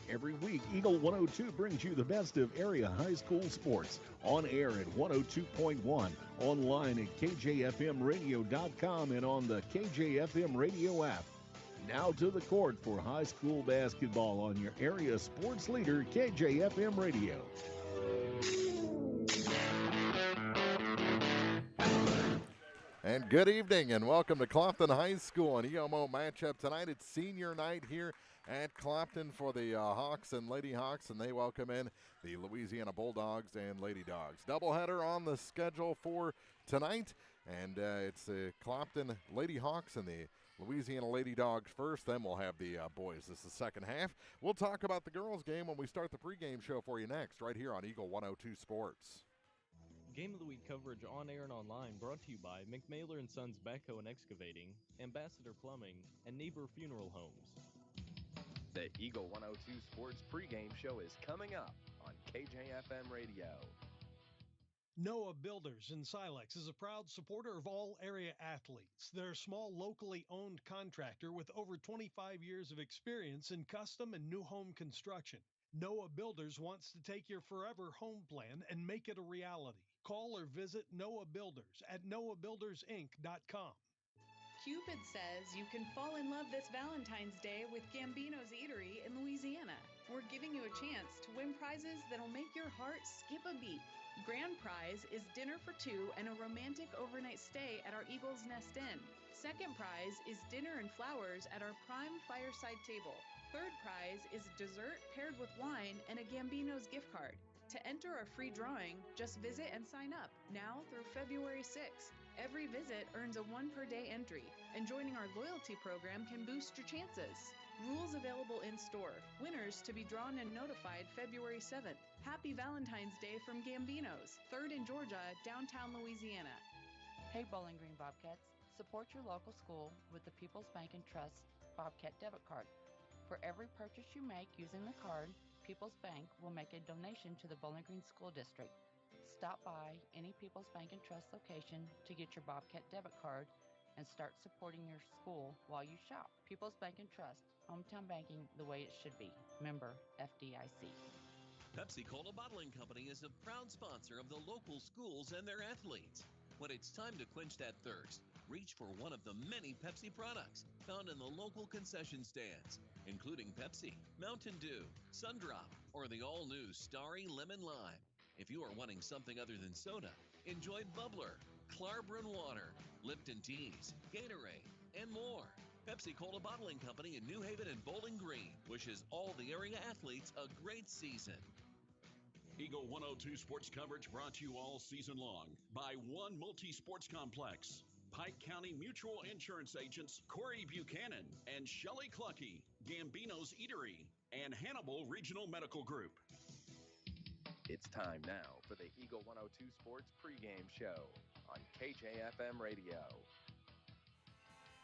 Every week, Eagle 102 brings you the best of area high school sports. On air at 102.1, online at kjfmradio.com, and on the KJFM radio app. Now to the court for high school basketball on your area sports leader, KJFM Radio. And good evening and welcome to Clopton High School, an EMO matchup tonight. It's senior night here at Clopton for the Hawks and Lady Hawks, and they welcome in the Louisiana Bulldogs and Lady Dogs. Doubleheader on the schedule for tonight, and it's the Clopton Lady Hawks and the Louisiana Lady Dogs first. Then we'll have the boys. This is the second half. We'll talk about the girls' game when we start the pregame show for you next, right here on Eagle 102 Sports. Game of the Week coverage on air and online brought to you by McMailer & Sons Backhoe and Excavating, Ambassador Plumbing, and Niebuhr Funeral Homes. The Eagle 102 Sports pregame show is coming up on KJFM Radio. Noah Builders in Silex is a proud supporter of all area athletes. They're a small, locally owned contractor with over 25 years of experience in custom and new home construction. Noah Builders wants to take your forever home plan and make it a reality. Call or visit Noah Builders at noahbuildersinc.com. Cupid says you can fall in love this Valentine's Day with Gambino's Eatery in Louisiana. We're giving you a chance to win prizes that'll make your heart skip a beat. Grand prize is dinner for two and a romantic overnight stay at our Eagle's Nest Inn. Second prize is dinner and flowers at our prime fireside table. Third prize is dessert paired with wine and a Gambino's gift card. To enter our free drawing, just visit and sign up now through February 6th. Every visit earns a 1 per day entry, and joining our loyalty program can boost your chances. Rules available in store. Winners to be drawn and notified February 7th. Happy Valentine's Day from Gambino's, 3rd in Georgia, downtown Louisiana. Hey Bowling Green Bobcats, support your local school with the People's Bank and Trust Bobcat debit card. For every purchase you make using the card, People's Bank will make a donation to the Bowling Green School District. Stop by any People's Bank and Trust location to get your Bobcat debit card and start supporting your school while you shop. People's Bank and Trust, hometown banking the way it should be. Member FDIC. Pepsi-Cola Bottling Company is a proud sponsor of the local schools and their athletes. When it's time to quench that thirst, reach for one of the many Pepsi products found in the local concession stands, including Pepsi, Mountain Dew, Sundrop, or the all-new Starry Lemon Lime. If you are wanting something other than soda, enjoy Bubbler, Clarbrun Water, Lipton Teas, Gatorade, and more. Pepsi-Cola Bottling Company in New Haven and Bowling Green wishes all the area athletes a great season. Eagle 102 sports coverage brought to you all season long by One Multi-Sports Complex, Pike County Mutual Insurance agents Corey Buchanan and Shelley Cluckey, Gambino's Eatery, and Hannibal Regional Medical Group. It's time now for the Eagle 102 Sports pregame show on KJFM Radio.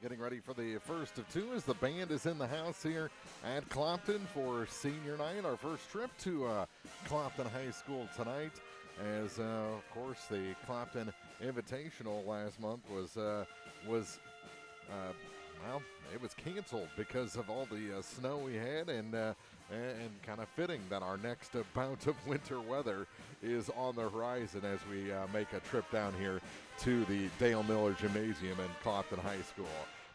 Getting ready for the first of two as the band is in the house here at Clopton for senior night. Our first trip to Clopton High School tonight, as of course the Clopton Invitational last month was it was canceled because of all the snow we had, and kind of fitting that our next bout of winter weather is on the horizon as we make a trip down here to the Dale Miller Gymnasium and Clopton High School.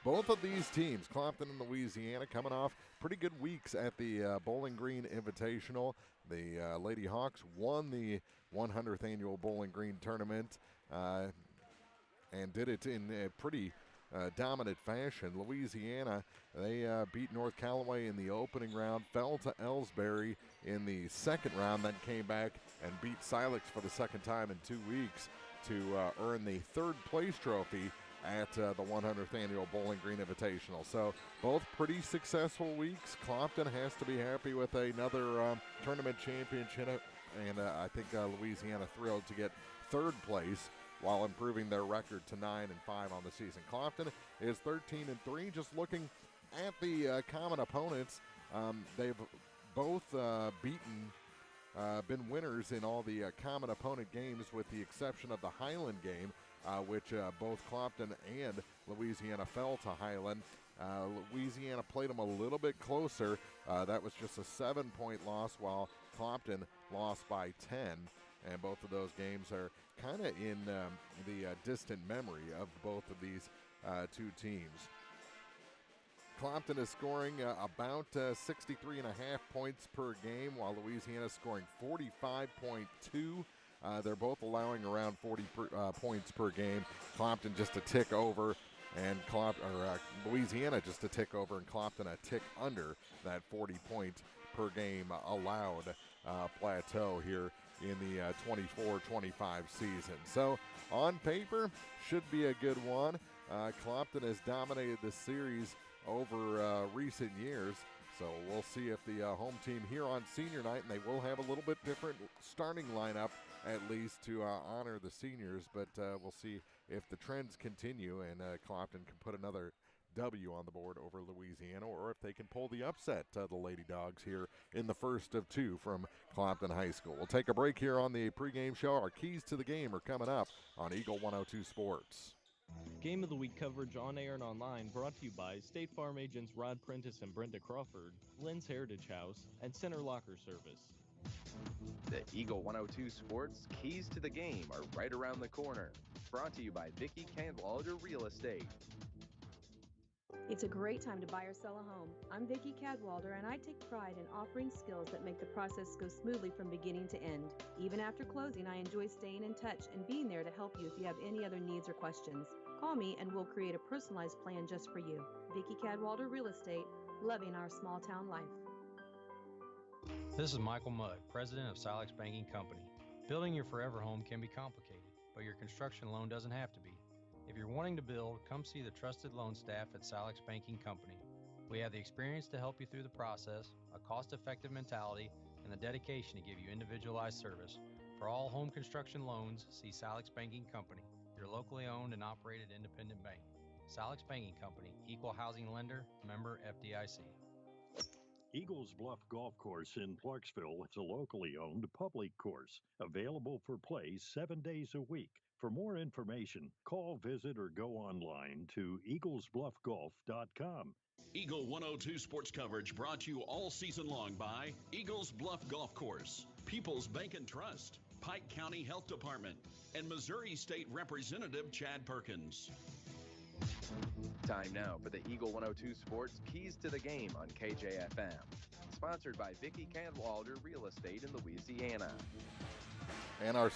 Both of these teams, Clopton and Louisiana, coming off pretty good weeks at the Bowling Green Invitational. The Lady Hawks won the 100th annual Bowling Green tournament and did it in a pretty dominant fashion. Louisiana, they beat North Callaway in the opening round, fell to Ellsbury in the second round, then came back and beat Silex for the second time in 2 weeks to earn the third place trophy at the 100th annual Bowling Green Invitational. So both pretty successful weeks. Clopton has to be happy with another tournament championship, and I think Louisiana thrilled to get third place while improving their record to 9-5 on the season. Clopton is 13-3. Just looking at the common opponents, they've both been winners in all the common opponent games, with the exception of the Highland game, which both Clopton and Louisiana fell to Highland. Louisiana played them a little bit closer. That was just a 7-point loss, while Clopton lost by 10. And both of those games are kind of in the distant memory of both of these two teams. Clopton is scoring about 63.5 points per game, while Louisiana is scoring 45.2. They're both allowing around 40 points per game. Clopton just a tick over, and Louisiana just a tick over, and Clopton a tick under that 40-point per game allowed plateau here in the 24-25 season. So on paper, should be a good one. Clopton has dominated the series over recent years, so we'll see if the home team here on senior night, and they will have a little bit different starting lineup at least to honor the seniors, but we'll see if the trends continue and Clopton can put another W on the board over Louisiana, or if they can pull the upset, the Lady Dogs, here in the first of two from Clopton High School. We'll take a break here on the pregame show. Our keys to the game are coming up on Eagle 102 Sports. Game of the Week coverage on air and online brought to you by State Farm agents Rod Prentice and Brenda Crawford, Lynn's Heritage House, and Center Locker Service. The Eagle 102 Sports Keys to the Game are right around the corner. Brought to you by Vicki Cadwalder Real Estate. It's a great time to buy or sell a home. I'm Vicki Cadwalder, and I take pride in offering skills that make the process go smoothly from beginning to end. Even after closing, I enjoy staying in touch and being there to help you if you have any other needs or questions. Call me and we'll create a personalized plan just for you. Vicki Cadwalder Real Estate, loving our small town life. This is Michael Mudd, president of Silex Banking Company. Building your forever home can be complicated, but your construction loan doesn't have to be. If you're wanting to build, come see the trusted loan staff at Silex Banking Company. We have the experience to help you through the process, a cost-effective mentality, and the dedication to give you individualized service. For all home construction loans, see Silex Banking Company, your locally owned and operated independent bank. Silex Banking Company, equal housing lender, member FDIC. Eagles Bluff Golf Course in Clarksville is a locally owned public course, available for play 7 days a week. For more information, call, visit, or go online to eaglesbluffgolf.com. Eagle 102 sports coverage brought to you all season long by Eagles Bluff Golf Course, People's Bank and Trust, Pike County Health Department, and Missouri State Representative Chad Perkins. Time now for the Eagle 102 Sports Keys to the Game on KJFM. Sponsored by Vicki Cadwalder Real Estate in Louisiana. And our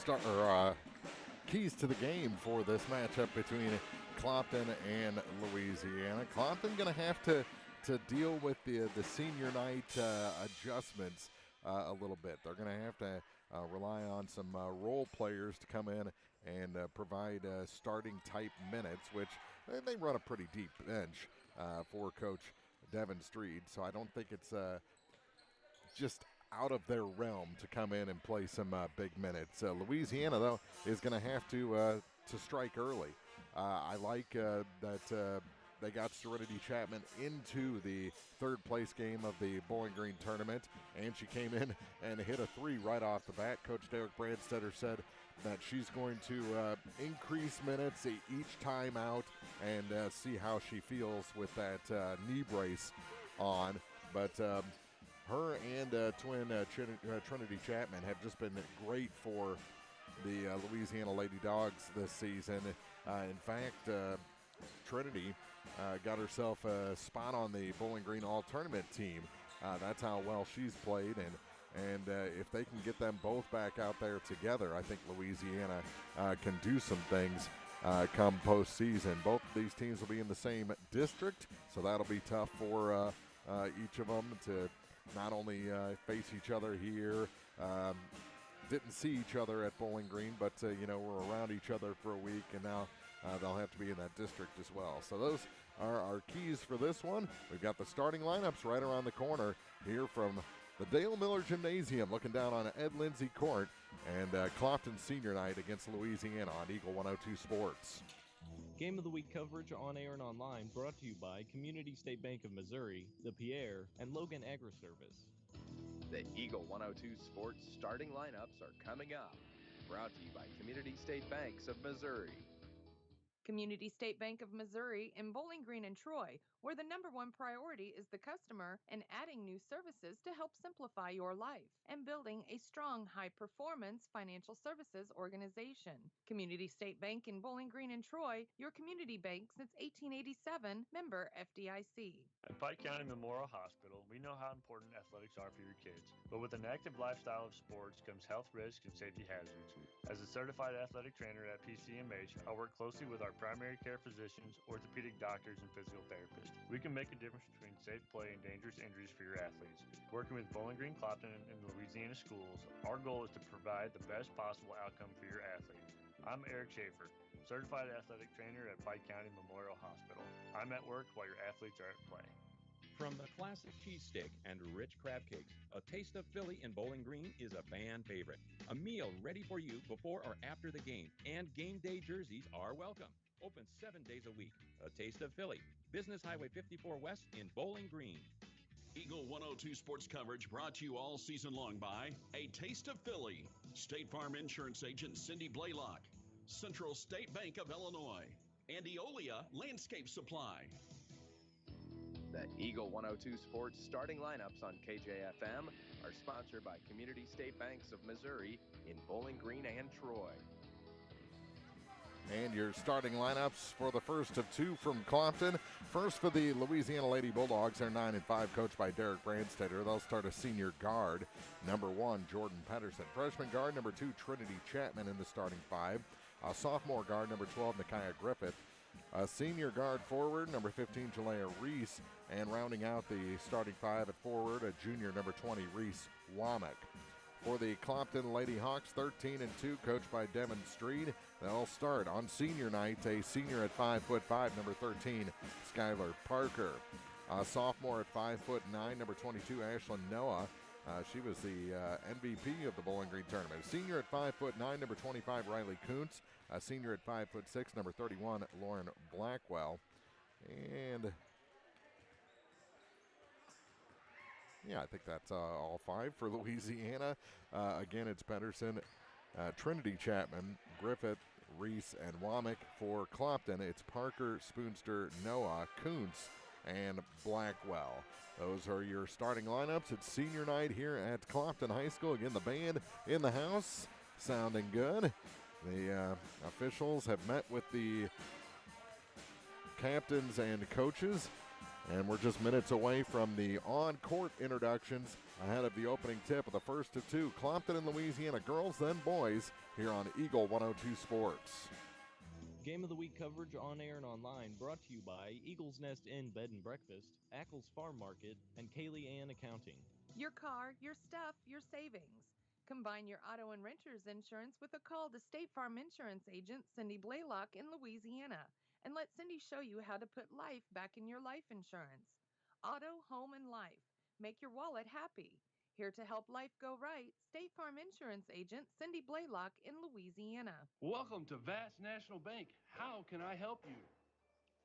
keys to the game for this matchup between Clopton and Louisiana. Clopton going to have to deal with the senior night adjustments a little bit. They're going to have to rely on some role players to come in and provide starting type minutes, which they run a pretty deep bench for Coach Devin Street. So I don't think it's just out of their realm to come in and play some big minutes. Louisiana, though, is going to have to strike early. I like that they got Serenity Chapman into the third place game of the Bowling Green tournament, and she came in and hit a 3 right off the bat. Coach Derek Brandstetter said that she's going to increase minutes each time out and see how she feels with that knee brace on. But her and twin Trinity Chapman have just been great for the Louisiana Lady Dogs this season. In fact, Trinity got herself a spot on the Bowling Green All-Tournament team. That's how well she's played, and if they can get them both back out there together, I think Louisiana can do some things come postseason. Both of these teams will be in the same district, so that'll be tough for each of them to not only face each other here, didn't see each other at Bowling Green, but we're around each other for a week, and now they'll have to be in that district as well. So those are our keys for this one. We've got the starting lineups right around the corner here from the Dale Miller Gymnasium, looking down on Ed Lindsay Court, and Clopton Senior Night against Louisiana on Eagle 102 Sports. Game of the Week coverage on air and online brought to you by Community State Bank of Missouri, the Pierre, and Logan Agri-Service. The Eagle 102 Sports starting lineups are coming up. Brought to you by Community State Banks of Missouri. Community State Bank of Missouri in Bowling Green and Troy, where the #1 priority is the customer and adding new services to help simplify your life and building a strong, high-performance financial services organization. Community State Bank in Bowling Green and Troy, your community bank since 1887, member FDIC. At Pike County Memorial Hospital, we know how important athletics are for your kids, but with an active lifestyle of sports comes health risks and safety hazards. As a certified athletic trainer at PCMH, I work closely with our primary care physicians, orthopedic doctors, and physical therapists. We can make a difference between safe play and dangerous injuries for your athletes. Working with Bowling Green, Clopton, and Louisiana schools, our goal is to provide the best possible outcome for your athlete. I'm Eric Schaefer, certified athletic trainer at Pike County Memorial Hospital. I'm at work while your athletes are at play. From the classic cheese steak and rich crab cakes, a taste of Philly in Bowling Green is a fan favorite. A meal ready for you before or after the game, and game day jerseys are welcome. Open 7 days a week. A taste of Philly. Business Highway 54 West in Bowling Green. Eagle 102 sports coverage brought to you all season long by A Taste of Philly, State Farm Insurance Agent Cindy Blaylock, Central State Bank of Illinois, and Eolia Landscape Supply. The Eagle 102 Sports starting lineups on KJFM are sponsored by Community State Banks of Missouri in Bowling Green and Troy. And your starting lineups for the first of two from Clopton. First for the Louisiana Lady Bulldogs, they're 9-5, coached by Derek Brandstetter. They'll start a senior guard. Number 1, Jordan Pedersen. Freshman guard, number 2, Trinity Chapman in the starting 5. A sophomore guard, number 12, Nakia Griffith. A senior guard forward, number 15, Jalea Reese. And rounding out the starting 5 at forward, a junior, number 20, Reese Womack. For the Clopton Lady Hawks, 13-2, coached by Devin Streed. They'll start on senior night, a senior at 5'5", number 13, Skylar Parker. A sophomore at 5'9", number 22, Ashlyn Noah. She was the MVP of the Bowling Green tournament. A senior at 5'9", number 25, Riley Kuntz. A senior at 5'6", number 31, Lauren Blackwell. And yeah, I think that's all 5 for Louisiana. Again, it's Pedersen, Trinity Chapman, Griffith, Reese, and Womack. For Clopton, it's Parker, Spoonster, Noah, Kuntz, and Blackwell. Those are your starting lineups. It's senior night here at Clopton High School. Again, the band in the house, sounding good. The officials have met with the captains and coaches, and we're just minutes away from the on-court introductions ahead of the opening tip of the first of two. Clopton and Louisiana girls, then boys, here on Eagle 102 Sports. Game of the Week coverage on air and online brought to you by Eagles Nest Inn Bed and Breakfast, Ackles Farm Market, and Kaylee Ann Accounting. Your car, your stuff, your savings. Combine your auto and renter's insurance with a call to State Farm Insurance Agent Cindy Blaylock in Louisiana, and let Cindy show you how to put life back in your life insurance. Auto, home, and life. Make your wallet happy. Here to help life go right, State Farm Insurance Agent Cindy Blaylock in Louisiana. Welcome to Vast National Bank. How can I help you?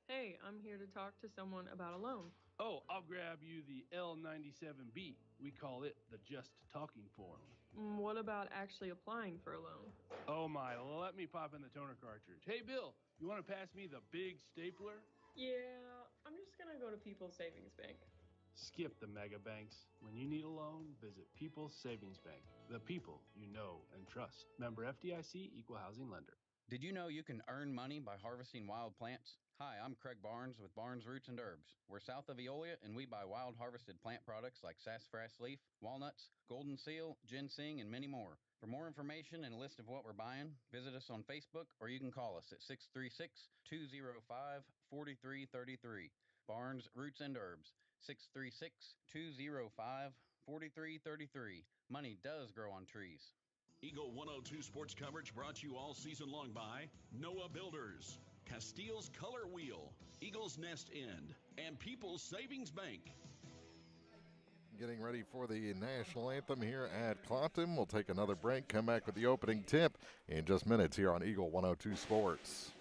Hey, I'm here to talk to someone about a loan. Oh, I'll grab you the L97B. We call it the Just Talking form. What about actually applying for a loan? Oh my, let me pop in the toner cartridge. Hey Bill, you want to pass me the big stapler? Yeah, I'm just gonna go to People's Savings Bank. Skip the mega banks. When you need a loan, visit People's Savings Bank. The people you know and trust. Member FDIC, Equal Housing Lender. Did you know you can earn money by harvesting wild plants? Hi, I'm Craig Barnes with Barnes Roots and Herbs. We're south of Eolia, and we buy wild harvested plant products like sassafras leaf, walnuts, golden seal, ginseng, and many more. For more information and a list of what we're buying, visit us on Facebook or you can call us at 636-205-4333. Barnes Roots and Herbs, 636-205-4333. Money does grow on trees. Eagle 102 sports coverage brought to you all season long by Noah Builders, Castile's Color Wheel, Eagles Nest End, and People's Savings Bank. Getting ready for the national anthem here at Clopton. We'll take another break, come back with the opening tip in just minutes here on Eagle 102 Sports.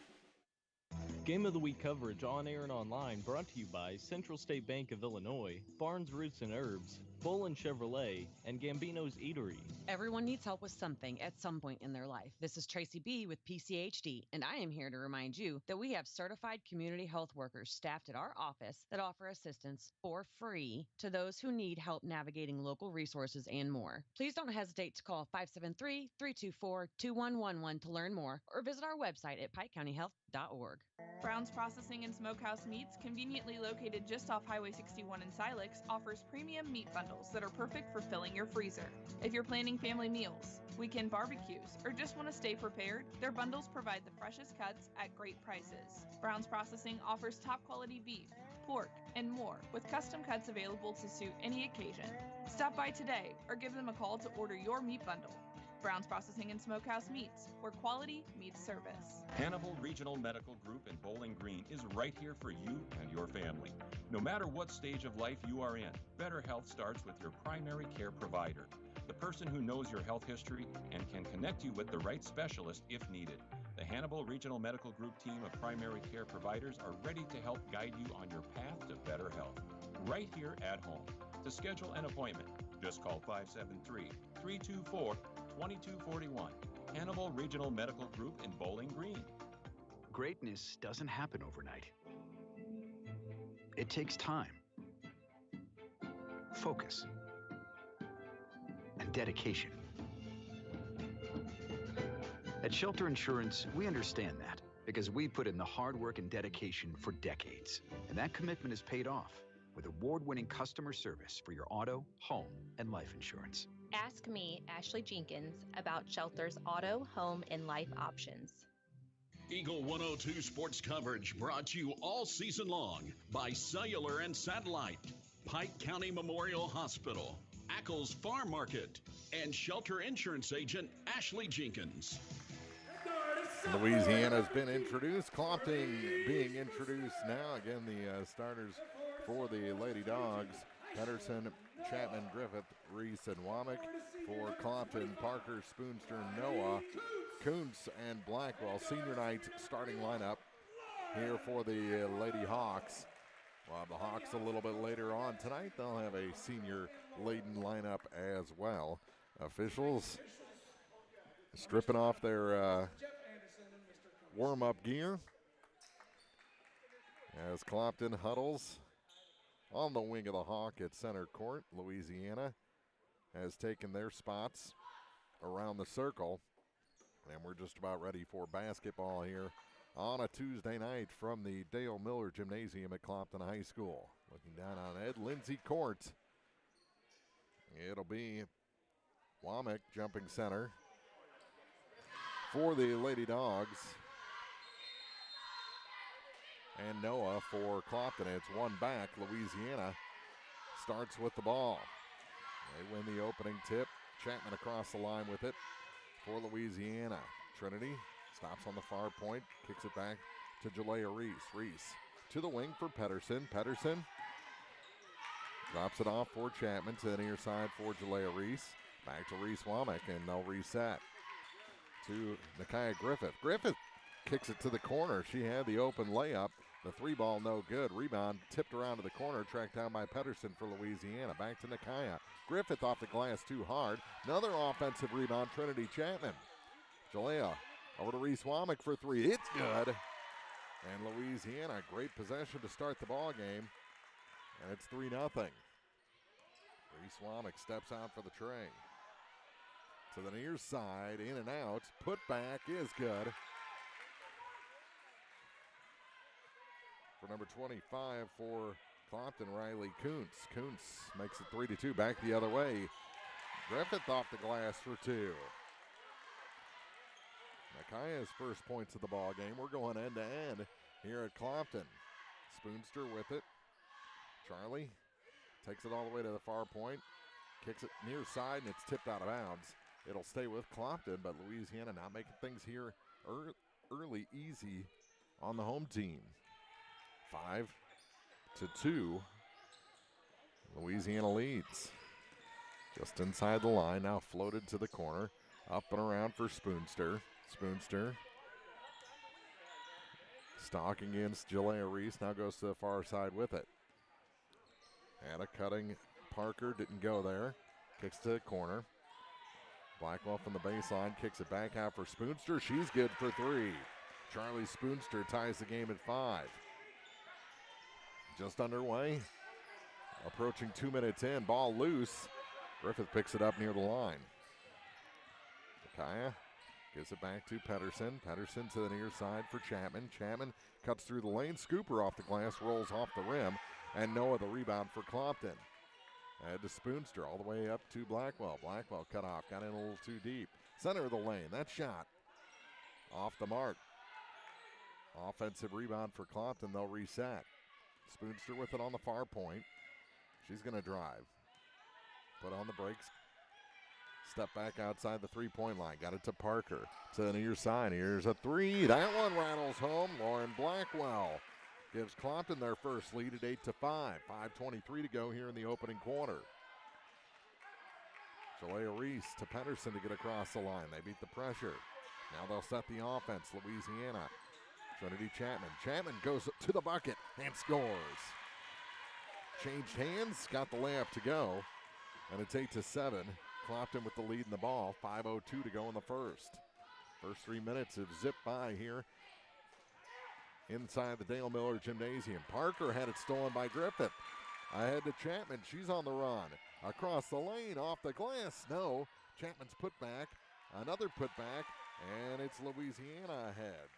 Game of the Week coverage on air and online brought to you by Central State Bank of Illinois, Barnes Roots and Herbs, Bolin Chevrolet, and Gambino's Eatery. Everyone needs help with something at some point in their life. This is Tracy B. with PCHD, and I am here to remind you that we have certified community health workers staffed at our office that offer assistance for free to those who need help navigating local resources and more. Please don't hesitate to call 573-324-2111 to learn more or visit our website at pikecountyhealth.org. Brown's Processing and Smokehouse Meats, conveniently located just off Highway 61 in Silex, offers premium meat bundles that are perfect for filling your freezer. If you're planning family meals, weekend barbecues, or just want to stay prepared, their bundles provide the freshest cuts at great prices. Brown's Processing offers top quality beef, pork, and more, with custom cuts available to suit any occasion. Stop by today or give them a call to order your meat bundle. Brown's Processing and Smokehouse Meats, where quality meets service. Hannibal Regional Medical Group in Bowling Green is right here for you and your family. No matter what stage of life you are in, better health starts with your primary care provider, the person who knows your health history and can connect you with the right specialist if needed. The Hannibal Regional Medical Group team of primary care providers are ready to help guide you on your path to better health, right here at home. To schedule an appointment, just call 573-324-2241. Hannibal Regional Medical Group in Bowling Green. Greatness doesn't happen overnight. It takes time, focus, and dedication. At Shelter Insurance, we understand that because we put in the hard work and dedication for decades. And that commitment is paid off with award-winning customer service for your auto, home, and life insurance. Ask me, Ashley Jenkins, about Shelter's auto, home, and life options. Eagle 102 sports coverage brought to you all season long by Cellular and Satellite, Pike County Memorial Hospital, Ackles Farm Market, and Shelter Insurance Agent Ashley Jenkins. Louisiana's been introduced. Clopton being introduced now. Again, the starters for the Lady Dogs: Pedersen, Chapman, Griffith, Reese, and Womack. For Clopton, Parker, Spoonster, Noah, Kuntz, and Blackwell. Senior night starting lineup here for the Lady Hawks. We'll have the Hawks a little bit later on tonight. They'll have a senior-laden lineup as well. Officials stripping off their warm-up gear as Clopton huddles on the wing of the Hawk at center court. Louisiana has taken their spots around the circle, and we're just about ready for basketball here on a Tuesday night from the Dale Miller Gymnasium at Clopton High School. Looking down on Ed Lindsay Court. It'll be Womack jumping center for the Lady Dogs, and Noah for Clopton. It's one back. Louisiana starts with the ball. They win the opening tip. Chapman across the line with it for Louisiana. Trinity stops on the far point, kicks it back to Jalea Reese. Reese to the wing for Pedersen. Pedersen drops it off for Chapman to the near side for Jalea Reese. Back to Reese Womack, and they'll reset to Nakia Griffith. Griffith kicks it to the corner. She had the open layup. The three ball no good. Rebound tipped around to the corner, tracked down by Pedersen for Louisiana. Back to Nakia. Griffith off the glass too hard. Another offensive rebound, Trinity Chapman. Jalea over to Reese Womack for three. It's good. And Louisiana, great possession to start the ball game. And it's 3-0. Reese Womack steps out for the tray. To the near side, in and out. Put back is good. For number 25 for Clopton, Riley Kuntz. Kuntz makes it 3-2. Back the other way. Griffith off the glass for two. Nakia's first points of the ball game. We're going end to end here at Clopton. Spoonster with it. Charlie takes it all the way to the far point. Kicks it near side, and it's tipped out of bounds. It'll stay with Clopton, but Louisiana not making things here early easy on the home team. 5-2. Louisiana leads. Just inside the line, now floated to the corner. Up and around for Spoonster. Spoonster Stalking against Jalea Reese. Now goes to the far side with it. Hannah cutting Parker. Didn't go there. Kicks to the corner. Blackwell from the baseline. Kicks it back out for Spoonster. She's good for 3. Charlie Spoonster ties the game at 5. Just underway. Approaching 2 minutes in. Ball loose. Griffith picks it up near the line. Micaiah gives it back to Pedersen. Pedersen to the near side for Chapman. Chapman cuts through the lane. Scooper off the glass. Rolls off the rim. And Noah the rebound for Clopton. Ahead to Spoonster all the way up to Blackwell. Blackwell cut off. Got in a little too deep. Center of the lane. That shot off the mark. Offensive rebound for Clopton. They'll reset. Spoonster with it on the far point. She's going to drive. Put on the brakes. Step back outside the three-point line. Got it to Parker. To the near side. Here's a 3. That one rattles home. Lauren Blackwell gives Clopton their first lead at 8-5. 5:23 to go here in the opening quarter. Jalea Reese to Pedersen to get across the line. They beat the pressure. Now they'll set the offense. Louisiana. Trinity Chapman. Chapman goes to the bucket and scores. Changed hands. Got the layup to go. And it's 8-7. Clopton with the lead in the ball. 5:02 to go in the first. First 3 minutes have zipped by here inside the Dale Miller Gymnasium. Parker had it stolen by Griffith. Ahead to Chapman. She's on the run. Across the lane, off the glass. No. Chapman's put back. Another put back. And it's Louisiana ahead.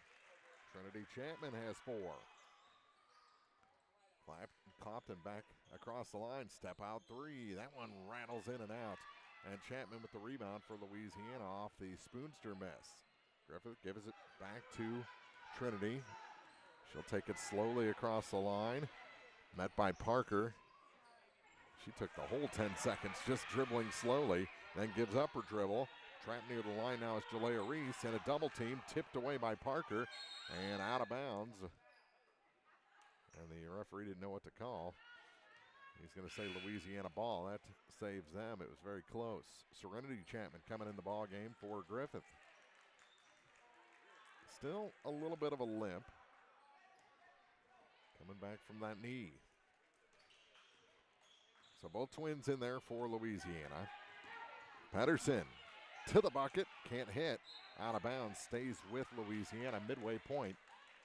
Trinity Chapman has 4. Clopton back across the line. Step out 3. That one rattles in and out. And Chapman with the rebound for Louisiana off the Spoonster miss. Griffith gives it back to Trinity. She'll take it slowly across the line. Met by Parker. She took the whole 10 seconds just dribbling slowly. Then gives up her dribble. Trapped near the line now is Jalea Reese. And a double team tipped away by Parker. And out of bounds. And the referee didn't know what to call. He's going to say Louisiana ball. That saves them. It was very close. Serenity Chapman coming in the ball game for Griffith. Still a little bit of a limp. Coming back from that knee. So both twins in there for Louisiana. Pedersen to the bucket. Can't hit. Out of bounds. Stays with Louisiana. Midway point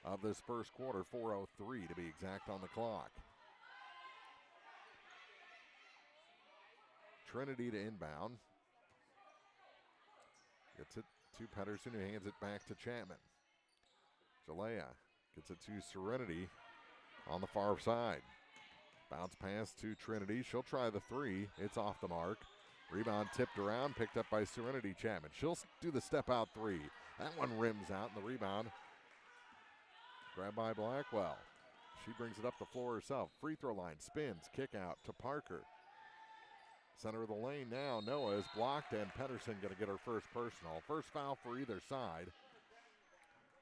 of this first quarter. 4:03 to be exact on the clock. Trinity to inbound. Gets it to Pedersen, who hands it back to Chapman. Jalea gets it to Serenity on the far side. Bounce pass to Trinity. She'll try the 3. It's off the mark. Rebound tipped around, picked up by Serenity Chapman. She'll do the step out 3. That one rims out, and the rebound grabbed by Blackwell. She brings it up the floor herself. Free throw line, spins, kick out to Parker. Center of the lane now. Noah is blocked, and Pedersen going to get her first personal. First foul for either side.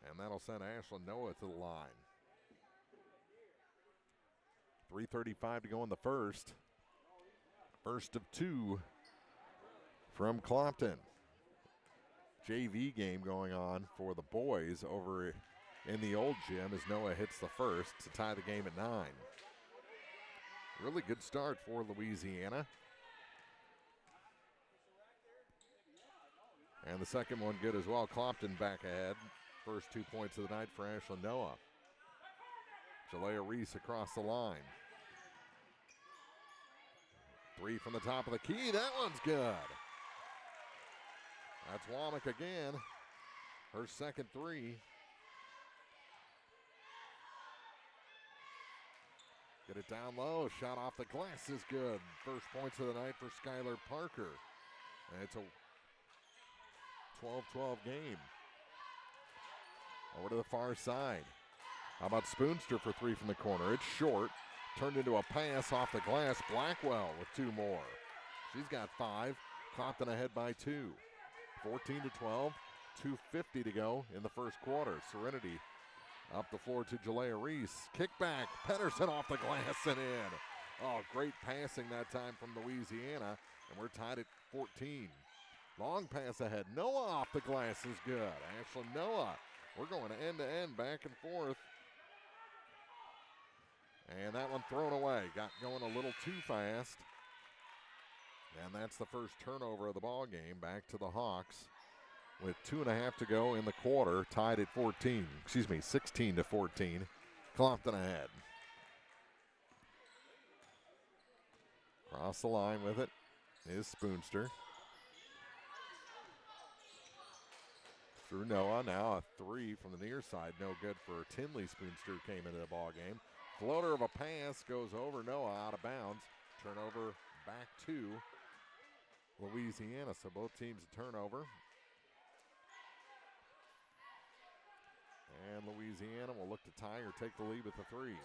And that'll send Ashlyn Noah to the line. 3:35 to go in the first. First of 2 from Clopton. JV game going on for the boys over in the old gym as Noah hits the first to tie the game at 9. Really good start for Louisiana. And the second one good as well. Clopton back ahead. First 2 points of the night for Ashlyn Noah. Jalea Reese across the line. 3 from the top of the key. That one's good. That's Womack again. Her second 3. Get it down low. Shot off the glass is good. First points of the night for Skylar Parker. And it's a 12-12 game. Over to the far side. How about Spoonster for 3 from the corner? It's short. Turned into a pass off the glass. Blackwell with 2 more. She's got 5. Clopton ahead by 2. 14-12. 2:50 to go in the first quarter. Serenity up the floor to Jalea Reese. Kick back. Pedersen off the glass and in. Oh, great passing that time from Louisiana. And we're tied at 14. Long pass ahead. Noah off the glass is good. Ashlyn Noah. We're going end to end, back and forth. And that one thrown away. Got going a little too fast. And that's the first turnover of the ball game. Back to the Hawks with 2.5 to go in the quarter. Tied at 16 to 14. Clopton ahead. Across the line with it is Spoonster. Through Noah, now a three from the near side. No good for Tinley. Spoonster came into the ball game. Floater of a pass goes over Noah, out of bounds. Turnover back to Louisiana. So both teams a turnover. And Louisiana will look to tie or take the lead with a three.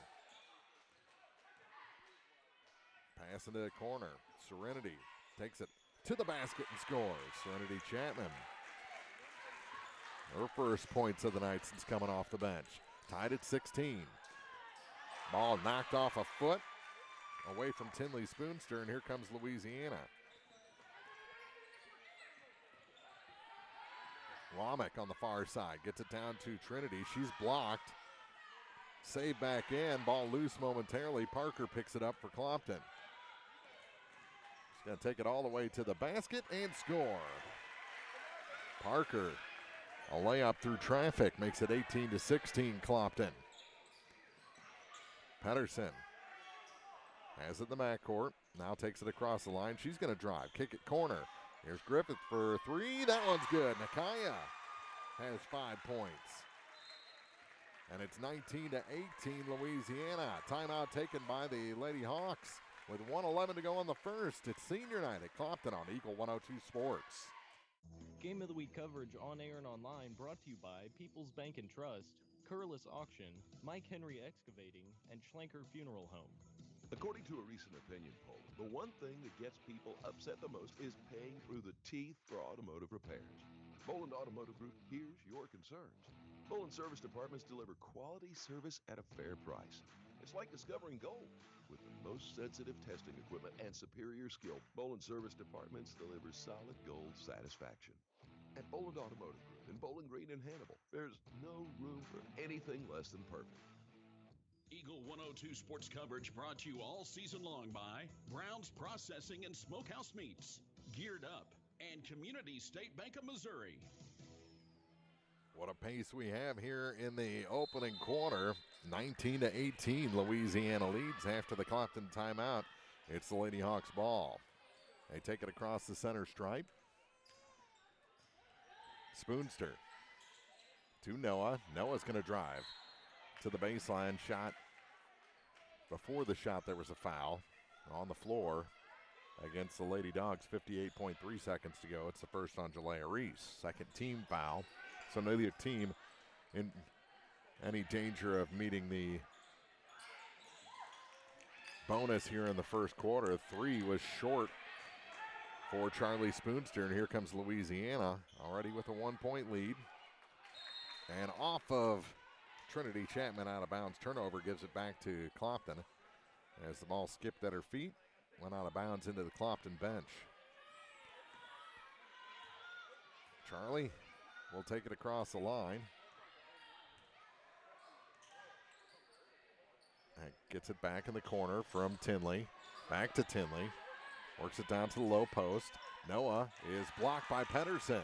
Pass into the corner. Serenity takes it to the basket and scores. Serenity Chapman. Her first points of the night since coming off the bench. Tied at 16. Ball knocked off a foot away from Tinley Spoonster, and here comes Louisiana. Womack on the far side gets it down to Trinity. She's blocked. Save back in. Ball loose momentarily. Parker picks it up for Clopton. She's going to take it all the way to the basket and score. Parker, a layup through traffic, makes it 18 to 16 Clopton. Pedersen has it in the backcourt. Now takes it across the line. She's going to drive. Kick it corner. Here's Griffith for three. That one's good. Nakaya has 5 points. And it's 19 to 18 Louisiana. Timeout taken by the Lady Hawks with 1:11 to go in the first. It's senior night at Clopton on Eagle 102 Sports. Game of the Week coverage on air and online brought to you by People's Bank and Trust, Curlis Auction, Mike Henry Excavating, and Schlenker Funeral Home. According to a recent opinion poll, the one thing that gets people upset the most is paying through the teeth for automotive repairs. Boland Automotive Group hears your concerns. Boland Service Departments deliver quality service at a fair price. It's like discovering gold. With the most sensitive testing equipment and superior skill, Boland Service Departments deliver solid gold satisfaction. At Boland Automotive Group in Bowling Green and Hannibal, there's no room for anything less than perfect. Eagle 102 Sports coverage brought to you all season long by Brown's Processing and Smokehouse Meats, Geared Up, and Community State Bank of Missouri. What a pace we have here in the opening quarter. 19 to 18, Louisiana leads after the Clopton timeout. It's the Lady Hawks ball. They take it across the center stripe. Spoonster to Noah. Noah's going to drive to the baseline. Shot. Before the shot, there was a foul on the floor against the Lady Dogs. 58.3 seconds to go. It's the first on Jalea Reese. Second team foul. So neither team in any danger of meeting the bonus here in the first quarter. Three was short for Charlie Spoonster, and here comes Louisiana already with a 1-point lead. And off of Trinity Chapman, out of bounds. Turnover gives it back to Clopton as the ball skipped at her feet, went out of bounds into the Clopton bench. Charlie will take it across the line. And gets it back in the corner from Tinley. Back to Tinley. Works it down to the low post. Noah is blocked by Pedersen.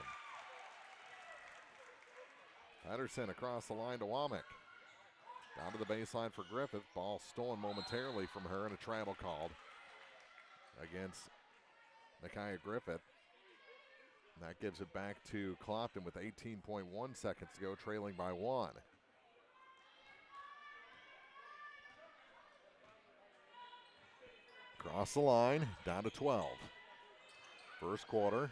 Pedersen across the line to Womack. Down to the baseline for Griffith. Ball stolen momentarily from her and a travel called against Nakaya Griffith. And that gives it back to Clopton with 18.1 seconds to go, trailing by 1. Across the line, down to 12. First quarter.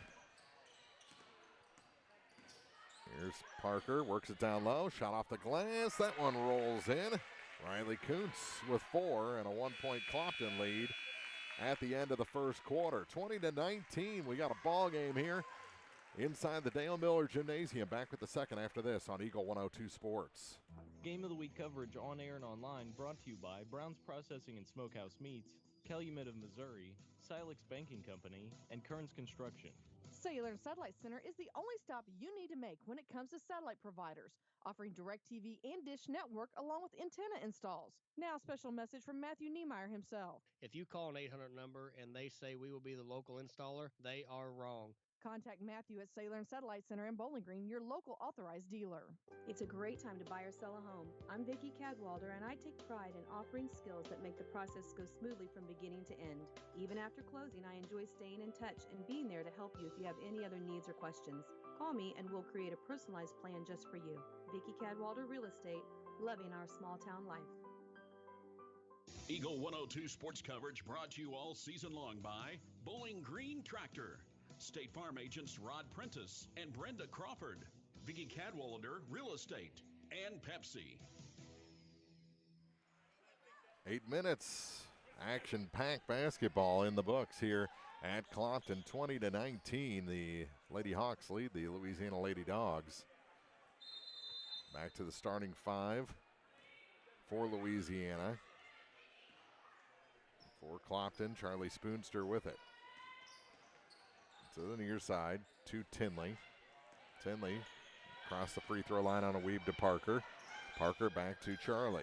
Here's Parker, works it down low, shot off the glass. That one rolls in. Riley Kuntz with 4 and a 1-point Clopton lead at the end of the first quarter. 20 to 19, we got a ball game here inside the Dale Miller Gymnasium. Back with the second after this on Eagle 102 Sports. Game of the Week coverage on air and online brought to you by Brown's Processing and Smokehouse Meats, Calumet of Missouri, Silex Banking Company, and Kearns Construction. Cellular and Satellite Center is the only stop you need to make when it comes to satellite providers, offering DirecTV and Dish Network along with antenna installs. Now, a special message from Matthew Niemeyer himself. If you call an 800 number and they say we will be the local installer, they are wrong. Contact Matthew at Cellular and Satellite Center in Bowling Green, your local authorized dealer. It's a great time to buy or sell a home. I'm Vicki Cadwalder, and I take pride in offering skills that make the process go smoothly from beginning to end. Even after closing, I enjoy staying in touch and being there to help you if you have any other needs or questions. Call me and we'll create a personalized plan just for you. Vicki Cadwalder Real Estate, loving our small town life. Eagle 102 sports coverage brought to you all season long by Bowling Green Tractor, State Farm agents Rod Prentice and Brenda Crawford, Vicki Cadwalder Real Estate, and Pepsi. 8 minutes, action-packed basketball in the books here at Clopton. 20-19, the Lady Hawks lead the Louisiana Lady Dogs. Back to the starting five for Louisiana. For Clopton, Charlie Spoonster with it. To the near side, to Tinley. Tinley across the free throw line on a weave to Parker. Parker back to Charlie.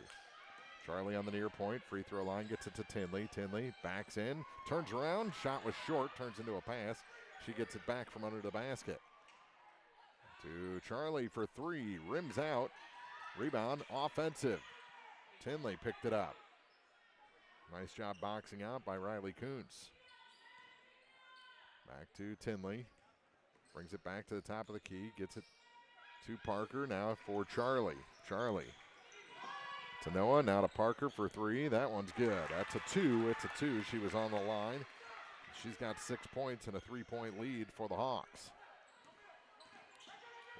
Charlie on the near point, free throw line, gets it to Tinley. Tinley backs in, turns around, shot was short, turns into a pass. She gets it back from under the basket. To Charlie for three, rims out, rebound, offensive. Tinley picked it up. Nice job boxing out by Riley Kuntz. Back to Tinley. Brings it back to the top of the key. Gets it to Parker. Now for Charlie. Charlie to Noah. Now to Parker for three. That one's good. That's a two. It's a two. She was on the line. She's got 6 points and a 3-point lead for the Hawks.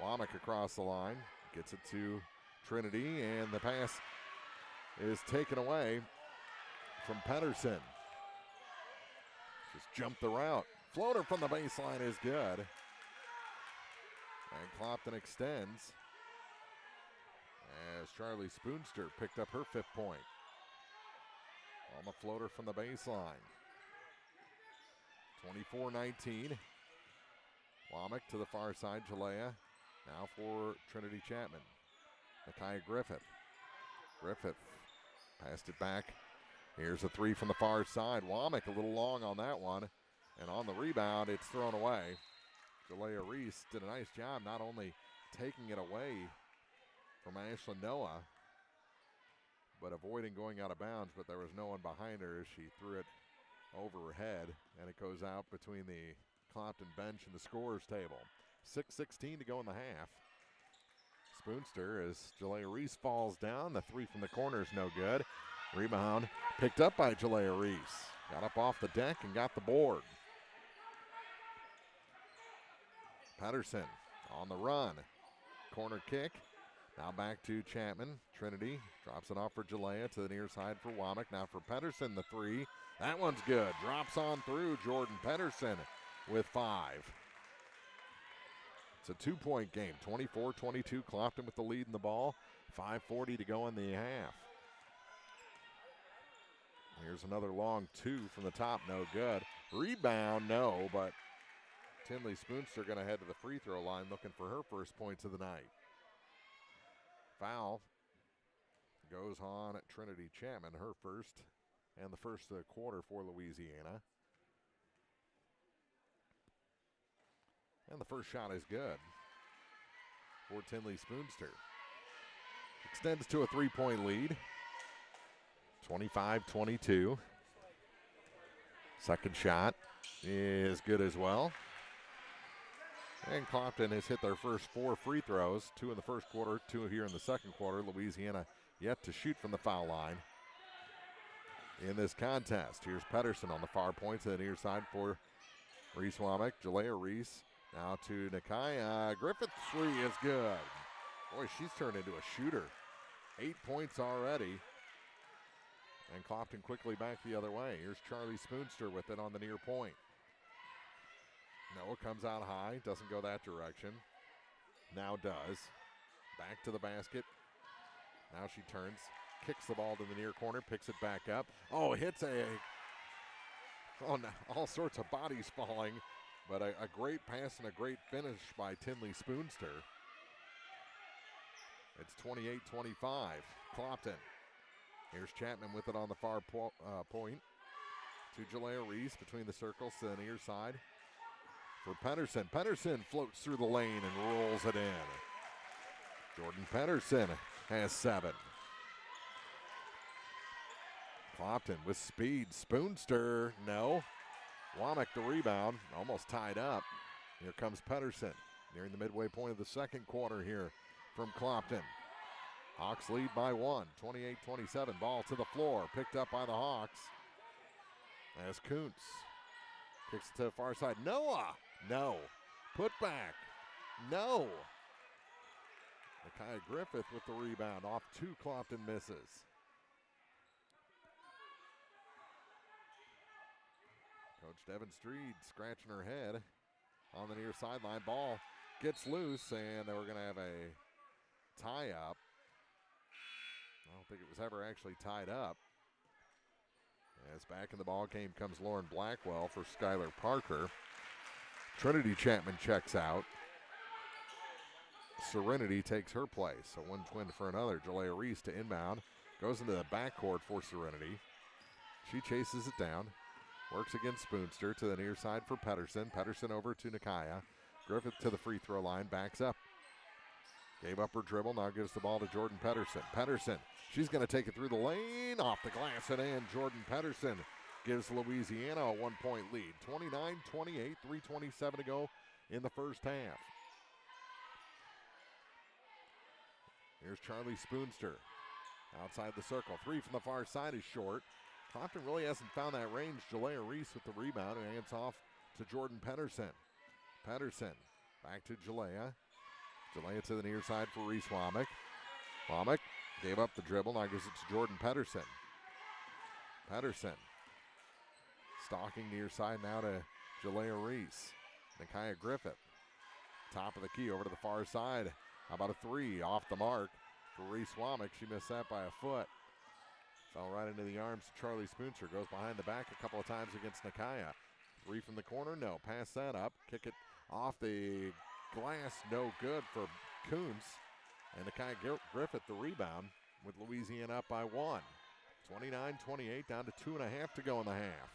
Womack across the line. Gets it to Trinity. And the pass is taken away from Pedersen. Just jumped the route. Floater from the baseline is good. And Clopton extends as Charlie Spoonster picked up her 5th point. On the floater from the baseline. 24-19. Womack to the far side, Jalea. Now for Trinity Chapman. Nakia Griffith. Griffith passed it back. Here's a three from the far side. Womack a little long on that one. And on the rebound, it's thrown away. Jalea Reese did a nice job not only taking it away from Ashlyn Noah, but avoiding going out of bounds, but there was no one behind her as she threw it over her head, and it goes out between the Clopton bench and the scorer's table. 6:16 to go in the half. Spoonster as Jalea Reese falls down. The three from the corner is no good. Rebound picked up by Jalea Reese. Got up off the deck and got the board. Pedersen on the run. Corner kick. Now back to Chapman. Trinity drops it off for Jalea to the near side for Womack. Now for Pedersen, the three. That one's good. Drops on through. Jordan Pedersen with 5. It's a 2-point game. 24-22. Clopton with the lead in the ball. 5:40 to go in the half. Here's another long two from the top. No good. Rebound, no, but Tinley Spoonster going to head to the free throw line looking for her first points of the night. Foul goes on at Trinity Chapman, her first, and the first quarter for Louisiana. And the first shot is good for Tinley Spoonster. Extends to a 3-point lead. 25-22. Second shot is good as well. And Clopton has hit their first 4 free throws, 2 in the first quarter, 2 here in the second quarter. Louisiana yet to shoot from the foul line in this contest. Here's Pedersen on the far point to the near side for Reese Womack. Jalea Reese now to Nakia Griffith. 3 is good. Boy, she's turned into a shooter. 8 points already. And Clopton quickly back the other way. Here's Charlie Spoonster with it on the near point. Noah comes out high, doesn't go that direction. Now does. Back to the basket. Now she turns, kicks the ball to the near corner, picks it back up. Oh, hits all sorts of bodies falling. But a great pass and a great finish by Tinley Spoonster. It's 28-25, Clopton. Here's Chapman with it on the far point to Jalea Reese between the circles to the near side for Pedersen. Pedersen floats through the lane and rolls it in. Jordan Pedersen has 7. Clopton with speed. Spoonster, no. Womack the rebound, almost tied up. Here comes Pedersen nearing the midway point of the second quarter here from Clopton. Hawks lead by 1, 28-27. Ball to the floor, picked up by the Hawks. As Kuntz kicks it to the far side. Noah, no. Put back, no. Nakia Griffith with the rebound off 2 Clopton misses. Coach Devin Streed scratching her head on the near sideline. Ball gets loose, and we're going to have a tie-up. I don't think it was ever actually tied up. As back in the ball game comes Lauren Blackwell for Skylar Parker. Trinity Chapman checks out. Serenity takes her place. So one twin for another. Jalea Reese to inbound. Goes into the backcourt for Serenity. She chases it down. Works against Spoonster to the near side for Pedersen. Pedersen over to Nakia. Griffith to the free throw line. Backs up. Gave up her dribble. Now gives the ball to Jordan Pedersen. Pedersen. She's going to take it through the lane. Off the glass and in. Jordan Pedersen gives Louisiana a 1-point lead. 29-28. 3:27 to go in the first half. Here's Charlie Spoonster. Outside the circle. 3 from the far side is short. Clopton really hasn't found that range. Jalea Reese with the rebound and hands off to Jordan Pedersen. Pedersen back to Jalea. Jalea to the near side for Reese Womack. Womack gave up the dribble. Now gives it to Jordan Pedersen. Pedersen stalking near side now to Jalea Reese. Nakia Griffith. Top of the key over to the far side. How about a 3 off the mark for Reese Womack? She missed that by a foot. Fell right into the arms of Charlie Spoonster. Goes behind the back a couple of times against Nakia. 3 from the corner, no. Pass that up. Kick it off the glass, no good for Kuntz. And Nakia Griffith the rebound with Louisiana up by 1. 29-28, down to 2.5 to go in the half.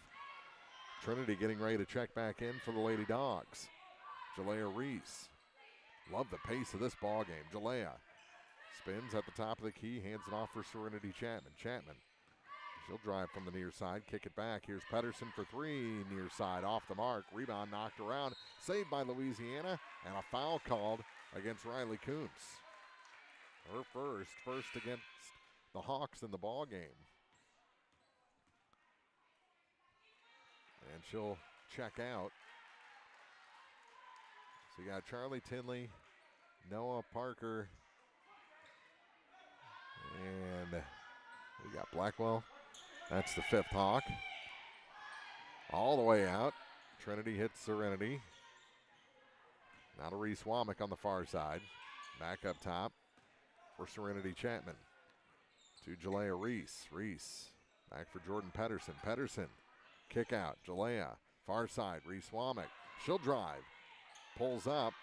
Trinity getting ready to check back in for the Lady Dogs. Jalea Reese. Love the pace of this ball game. Jalea spins at the top of the key, hands it off for Serenity Chapman. Chapman, she'll drive from the near side, kick it back. Here's Pedersen for 3, near side, off the mark. Rebound knocked around, saved by Louisiana, and a foul called against Riley Kuntz. Her first against the Hawks in the ball game. And she'll check out. So you got Charlie Tinley, Noah Parker, and we got Blackwell. That's the 5th Hawk. All the way out. Trinity hits Serenity. Now to Reese Womack on the far side. Back up top for Serenity Chapman. To Jalea Reese. Reese back for Jordan Pedersen. Pedersen kick out. Jalea far side. Reese Womack. She'll drive. Pulls up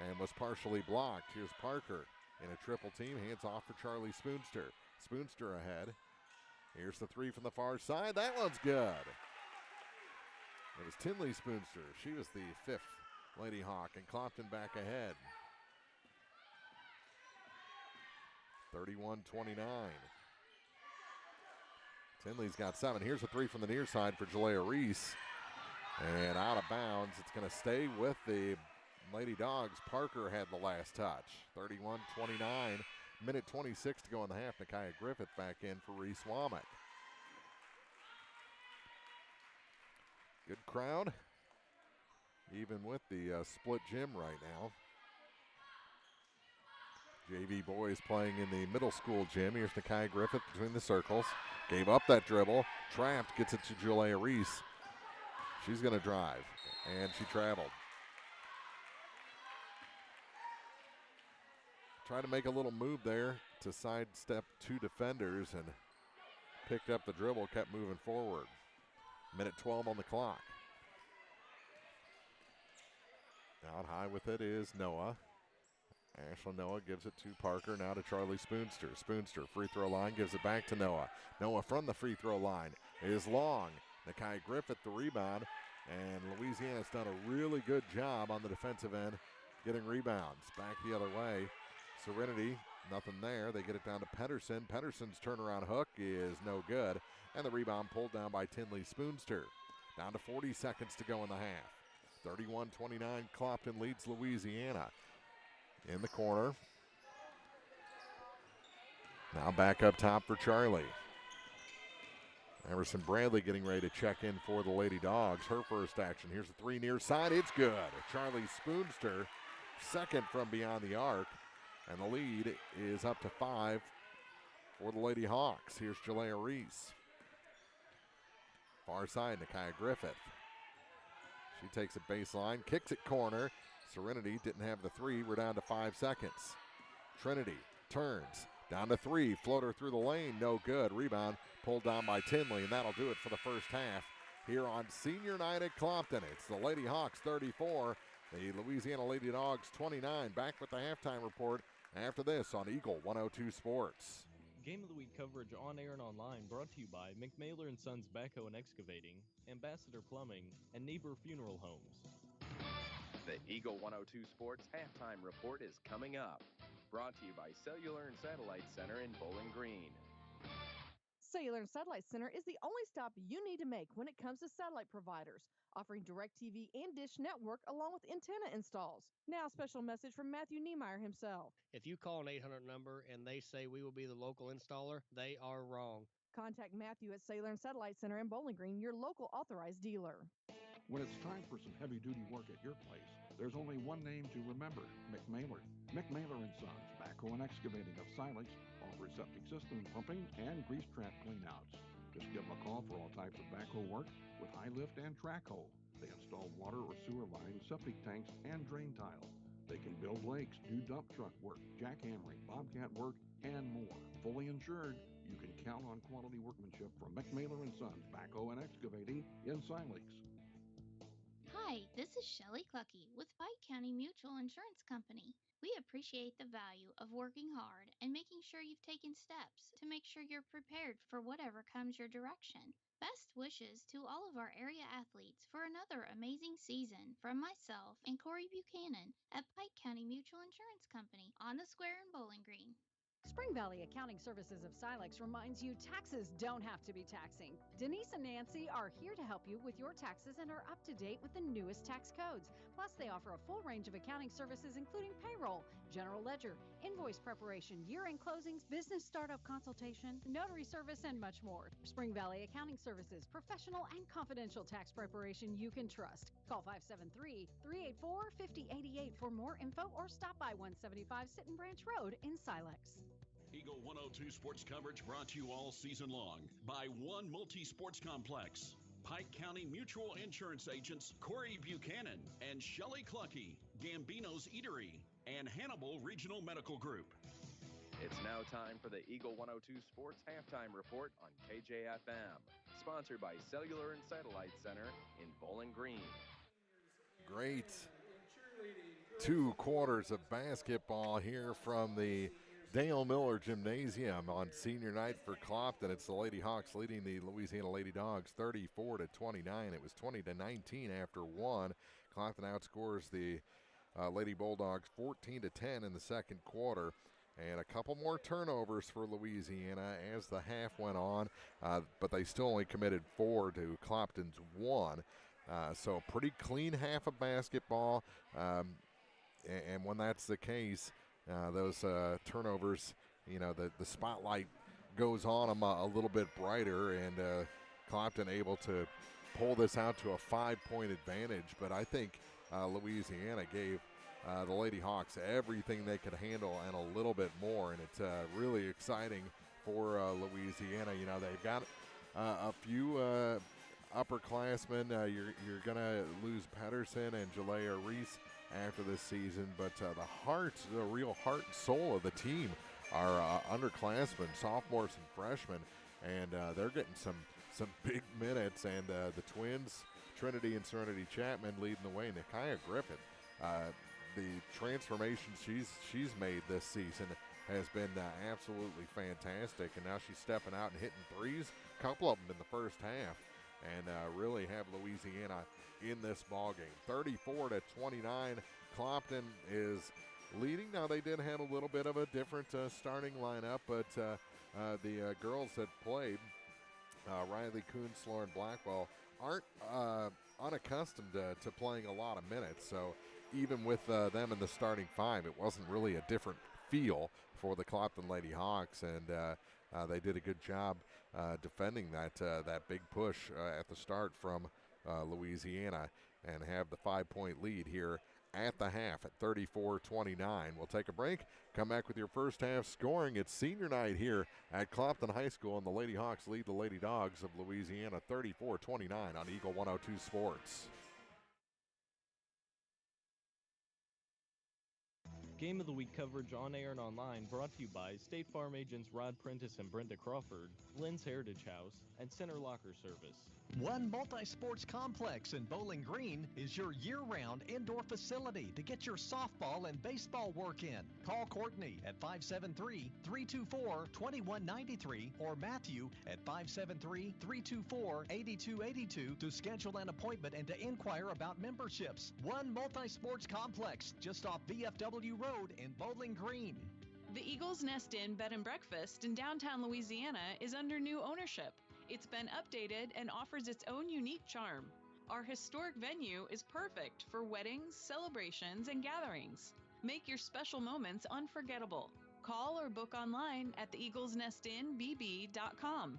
and was partially blocked. Here's Parker in a triple team. Hands off for Charlie Spoonster. Spoonster ahead. Here's the 3 from the far side. That one's good. It was Tinley Spoonster. She was the 5th Lady Hawk, and Clopton back ahead. 31-29. Tinley's got 7. Here's a 3 from the near side for Jalea Reese. And out of bounds. It's going to stay with the Lady Dogs. Parker had the last touch. 31-29. Minute 26 to go in the half. Nakia Griffith back in for Reese Womack. Good crowd. Even with the split gym right now. JV boys playing in the middle school gym. Here's Nakia Griffith between the circles. Gave up that dribble. Trapped. Gets it to Jalea Reese. She's going to drive. And she traveled. Tried to make a little move there to sidestep 2 defenders and picked up the dribble, kept moving forward. Minute 12 on the clock. Out high with it is Noah. Ashlyn Noah gives it to Parker, now to Charlie Spoonster. Spoonster, free throw line, gives it back to Noah. Noah from the free throw line is long. Nakai Griffith the rebound, and Louisiana's done a really good job on the defensive end getting rebounds. Back the other way, Serenity, nothing there. They get it down to Pedersen. Pedersen's turnaround hook is no good, and the rebound pulled down by Tinley Spoonster. Down to 40 seconds to go in the half. 31-29, Clopton leads Louisiana. In the corner. Now back up top for Charlie. Emerson Bradley getting ready to check in for the Lady Dogs. Her first action. Here's a three near side. It's good. Charlie Spoonster, second from beyond the arc. And the lead is up to 5 for the Lady Hawks. Here's Jalea Reese. Far side, Nakia Griffith. She takes a baseline, kicks it corner. Serenity didn't have the three. We're down to 5 seconds. Trinity turns. Down to 3. Floater through the lane. No good. Rebound pulled down by Tinley, and that'll do it for the first half here on Senior Night at Clopton. It's the Lady Hawks 34, the Louisiana Lady Dogs 29. Back with the halftime report after this on Eagle 102 Sports. Game of the Week coverage on air and online brought to you by McMailer & Sons Backhoe and Excavating, Ambassador Plumbing, and Neighbor Funeral Homes. The Eagle 102 Sports halftime report is coming up. Brought to you by Cellular and Satellite Center in Bowling Green. Cellular and Satellite Center is the only stop you need to make when it comes to satellite providers, offering DirecTV and Dish Network along with antenna installs. Now, a special message from Matthew Niemeyer himself. If you call an 800 number and they say we will be the local installer, they are wrong. Contact Matthew at Cellular and Satellite Center in Bowling Green, your local authorized dealer. When it's time for some heavy-duty work at your place, there's only one name to remember, McMailer. McMailer & Sons, Backhoe and Excavating of Silex, offers septic system pumping and grease trap cleanouts. Just give them a call for all types of backhoe work with high lift and track hoe. They install water or sewer lines, septic tanks, and drain tile. They can build lakes, do dump truck work, jackhammering, bobcat work, and more. Fully insured, you can count on quality workmanship from McMailer & Sons, Backhoe and Excavating in Silex. Hi, this is Shelley Clucky with Pike County Mutual Insurance Company. We appreciate the value of working hard and making sure you've taken steps to make sure you're prepared for whatever comes your direction. Best wishes to all of our area athletes for another amazing season from myself and Corey Buchanan at Pike County Mutual Insurance Company on the Square in Bowling Green. Spring Valley Accounting Services of Silex reminds you taxes don't have to be taxing. Denise and Nancy are here to help you with your taxes and are up to date with the newest tax codes. Plus, they offer a full range of accounting services including payroll, general ledger, invoice preparation, year-end closings, business startup consultation, notary service, and much more. Spring Valley Accounting Services, professional and confidential tax preparation you can trust. Call 573-384-5088 for more info or stop by 175 Sit and Branch Road in Silex. Eagle 102 Sports coverage brought to you all season long by One Multi-Sports Complex, Pike County Mutual Insurance agents Corey Buchanan and Shelley Clucky, Gambino's Eatery, and Hannibal Regional Medical Group. It's now time for the Eagle 102 Sports halftime report on KJFM, sponsored by Cellular and Satellite Center in Bowling Green. Great 2 quarters of basketball here from the Dale Miller Gymnasium on senior night for Clopton. It's the Lady Hawks leading the Louisiana Lady Dogs 34-29. It was 20-19 after 1. Clopton outscores the Lady Bulldogs 14-10 in the second quarter. And a couple more turnovers for Louisiana as the half went on, but they still only committed 4 to Clopton's 1. So a pretty clean half of basketball. And when that's the case, those turnovers, you know, the spotlight goes on them a little bit brighter, and Clopton able to pull this out to a 5-point advantage. But I think Louisiana gave the Lady Hawks everything they could handle and a little bit more, and it's really exciting for Louisiana. You know, they've got a few upperclassmen. You're going to lose Pedersen and Jalea Reese after this season, but the real heart and soul of the team are underclassmen, sophomores and freshmen, and they're getting some big minutes. And the twins, Trinity and Serenity Chapman, leading the way. Nakia Griffith The transformation she's made this season has been absolutely fantastic, and now she's stepping out and hitting threes, a couple of them in the first half, and really have Louisiana in this ball game. 34-29, Clopton is leading. Now, they did have a little bit of a different starting lineup, but the girls that played, Riley Kuntz, Lauren Blackwell, aren't unaccustomed to playing a lot of minutes. So even with them in the starting five, it wasn't really a different feel for the Clopton Lady Hawks, and they did a good job defending that big push at the start from Louisiana, and have the 5-point lead here at the half at 34-29. We'll take a break, come back with your first half scoring. It's senior night here at Clopton High School, and the Lady Hawks lead the Lady Dogs of Louisiana 34-29 on Eagle 102 Sports. Game of the Week coverage on air and online brought to you by State Farm agents Rod Prentice and Brenda Crawford, Lynn's Heritage House, and Center Locker Service. One Multi-Sports Complex in Bowling Green is your year-round indoor facility to get your softball and baseball work in. Call Courtney at 573-324-2193 or Matthew at 573-324-8282 to schedule an appointment and to inquire about memberships. One Multi-Sports Complex just off VFW Road in Bowling Green. The Eagles Nest Inn Bed and Breakfast in downtown Louisiana is under new ownership. It's been updated and offers its own unique charm. Our historic venue is perfect for weddings, celebrations, and gatherings. Make your special moments unforgettable. Call or book online at theeaglesnestinbb.com.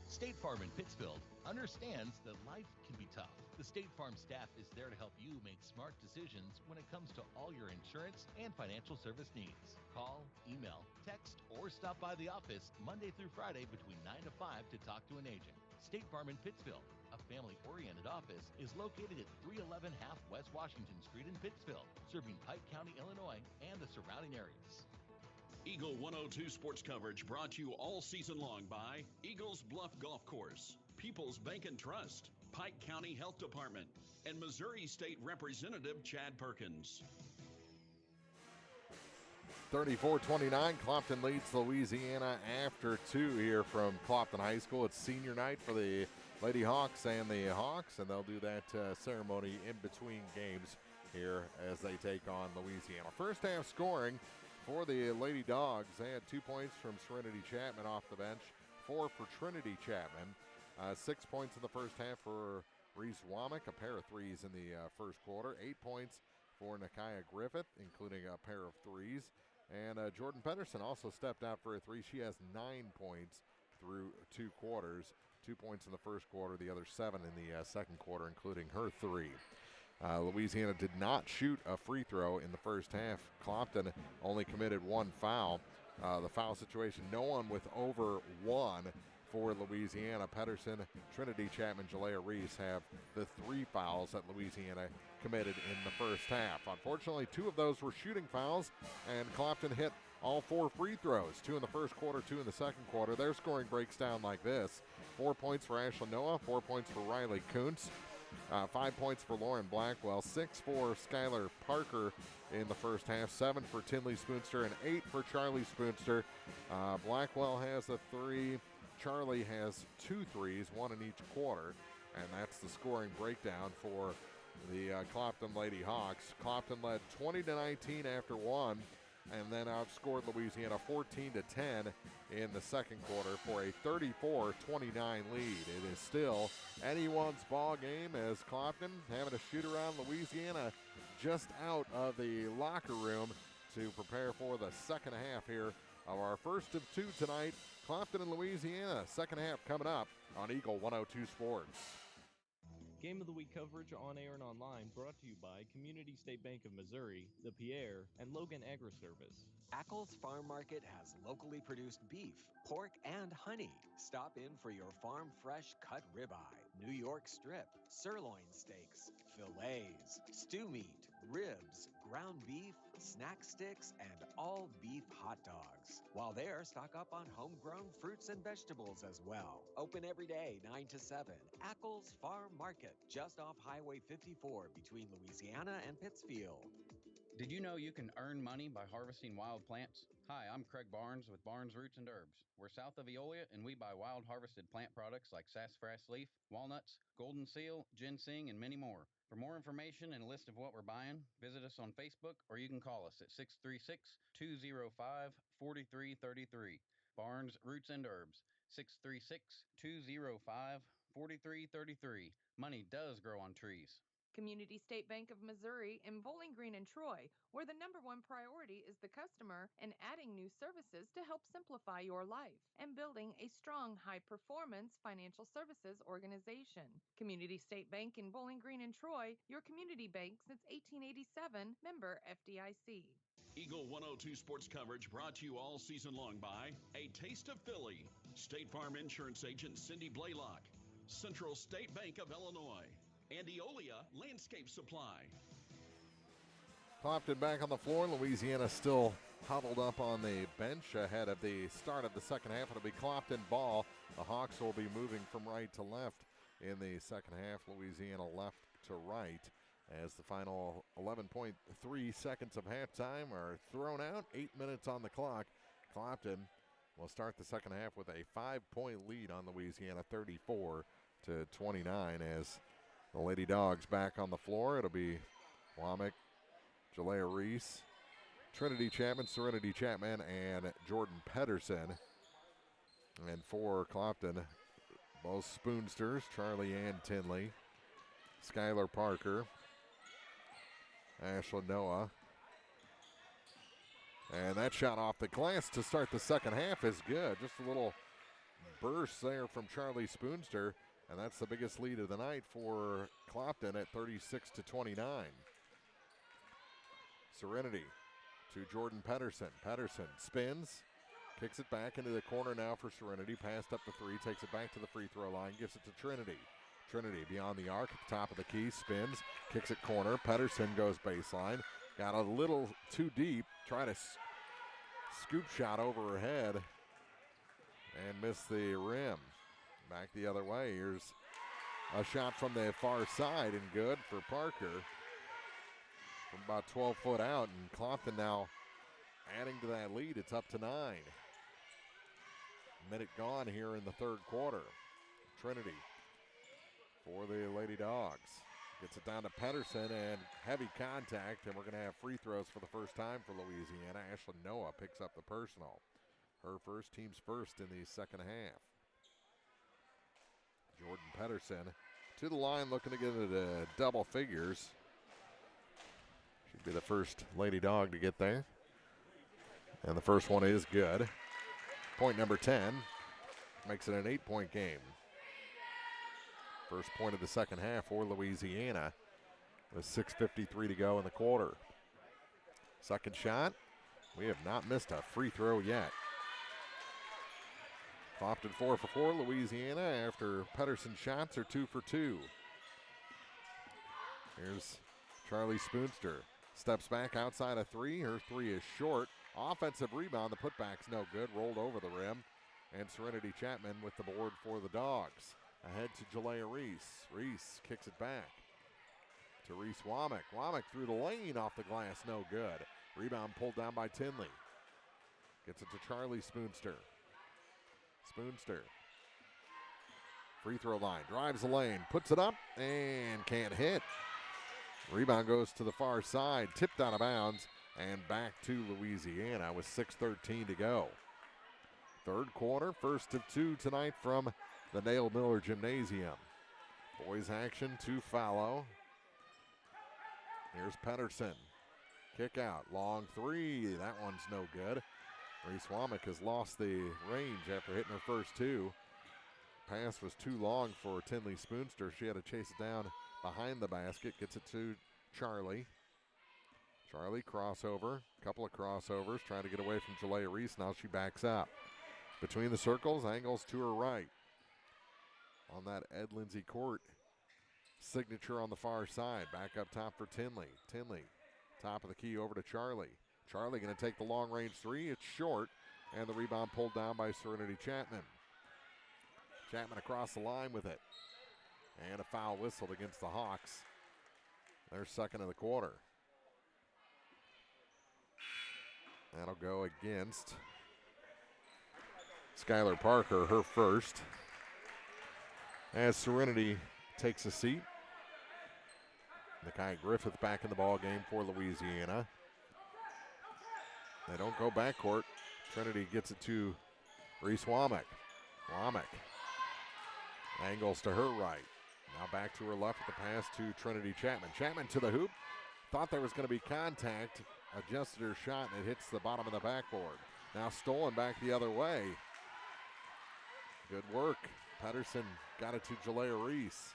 State Farm in Pittsfield understands that life can be tough. The State Farm staff is there to help you make smart decisions when it comes to all your insurance and financial service needs. Call, email, text, or stop by the office Monday through Friday between 9 to 5 to talk to an agent. State Farm in Pittsfield, a family-oriented office, is located at 311 Half West Washington Street in Pittsfield, serving Pike County, Illinois, and the surrounding areas. Eagle 102 sports coverage brought to you all season long by Eagles Bluff Golf Course, People's Bank and Trust, Pike County Health Department, and Missouri State Representative Chad Perkins. 34-29, Clopton leads Louisiana after 2 here from Clopton High School. It's senior night for the Lady Hawks and the Hawks, and they'll do that ceremony in between games here as they take on Louisiana. First half scoring for the Lady Dogs. They had 2 points from Serenity Chapman off the bench, 4 for Trinity Chapman. 6 points in the first half for Reese Womack, a pair of threes in the first quarter. 8 points for Nakia Griffith, including a pair of threes. And Jordan Pedersen also stepped out for a three. She has 9 points through 2 quarters. 2 points in the first quarter, the other 7 in the second quarter, including her three. Louisiana did not shoot a free throw in the first half. Clopton only committed 1 foul. The foul situation, no one with over 1 for Louisiana. Pedersen, Trinity Chapman, Jalea Reese have the 3 fouls that Louisiana committed in the first half. Unfortunately, 2 of those were shooting fouls, and Clopton hit all 4 free throws, 2 in the first quarter, 2 in the second quarter. Their scoring breaks down like this: 4 points for Ashley Noah, 4 points for Riley Kuntz, 5 points for Lauren Blackwell, 6 for Skylar Parker in the first half, 7 for Tinley Spoonster, and 8 for Charlie Spoonster. Blackwell has a 3. Charlie has 2 threes, 1 in each quarter, and that's the scoring breakdown for the Clopton Lady Hawks. Clopton led 20-19 after 1, and then outscored Louisiana 14-10 in the second quarter for a 34-29 lead. It is still anyone's ball game as Clopton having to shoot around Louisiana just out of the locker room to prepare for the second half here of our first of 2 tonight. Clopton and Louisiana, second half coming up on Eagle 102 Sports. Game of the Week coverage on air and online brought to you by Community State Bank of Missouri, the Pierre, and Logan Agri-Service. Ackles Farm Market has locally produced beef, pork, and honey. Stop in for your farm fresh cut ribeye, New York strip, sirloin steaks, fillets, stew meat, ribs, ground beef, snack sticks, and all beef hot dogs. While there, stock up on homegrown fruits and vegetables as well. Open every day, 9 to 7. Ackles Farm Market, just off Highway 54 between Louisiana and Pittsfield. Did you know you can earn money by harvesting wild plants? Hi, I'm Craig Barnes with Barnes Roots and Herbs. We're south of Eolia, and we buy wild harvested plant products like sassafras leaf, walnuts, golden seal, ginseng, and many more. For more information and a list of what we're buying, visit us on Facebook or you can call us at 636-205-4333. Barnes Roots and Herbs, 636-205-4333. Money does grow on trees. Community State Bank of Missouri in Bowling Green and Troy, where the #1 priority is the customer and adding new services to help simplify your life and building a strong, high-performance financial services organization. Community State Bank in Bowling Green and Troy, your community bank since 1887, member FDIC. Eagle 102 sports coverage brought to you all season long by A Taste of Philly, State Farm Insurance Agent Cindy Blaylock, Central State Bank of Illinois, and Eolia Landscape Supply. Clopton back on the floor. Louisiana still huddled up on the bench ahead of the start of the second half. It'll be Clopton ball. The Hawks will be moving from right to left in the second half. Louisiana left to right as the final 11.3 seconds of halftime are thrown out. 8 minutes on the clock. Clopton will start the second half with a 5-point lead on Louisiana, 34-29, as the Lady Dogs back on the floor. It'll be Womack, Jalea Reese, Trinity Chapman, Serenity Chapman, and Jordan Pedersen. And for Clopton, both Spoonsters, Charlie Ann Tinley, Skylar Parker, Ashlyn Noah. And that shot off the glass to start the second half is good. Just a little burst there from Charlie Spoonster. And that's the biggest lead of the night for Clopton at 36-29. Serenity to Jordan Pedersen. Pedersen spins, kicks it back into the corner now for Serenity. Passed up the three, takes it back to the free throw line, gives it to Trinity. Trinity beyond the arc at the top of the key, spins, kicks it corner. Pedersen goes baseline. Got a little too deep, tried a scoop shot over her head and missed the rim. Back the other way. Here's a shot from the far side and good for Parker from about 12 foot out. And Clopton now adding to that lead. It's up to 9. Minute gone here in the third quarter. Trinity for the Lady Dogs. Gets it down to Pedersen and heavy contact. And we're going to have free throws for the first time for Louisiana. Ashlyn Noah picks up the personal. Her first, team's first in the second half. Jordan Pedersen to the line looking to get it to double figures. She'd be the first Lady Dog to get there. And the first one is good. Point number 10 makes it an 8-point game. First point of the second half for Louisiana with 6:53 to go in the quarter. Second shot. We have not missed a free throw yet. Clopton 4 for 4. Louisiana, after Pedersen shots, are 2 for 2. Here's Charlie Spoonster. Steps back outside a three. Her three is short. Offensive rebound. The putback's no good. Rolled over the rim. And Serenity Chapman with the board for the Dogs. Ahead to Jalea Reese. Reese kicks it back to Reese Womack. Womack through the lane off the glass. No good. Rebound pulled down by Tinley. Gets it to Charlie Spoonster. Spoonster. Free throw line. Drives the lane. Puts it up and can't hit. Rebound goes to the far side. Tipped out of bounds. And back to Louisiana with 6:13 to go. Third quarter. First of 2 tonight from the Dale Miller Gymnasium. Boys action to follow. Here's Pedersen. Kick out. Long three. That one's no good. Reese Womack has lost the range after hitting her first two. Pass was too long for Tinley Spoonster. She had to chase it down behind the basket. Gets it to Charlie. Charlie crossover. Couple of crossovers. Trying to get away from Jalea Reese. Now she backs up. Between the circles. Angles to her right. On that Ed Lindsay court Signature on the far side. Back up top for Tinley. Tinley, top of the key over to Charlie. Charlie going to take the long-range three. It's short, and the rebound pulled down by Serenity Chapman. Chapman across the line with it. And a foul whistled against the Hawks. Their second of the quarter. That'll go against Skylar Parker, her first. As Serenity takes a seat. Nakai Griffith back in the ball game for Louisiana. They don't go backcourt. Trinity gets it to Reese Womack. Womack angles to her right. Now back to her left with the pass to Trinity Chapman. Chapman to the hoop. Thought there was going to be contact. Adjusted her shot and it hits the bottom of the backboard. Now stolen back the other way. Good work. Pedersen got it to Jalea Reese.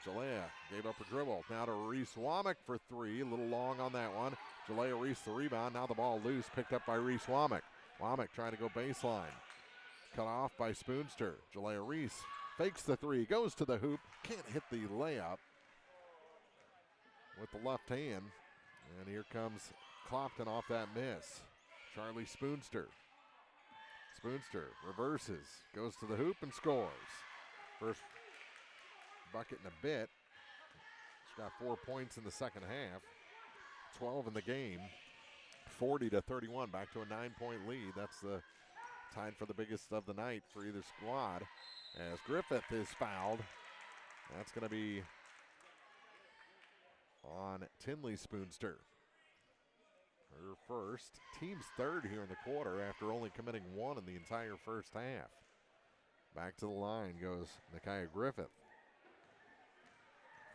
Jalea gave up her dribble. Now to Reese Womack for three. A little long on that one. Jalea Reese the rebound. Now the ball loose. Picked up by Reese Womack. Womack trying to go baseline. Cut off by Spoonster. Jalea Reese fakes the three. Goes to the hoop. Can't hit the layup with the left hand. And here comes Clopton off that miss. Charlie Spoonster. Spoonster reverses. Goes to the hoop and scores. First bucket in a bit. She's got 4 points in the second half. 12 in the game. 40-31. Back to a 9-point lead. That's the tied for the biggest of the night for either squad. As Griffith is fouled. That's going to be on Tinley Spoonster. Her first. Team's third here in the quarter after only committing one in the entire first half. Back to the line goes Nakia Griffith.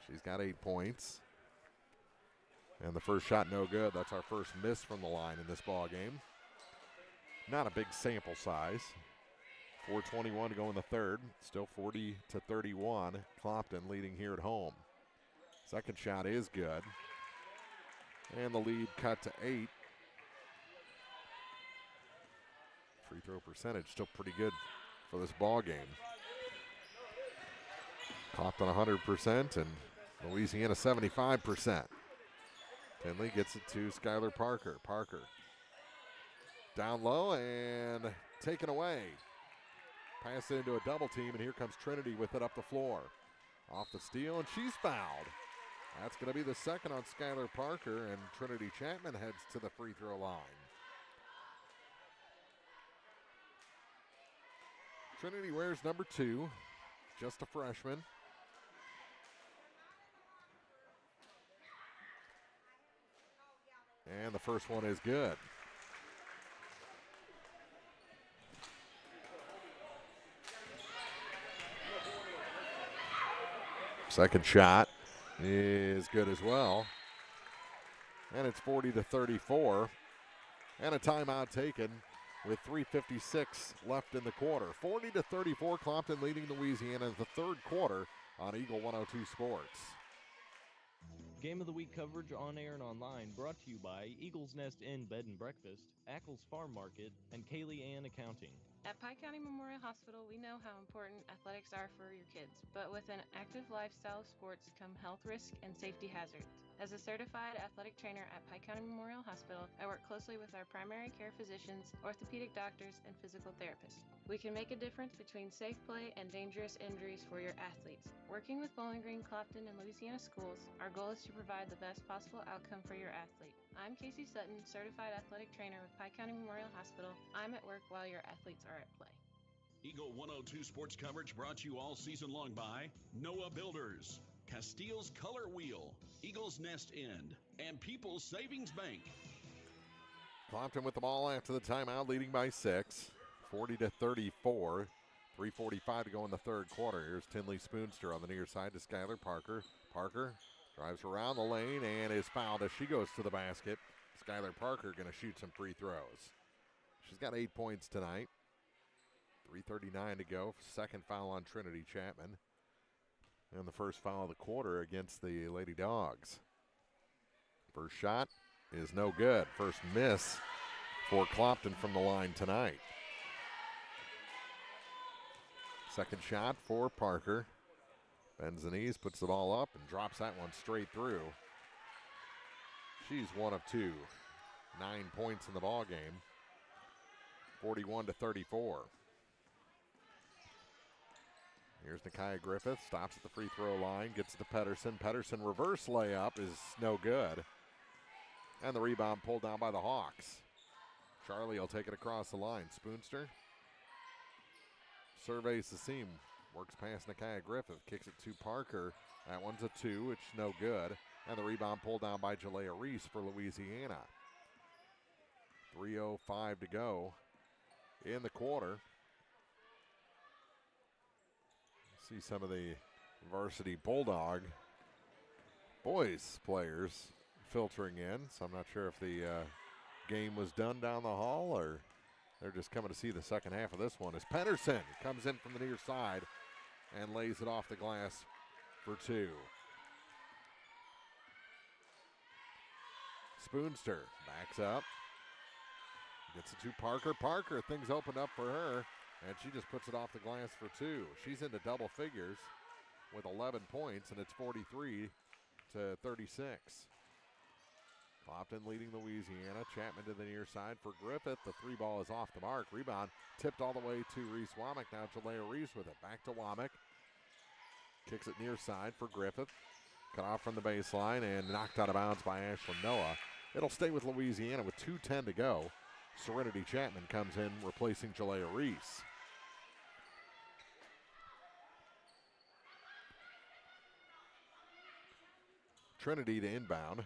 She's got 8 points. And the first shot no good. That's our first miss from the line in this ball game. Not a big sample size. 4:21 to go in the third. Still 40-31. Clopton leading here at home. Second shot is good. And the lead cut to 8. Free throw percentage still pretty good for this ball game. Clopton 100% and Louisiana 75%. Tinley gets it to Skylar Parker. Parker down low and taken away. Pass it into a double team, and here comes Trinity with it up the floor. Off the steal, and she's fouled. That's going to be the second on Skylar Parker, and Trinity Chapman heads to the free throw line. Trinity wears number 2, just a freshman. And the first one is good. Second shot is good as well. And it's 40-34. And a timeout taken with 3:56 left in the quarter. 40-34, Clopton leading Louisiana in the third quarter on Eagle 102 Sports. Game of the Week coverage on air and online brought to you by Eagles Nest Inn Bed and Breakfast, Ackles Farm Market, and Kaylee Ann Accounting. At Pike County Memorial Hospital, we know how important athletics are for your kids, but with an active lifestyle of sports come health risks and safety hazards. As a certified athletic trainer at Pike County Memorial Hospital, I work closely with our primary care physicians, orthopedic doctors, and physical therapists. We can make a difference between safe play and dangerous injuries for your athletes. Working with Bowling Green, Clopton, and Louisiana schools, our goal is to provide the best possible outcome for your athlete. I'm Casey Sutton, certified athletic trainer with Pike County Memorial Hospital. I'm at work while your athletes are at play. Eagle 102 sports coverage brought to you all season long by Noah Builders, Castile's Color Wheel, Eagles Nest Inn, and People's Savings Bank. Clopton with the ball after the timeout, leading by 6, 40-34. 3:45 to go in the third quarter. Here's Tinley Spoonster on the near side to Skylar Parker. Parker drives around the lane and is fouled as she goes to the basket. Skylar Parker going to shoot some free throws. She's got 8 points tonight. 3:39 to go. Second foul on Trinity Chapman. And the first foul of the quarter against the Lady Dogs. First shot is no good. First miss for Clopton from the line tonight. Second shot for Parker. Bends the knees, puts the ball up, and drops that one straight through. She's 1 of 2. 9 points in the ball game. 41-34. Here's Nakia Griffith, stops at the free throw line, gets it to Pedersen. Pedersen reverse layup is no good. And the rebound pulled down by the Hawks. Charlie will take it across the line. Spoonster surveys the seam, works past Nakia Griffith, kicks it to Parker. That one's a 2, it's no good. And the rebound pulled down by Jalea Reese for Louisiana. 3:05 to go in the quarter. See some of the varsity Bulldog boys players filtering in, so I'm not sure if the game was done down the hall or they're just coming to see the second half of this one. As Pedersen comes in from the near side and lays it off the glass for 2. Spoonster backs up, gets it to Parker. Parker, things opened up for her, and she just puts it off the glass for 2. She's into double figures with 11 points, and it's 43-36. Clopton leading Louisiana. Chapman to the near side for Griffith. The 3 ball is off the mark. Rebound tipped all the way to Reese Womack. Now Jalea Reese with it. Back to Womack. Kicks it near side for Griffith. Cut off from the baseline and knocked out of bounds by Ashlyn Noah. It'll stay with Louisiana with 2:10 to go. Serenity Chapman comes in replacing Jalea Reese. Trinity to inbound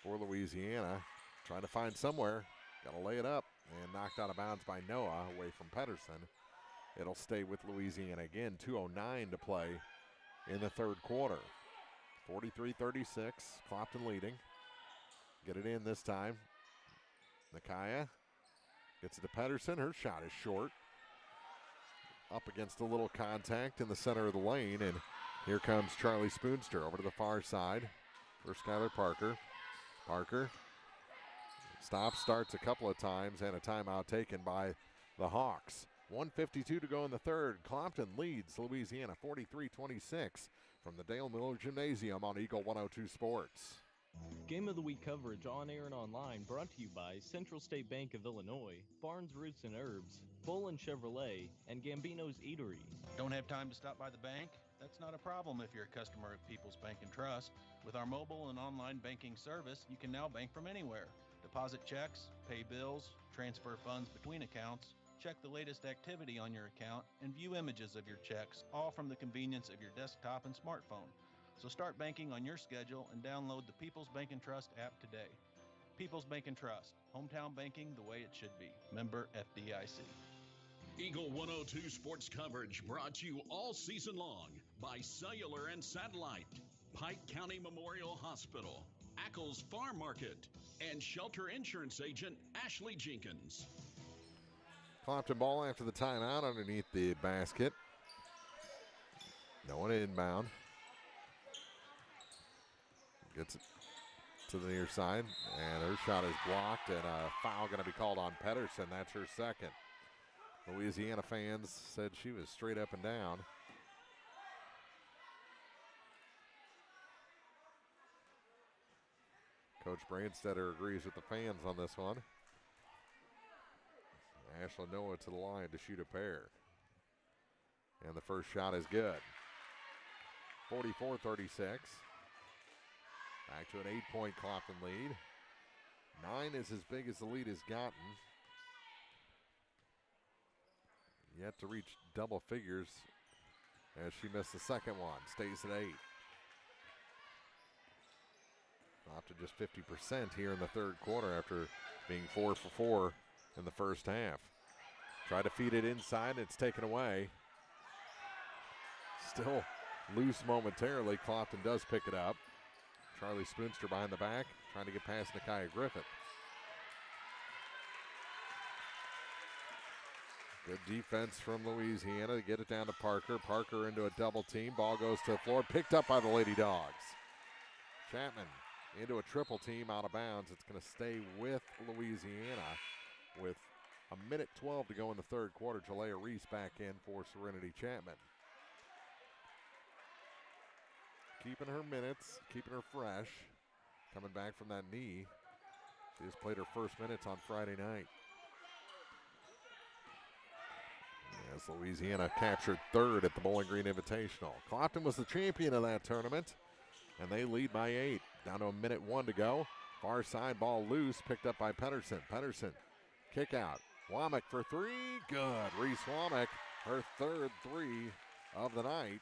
for Louisiana. Trying to find somewhere. Got to lay it up and knocked out of bounds by Noah away from Pedersen. It'll stay with Louisiana again. 2:09 to play in the third quarter. 43-36. Clopton leading. Get it in this time. Nakia gets it to Pedersen. Her shot is short. Up against a little contact in the center of the lane. And here comes Charlie Spoonster over to the far side for Skylar Parker. Parker stops, starts a couple of times, and a timeout taken by the Hawks. 1:52 to go in the third. Clopton leads Louisiana 43-26 from the Dale Miller Gymnasium on Eagle 102 Sports. Game of the Week coverage on air and online brought to you by Central State Bank of Illinois, Barnes Roots and Herbs, Bolin Chevrolet, and Gambino's Eatery. Don't have time to stop by the bank? That's not a problem if you're a customer of People's Bank and Trust. With our mobile and online banking service, you can now bank from anywhere. Deposit checks, pay bills, transfer funds between accounts, check the latest activity on your account, and view images of your checks, all from the convenience of your desktop and smartphone. So start banking on your schedule and download the People's Bank and Trust app today. People's Bank and Trust, hometown banking the way it should be. Member FDIC. Eagle 102 sports coverage brought to you all season long by Cellular and Satellite, Pike County Memorial Hospital, Ackles Farm Market, and Shelter Insurance Agent Ashley Jenkins. Clopton ball after the timeout underneath the basket. No one inbound. Gets it to the near side, and her shot is blocked, and a foul going to be called on Pedersen. That's her second. Louisiana fans said she was straight up and down. Coach Brandstetter agrees with the fans on this one. Ashlyn Noah to the line to shoot a pair. And the first shot is good. 44-36. Back to an 8-point Clopton lead. 9 is as big as the lead has gotten. Yet to reach double figures as she missed the second one. Stays at 8. Clopton just 50% here in the third quarter after being 4 for 4 in the first half. Try to feed it inside, it's taken away. Still loose momentarily. Clopton does pick it up. Charlie Spoonster behind the back, trying to get past Nakia Griffith. Good defense from Louisiana to get it down to Parker. Parker into a double team. Ball goes to the floor, picked up by the Lady Dogs. Chapman into a triple team out of bounds. It's going to stay with Louisiana with 1:12 to go in the third quarter. Jalea Reese back in for Serenity Chapman. keeping her minutes, keeping her fresh, coming back from that knee. She just played her first minutes on Friday night. As Louisiana captured third at the Bowling Green Invitational. Clopton was the champion of that tournament, and they lead by 8. Down to 1:01 to go. Far side ball loose, picked up by Pedersen. Pedersen, kick out. Womack for three, good. Reese Womack, her third three of the night.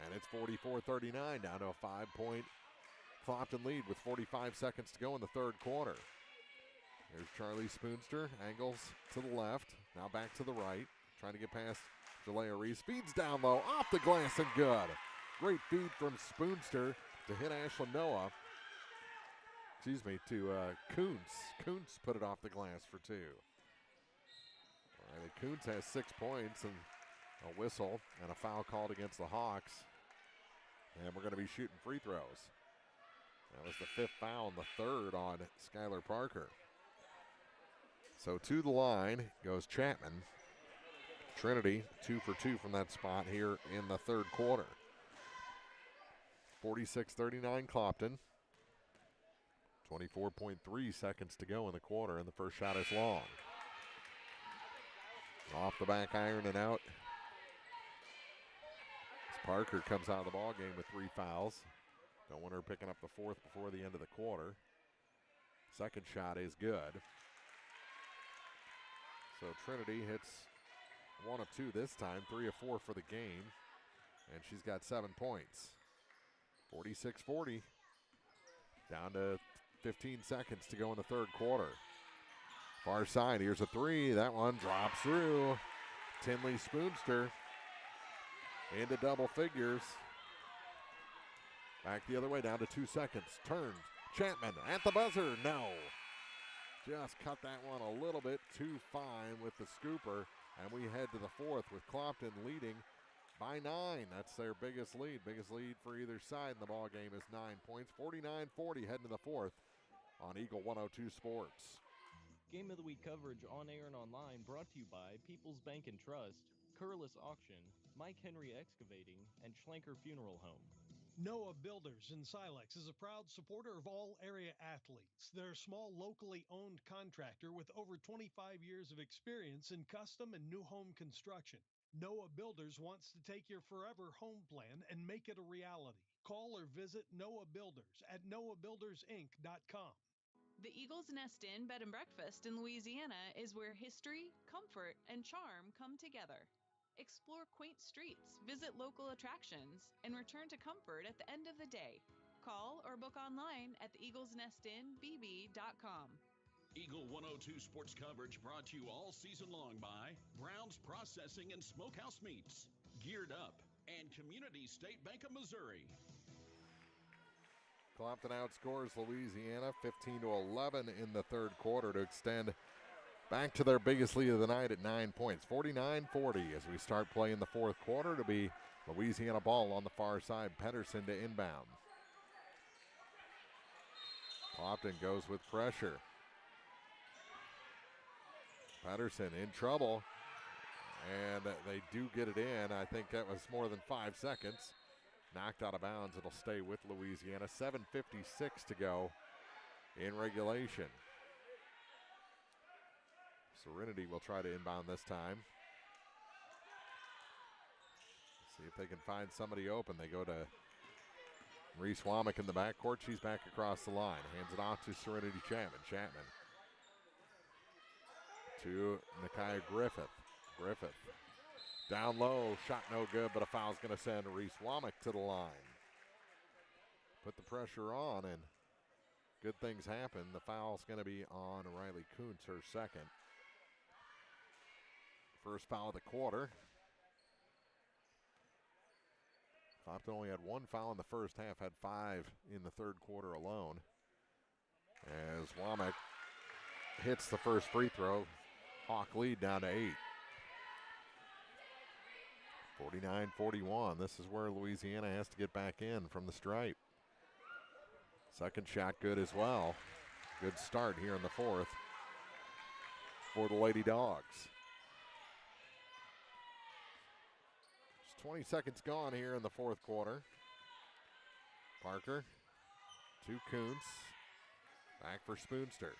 And it's 44-39, down to a 5-point Clopton lead with 45 seconds to go in the third quarter. Here's Charlie Spoonster, angles to the left, now back to the right, trying to get past Jalea Reese. Feeds down low, off the glass and good. Great feed from Spoonster to hit Ashlyn Noah. To Kuntz. Kuntz put it off the glass for 2. All right, Kuntz has 6 points and a whistle and a foul called against the Hawks. And we're going to be shooting free throws. That was the 5th foul and the 3rd on Skylar Parker. So to the line goes Chapman. Trinity 2 for 2 from that spot here in the third quarter. 46-39 Clopton. 24.3 seconds to go in the quarter, and the first shot is long. Off the back iron and out. As Parker comes out of the ball game with 3 fouls. Don't want her picking up the 4th before the end of the quarter. Second shot is good. So Trinity hits 1 of 2 this time, 3 of 4 for the game, and she's got 7 points. 46-40. Down to 15 seconds to go in the third quarter. Far side, here's a 3. That one drops through. Tinley Spoonster into double figures. Back the other way, down to 2 seconds. Turned. Chapman at the buzzer. No. Just cut that one a little bit too fine with the scooper. And we head to the fourth with Clopton leading by 9. That's their biggest lead. Biggest lead for either side in the ball game is 9 points. 49-40 heading to the fourth on Eagle 102 Sports. Game of the Week coverage on air and online brought to you by People's Bank and Trust, Curlis Auction, Mike Henry Excavating, and Schlenker Funeral Home. Noah Builders in Silex is a proud supporter of all area athletes. They're a small, locally owned contractor with over 25 years of experience in custom and new home construction. Noah Builders wants to take your forever home plan and make it a reality. Call or visit Noah Builders at noahbuildersinc.com. The Eagle's Nest Inn Bed and Breakfast in Louisiana is where history, comfort, and charm come together. Explore quaint streets, visit local attractions, and return to comfort at the end of the day. Call or book online at theeaglesnestinbb.com. Eagle 102 sports coverage brought to you all season long by Brown's Processing and Smokehouse Meats, Geared Up, and Community State Bank of Missouri. Clopton outscores Louisiana 15-11 in the third quarter to extend back to their biggest lead of the night at 9 points, 49-40 as we start playing the fourth quarter to be Louisiana ball on the far side. Pedersen to inbound. Clopton goes with pressure. Pedersen in trouble, and they do get it in. I think that was more than 5 seconds. Knocked out of bounds. It'll stay with Louisiana. 7:56 to go in regulation. Serenity will try to inbound this time. See if they can find somebody open. They go to Reese Womack in the backcourt. She's back across the line. Hands it off to Serenity Chapman. Chapman to Nakia Griffith. Griffith down low. Shot no good, but a foul's going to send Reese Womack to the line. Put the pressure on, and good things happen. The foul's going to be on Riley Kuntz, her second. First foul of the quarter. Clopton only had 1 foul in the first half, had 5 in the third quarter alone. As Womack hits the first free throw, Hawk lead down to 8. 49-41. This is where Louisiana has to get back in from the stripe. Second shot good as well. Good start here in the fourth for the Lady Dogs. It's 20 seconds gone here in the fourth quarter. Parker to Kuntz. Back for Spoonster.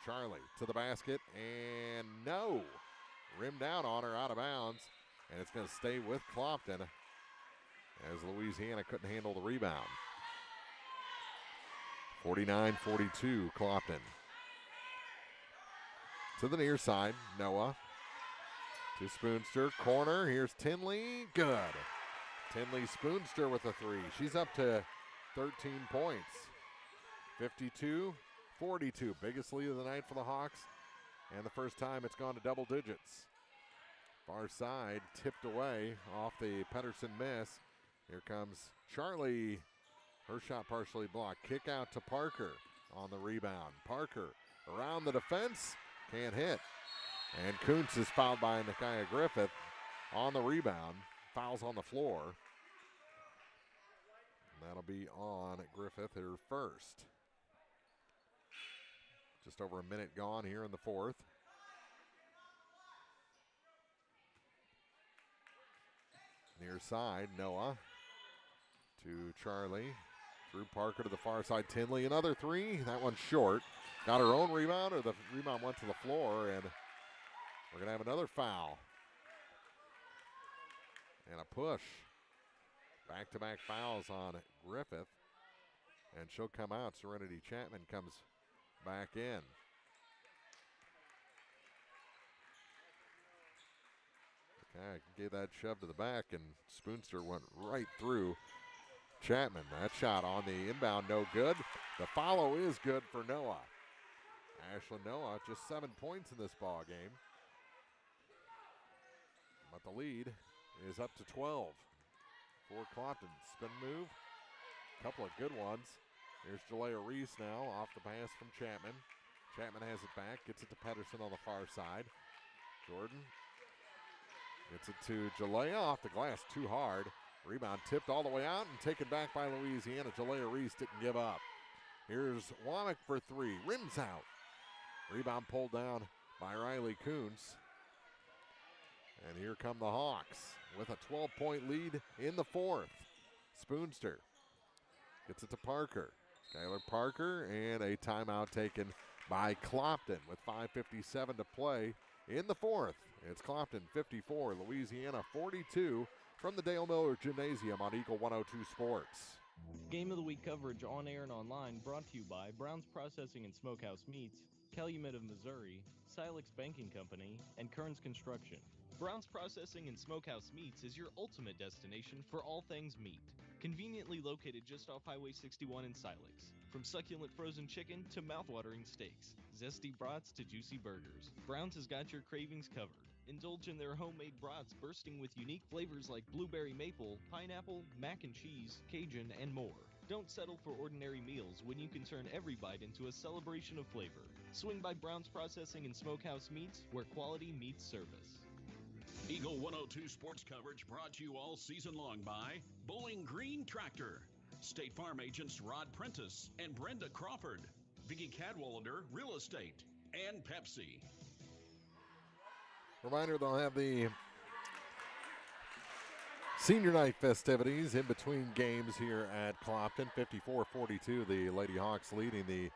Charlie to the basket, and no. Rimmed out on her, out of bounds, and it's going to stay with Clopton as Louisiana couldn't handle the rebound. 49-42, Clopton. To the near side, Noah. To Spoonster, corner, here's Tinley, good. Tinley Spoonster with a three. She's up to 13 points. 52-42, biggest lead of the night for the Hawks, and the first time it's gone to double digits. Far side, tipped away off the Pedersen miss. Here comes Charlie. Her shot partially blocked. Kick out to Parker on the rebound. Parker around the defense, can't hit. And Kuntz is fouled by Nakia Griffith on the rebound. Fouls on the floor. And that'll be on Griffith, her first. Just over a minute gone here in the fourth. Near side, Noah to Charlie. Through Parker to the far side, Tinley, another three. That one's short. Got her own rebound, or the rebound went to the floor, and we're going to have another foul. And a push. Back-to-back fouls on Griffith. And she'll come out. Serenity Chapman comes back in. Okay, gave that shove to the back, and Spoonster went right through Chapman. That shot on the inbound, no good. The follow is good for Noah. Ashlyn Noah, just 7 points in this ball game. But the lead is up to 12 for Clopton. Spin move, couple of good ones. Here's Jalea Reese now off the pass from Chapman. Chapman has it back, gets it to Pedersen on the far side. Jordan gets it to Jalea off the glass, too hard. Rebound tipped all the way out and taken back by Louisiana. Jalea Reese didn't give up. Here's Womack for three, rims out. Rebound pulled down by Riley Kuntz. And here come the Hawks with a 12-point lead in the fourth. Spoonster gets it to Parker. Skylar Parker, and a timeout taken by Clopton with 5:57 to play in the fourth. It's Clopton 54, Louisiana 42 from the Dale Miller Gymnasium on Eagle 102 Sports. Game of the Week coverage on air and online brought to you by Brown's Processing and Smokehouse Meats, Calumet of Missouri, Silex Banking Company, and Kearns Construction. Brown's Processing and Smokehouse Meats is your ultimate destination for all things meat. Conveniently located just off Highway 61 in Silex. From succulent frozen chicken to mouthwatering steaks, zesty brats to juicy burgers, Brown's has got your cravings covered. Indulge in their homemade brats bursting with unique flavors like blueberry maple, pineapple, mac and cheese, Cajun, and more. Don't settle for ordinary meals when you can turn every bite into a celebration of flavor. Swing by Brown's Processing and Smokehouse Meats, where quality meets service. Eagle 102 sports coverage brought to you all season long by Bowling Green Tractor, State Farm agents Rod Prentice and Brenda Crawford, Vicki Cadwalader Real Estate, and Pepsi. Reminder, they'll have the senior night festivities in between games here at Clopton. 54-42, the Lady Hawks leading the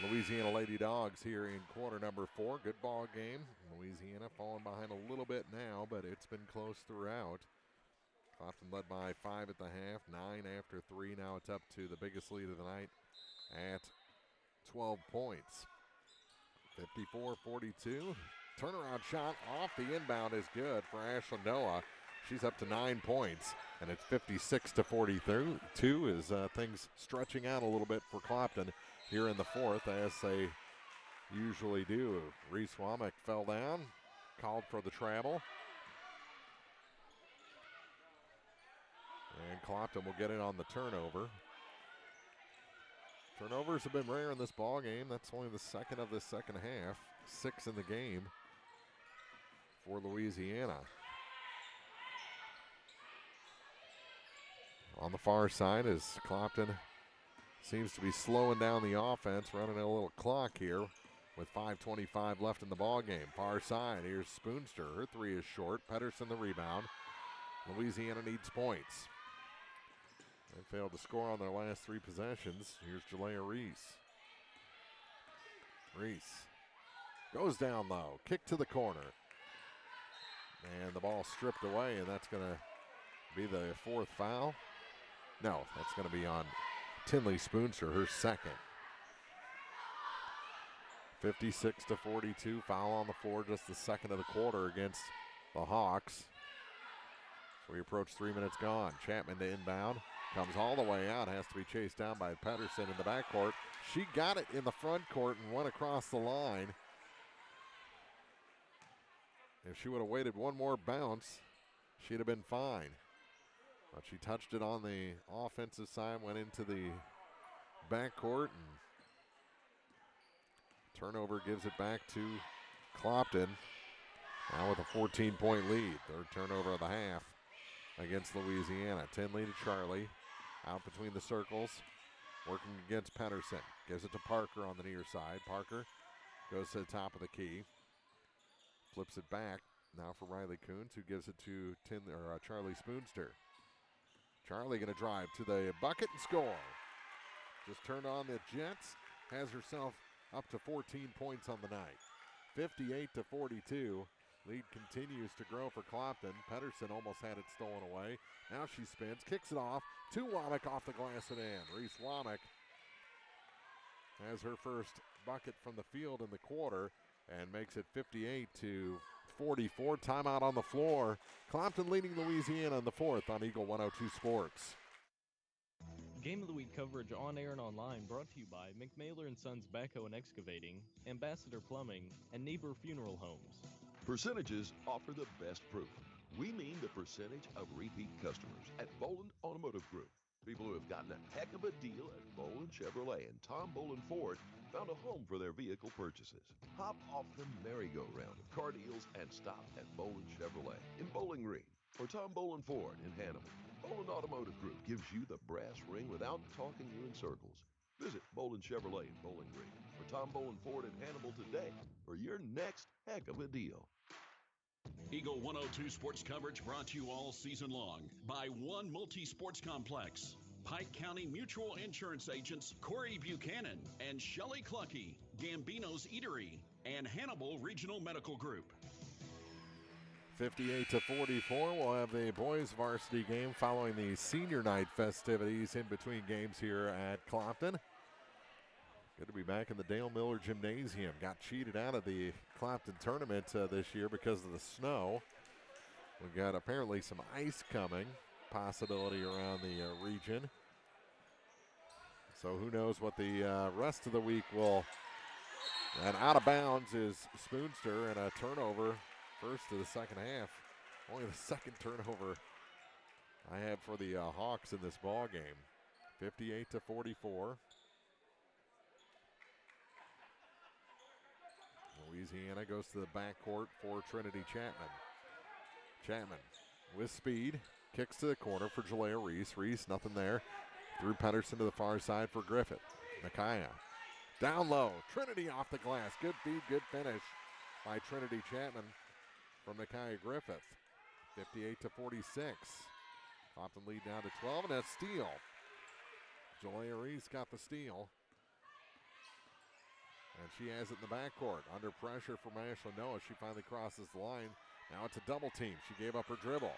Louisiana Lady Dogs here in quarter number 4. Good ball game. Louisiana falling behind a little bit now, but it's been close throughout. Clopton led by 5 at the half, 9 after 3. Now it's up to the biggest lead of the night at 12 points. 54-42. Turnaround shot off the inbound is good for Ashlyn Noah. She's up to 9 points, and it's 56-42 as things stretching out a little bit for Clopton here in the fourth, as they usually do. Reese Womack fell down, called for the travel. And Clopton will get it on the turnover. Turnovers have been rare in this ball game. That's only the second of the second half. 6 in the game for Louisiana. On the far side, as Clopton seems to be slowing down the offense, running a little clock here with 5:25 left in the ball game. Far side, here's Spoonster. Her three is short. Pedersen the rebound. Louisiana needs points. They failed to score on their last 3 possessions. Here's Jalea Reese. Reese goes down low, kick to the corner. And the ball stripped away, and that's going to be the 4th foul. No, that's going to be on Tinley Spoonster, her 2nd. 56-42, foul on the floor, just the 2nd of the quarter against the Hawks. So we approach 3 minutes gone. Chapman to inbound, comes all the way out, has to be chased down by Pedersen in the backcourt. She got it in the front court and went across the line. If she would have waited one more bounce, she'd have been fine. But she touched it on the offensive side, went into the backcourt, and turnover gives it back to Clopton. Now with a 14-point lead. 3rd turnover of the half against Louisiana. Tinley to Charlie. Out between the circles. Working against Pedersen. Gives it to Parker on the near side. Parker goes to the top of the key. Flips it back. Now for Riley Coons, who gives it to Charlie Spoonster. Charlie going to drive to the bucket and score. Just turned on the Jets. Has herself up to 14 points on the night. 58-42. Lead continues to grow for Clopton. Pedersen almost had it stolen away. Now she spins, kicks it off to Womack off the glass and in. Reese Womack has her first bucket from the field in the quarter and makes it 58-44. Timeout on the floor. Clopton leading Louisiana in the 4th on Eagle 102 Sports. Game of the Week coverage on air and online brought to you by McMailer & Sons Backhoe and Excavating, Ambassador Plumbing, and Niebuhr Funeral Homes. Percentages offer the best proof. We mean the percentage of repeat customers at Boland Automotive Group. People who have gotten a heck of a deal at Boland Chevrolet and Tom Boland Ford found a home for their vehicle purchases. Hop off the merry-go-round of car deals and stop at Boland Chevrolet in Bowling Green or Tom Boland Ford in Hannibal. Boland Automotive Group gives you the brass ring without talking you in circles. Visit Boland Chevrolet in Bowling Green or Tom Boland Ford in Hannibal today for your next heck of a deal. Eagle 102 sports coverage brought to you all season long by One Multi-Sports Complex, Pike County Mutual Insurance agents Corey Buchanan and Shelley Clucky, Gambino's Eatery, and Hannibal Regional Medical Group. 58-44, we'll have the boys varsity game following the senior night festivities in between games here at Clopton. Good to be back in the Dale Miller Gymnasium. Got cheated out of the Clopton tournament this year because of the snow. We've got apparently some ice coming, possibility around the region. So who knows what the rest of the week will. And out of bounds is Spoonster, and a turnover first of the second half. Only the 2nd turnover I had for the Hawks in this ball game. 58-44. Louisiana goes to the backcourt for Trinity Chapman. Chapman with speed, kicks to the corner for Jalea Reese. Reese, nothing there. Threw Pedersen to the far side for Griffith. Nakaya down low. Trinity off the glass. Good feed, good finish by Trinity Chapman from Nakaya Griffith. 58-46. Clopton lead down to 12, and a steal. Jalea Reese got the steal. And she has it in the backcourt. Under pressure from Ashley Noah. She finally crosses the line. Now it's a double team. She gave up her dribble.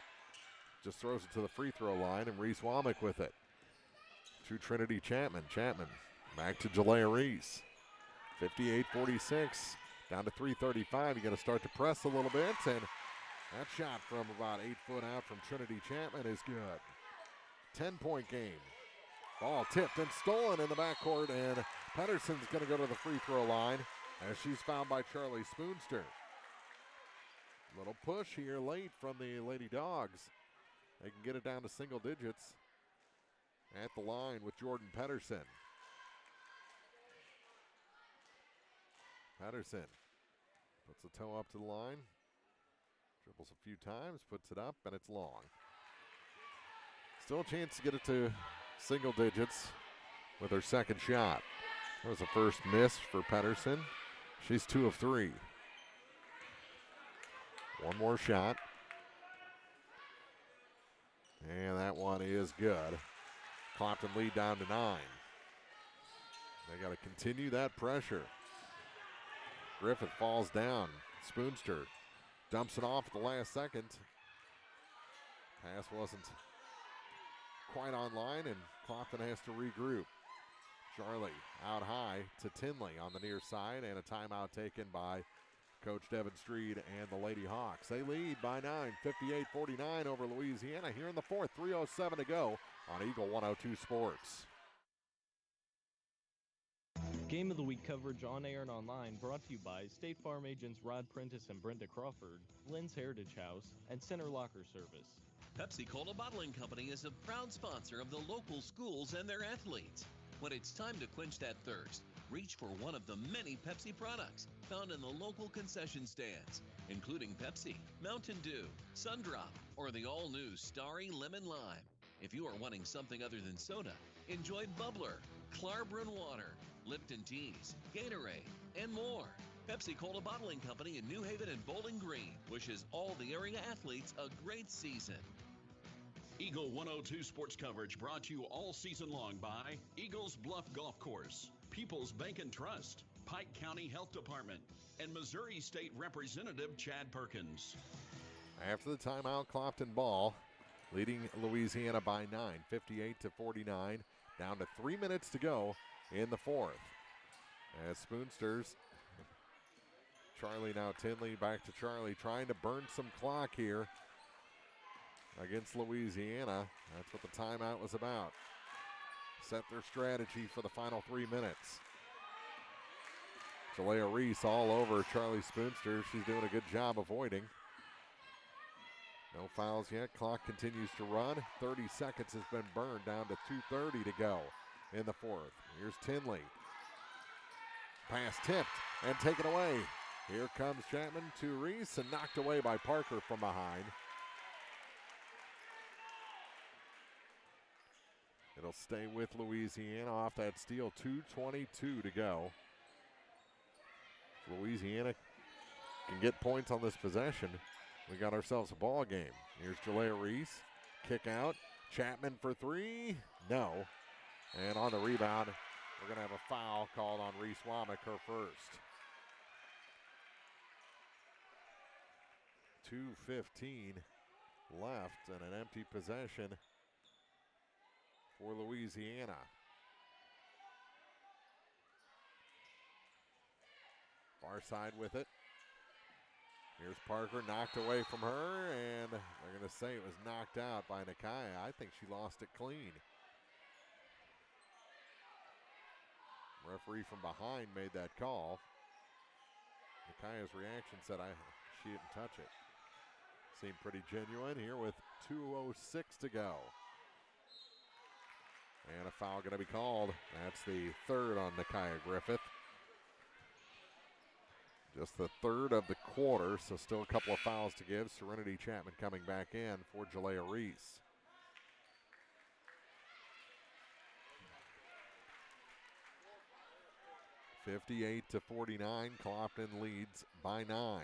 Just throws it to the free throw line, and Reese Womack with it. To Trinity Chapman. Chapman back to Jalea Reese. 58-46. Down to 3:35. You got to start to press a little bit. And that shot from about 8 foot out from Trinity Chapman is good. 10-point game. Ball tipped and stolen in the backcourt, and Pedersen's going to go to the free throw line as she's fouled by Charlie Spoonster. Little push here late from the Lady Dogs. They can get it down to single digits at the line with Jordan Pedersen. Pedersen puts the toe up to the line, dribbles a few times, puts it up, and it's long. Still a chance to get it to single digits with her 2nd shot. That was a first miss for Pedersen. She's 2 of 3. One more shot. And that one is good. Clopton lead down to 9. They got to continue that pressure. Griffith falls down. Spoonster dumps it off at the last second. Pass wasn't quite online, and Clopton has to regroup. Charlie out high to Tinley on the near side, and a timeout taken by Coach Devin Street and the Lady Hawks. They lead by 9, 58-49 over Louisiana here in the fourth. 3:07 to go on Eagle 102 Sports. Game of the Week coverage on air and online brought to you by State Farm agents Rod Prentice and Brenda Crawford, Lynn's Heritage House, and Center Locker Service. Pepsi-Cola Bottling Company is a proud sponsor of the local schools and their athletes. When it's time to quench that thirst, reach for one of the many Pepsi products found in the local concession stands, including Pepsi, Mountain Dew, Sundrop, or the all-new Starry Lemon Lime. If you are wanting something other than soda, enjoy Bubbler, Klarbrunn Water, Lipton Teas, Gatorade, and more. Pepsi-Cola Bottling Company in New Haven and Bowling Green wishes all the area athletes a great season. Eagle 102 sports coverage brought to you all season long by Eagles Bluff Golf Course, People's Bank and Trust, Pike County Health Department, and Missouri State Representative Chad Perkins. After the timeout, Clopton ball, leading Louisiana by 9, 58-49, down to 3 minutes to go in the fourth. As Spoonsters, Charlie now Tinley, back to Charlie, trying to burn some clock here against Louisiana. That's what the timeout was about. Set their strategy for the final 3 minutes. Jalea Reese all over Charlie Spoonster. She's doing a good job avoiding. No fouls yet. Clock continues to run. 30 seconds has been burned, down to 2:30 to go in the fourth. Here's Tinley. Pass tipped and taken away. Here comes Chapman to Reese and knocked away by Parker from behind. It'll stay with Louisiana off that steal. 2:22 to go. If Louisiana can get points on this possession, we got ourselves a ball game. Here's Jalea Reese. Kick out. Chapman for three. No. And on the rebound, we're going to have a foul called on Reese Womack, her first. 2:15 left and an empty possession for Louisiana. Far side with it. Here's Parker, knocked away from her, and they're going to say it was knocked out by Nakaya. I think she lost it clean. Referee from behind made that call. Nakaya's reaction said she didn't touch it. Seemed pretty genuine here with 2:06 to go. And a foul going to be called. That's the third on Nakaya Griffith. Just the third of the quarter, so still a couple of fouls to give. Serenity Chapman coming back in for Jalea Reese. (58-49), Clopton leads by 9.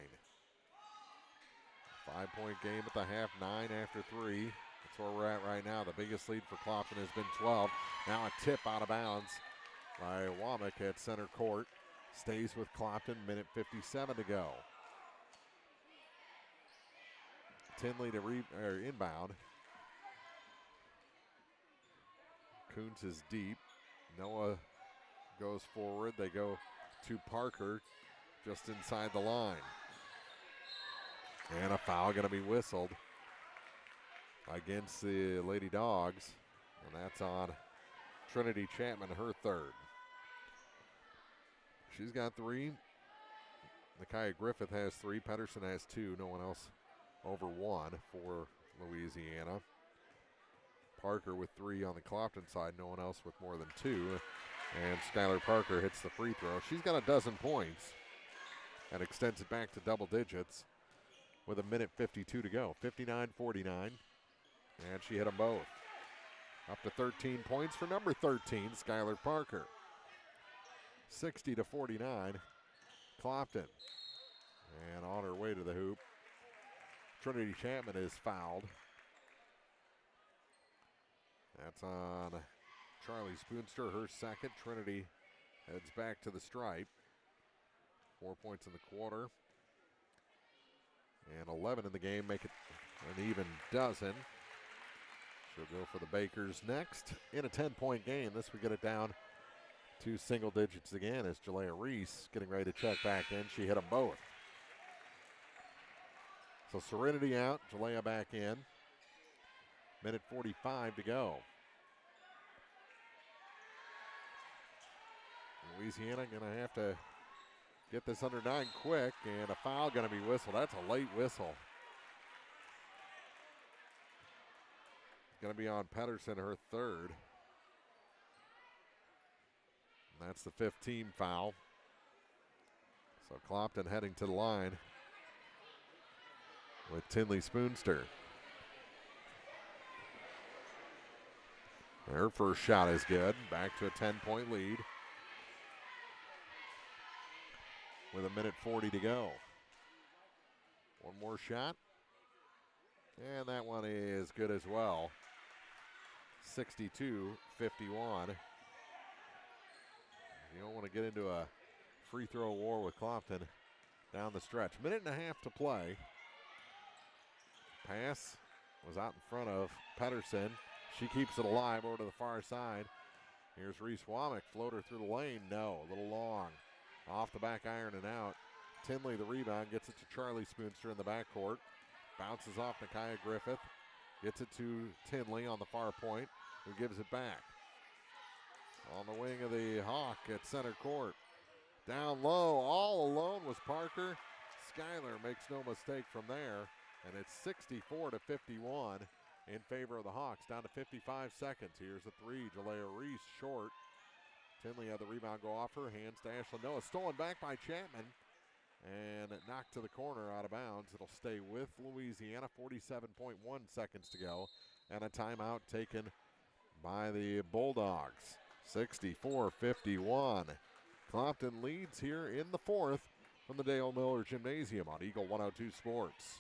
5-point game at the half, 9 after 3. That's where we're at right now. The biggest lead for Clopton has been 12. Now a tip out of bounds by Womack at center court. Stays with Clopton, minute 57 to go. Tinley to inbound. Kuntz is deep. Noah goes forward. They go to Parker just inside the line. And a foul going to be whistled against the Lady Dogs. And that's on Trinity Chapman, her third. She's got 3. Nakaya Griffith has 3. Pedersen has 2. No one else over 1 for Louisiana. Parker with 3 on the Clopton side. No one else with more than 2. And Skylar Parker hits the free throw. She's got a dozen points and extends it back to double digits with a minute 52 to go. 59-49. And she hit them both. Up to 13 points for number 13, Skylar Parker. 60-49, Clopton. And on her way to the hoop, Trinity Chapman is fouled. That's on Charlie Spoonster, her second. Trinity heads back to the stripe. 4 points in the quarter. And 11 in the game, make it an even dozen. She'll go for the Bakers next. In a 10-point game, this would get it down to single digits again as Jalea Reese getting ready to check back in. She hit them both. So Serenity out, Jalea back in. Minute 45 to go. Louisiana going to have to get this under 9 quick, and a foul going to be whistled. That's a late whistle. Going to be on Pedersen, her third. And that's the 5th team foul. So Clopton heading to the line with Tinley Spoonster. Her first shot is good. Back to a 10-point lead with a minute 40 to go. One more shot. And that one is good as well. 62-51. You don't want to get into a free throw war with Clopton down the stretch. Minute and a half to play. Pass was out in front of Pedersen. She keeps it alive over to the far side. Here's Reese Womack. Floater through the lane. No, a little long. Off the back iron and out. Tinley the rebound. Gets it to Charlie Spoonster in the backcourt. Bounces off Nakia Griffith. Gets it to Tinley on the far point, who gives it back. On the wing of the Hawk at center court. Down low, all alone was Parker. Schuyler makes no mistake from there, and it's 64-51 in favor of the Hawks. Down to 55 seconds. Here's a three. Jalea Reese short. Tinley had the rebound go off her hands to Ashlyn Noah. Stolen back by Chapman and knocked to the corner out of bounds. It'll stay with Louisiana. 47.1 seconds to go, and a timeout taken by the Bulldogs. 64-51. Clopton leads here in the fourth from the Dale Miller Gymnasium on Eagle 102 Sports.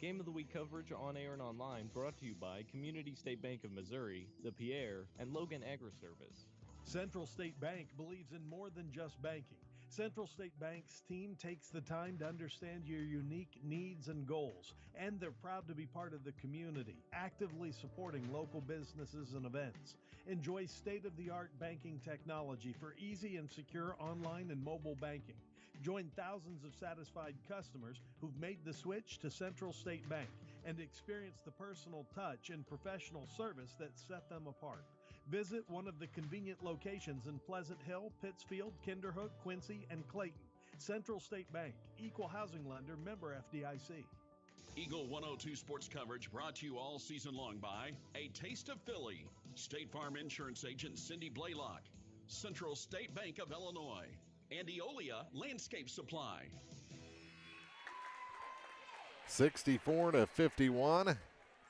Game of the Week coverage on air and online brought to you by Community State Bank of Missouri, the Pierre, and Logan Agri-Service. Central State Bank believes in more than just banking. Central State Bank's team takes the time to understand your unique needs and goals, and they're proud to be part of the community, actively supporting local businesses and events. Enjoy state-of-the-art banking technology for easy and secure online and mobile banking. Join thousands of satisfied customers who've made the switch to Central State Bank and experience the personal touch and professional service that set them apart. Visit one of the convenient locations in Pleasant Hill, Pittsfield, Kinderhook, Quincy, and Clayton. Central State Bank, equal housing lender, member FDIC. Eagle 102 sports coverage brought to you all season long by A Taste of Philly, State Farm Insurance Agent Cindy Blaylock, Central State Bank of Illinois, and Eolia Landscape Supply. 64-51.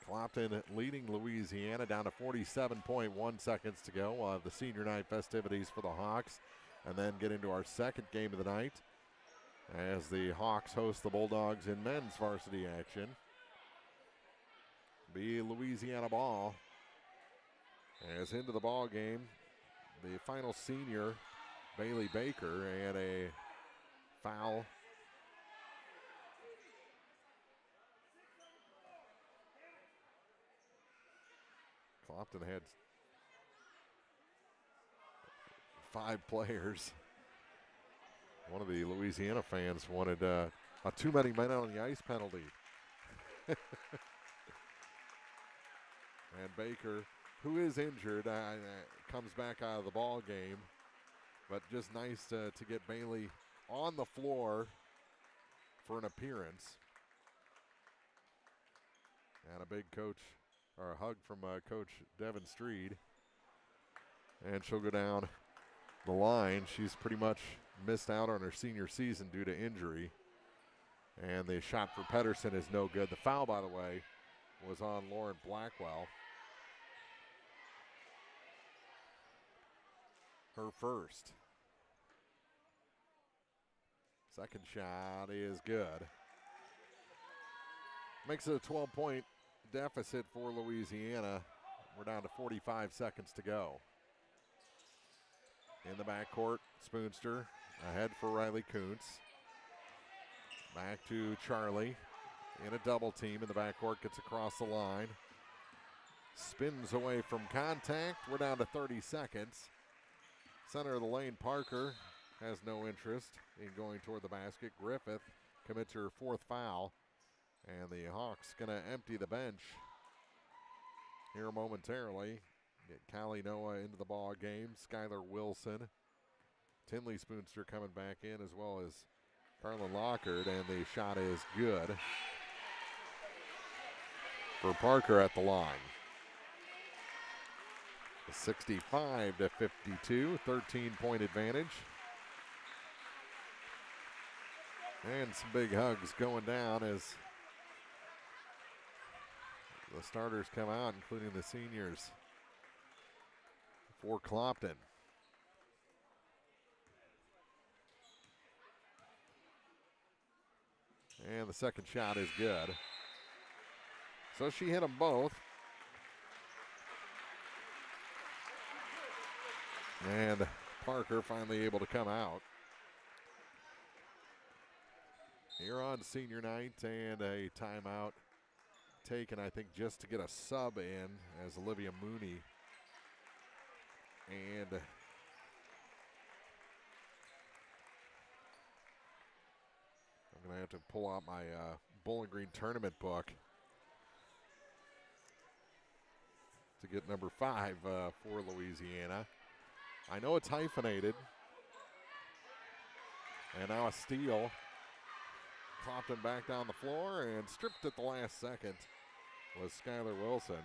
Clopton leading Louisiana down to 47.1 seconds to go. We'll have the senior night festivities for the Hawks and then get into our second game of the night as the Hawks host the Bulldogs in men's varsity action. Be Louisiana ball. As into the ball game, the final senior, Bailey Baker, and a foul. Clopton had 5 players. One of the Louisiana fans wanted a too many men on the ice penalty. And Baker, who is injured, comes back out of the ball game. But just nice to get Bailey on the floor for an appearance. And a big coach, or a hug from Coach Devin Streed. And she'll go down the line. She's pretty much missed out on her senior season due to injury. And the shot for Pedersen is no good. The foul, by the way, was on Lauren Blackwell. Her first. Second shot is good. Makes it a 12-point deficit for Louisiana. We're down to 45 seconds to go. In the backcourt, Spoonster ahead for Riley Kuntz. Back to Charlie in a double team in the backcourt, gets across the line. Spins away from contact. We're down to 30 seconds. Center of the lane, Parker has no interest in going toward the basket. Griffith commits her 4th foul. And the Hawks going to empty the bench here momentarily. Get Callie Noah into the ball game. Skylar Wilson. Tinley Spoonster coming back in, as well as Carlin Lockard, and the shot is good for Parker at the line. 65-52, 13-point advantage. And some big hugs going down as the starters come out, including the seniors for Clopton. And the second shot is good. So she hit them both. And Parker finally able to come out. Here on senior night, and a timeout taken, I think, just to get a sub in as Olivia Mooney. And I'm going to have to pull out my Bowling Green tournament book to get number 5 for Louisiana. I know it's hyphenated. And now a steal. Clopton back down the floor, and stripped at the last second was Skylar Wilson.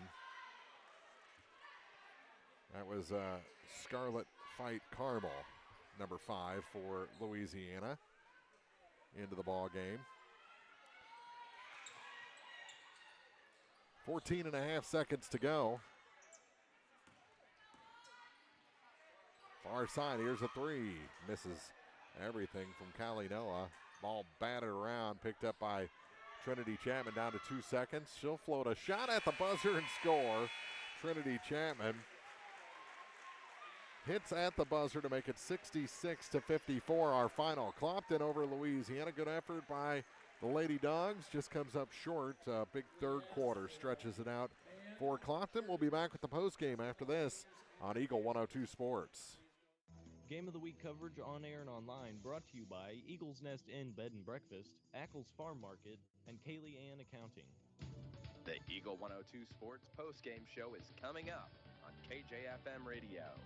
That was Scarlet Fight Carmel, number 5 for Louisiana, into the ball game. 14 and a half seconds to go. Far side, here's a 3. Misses everything from Callie Noah. Ball batted around, picked up by Trinity Chapman, down to 2 seconds. She'll float a shot at the buzzer and score. Trinity Chapman hits at the buzzer to make it 66-54, our final. Clopton over Louisiana. Good effort by the Lady Dogs. Just comes up short. Big third quarter stretches it out for Clopton. We'll be back with the postgame after this on Eagle 102 Sports. Game of the Week coverage on air and online brought to you by Eagles Nest Inn Bed and Breakfast, Ackles Farm Market, and Kaylee Ann Accounting. The Eagle 102 Sports postgame show is coming up on KJFM Radio.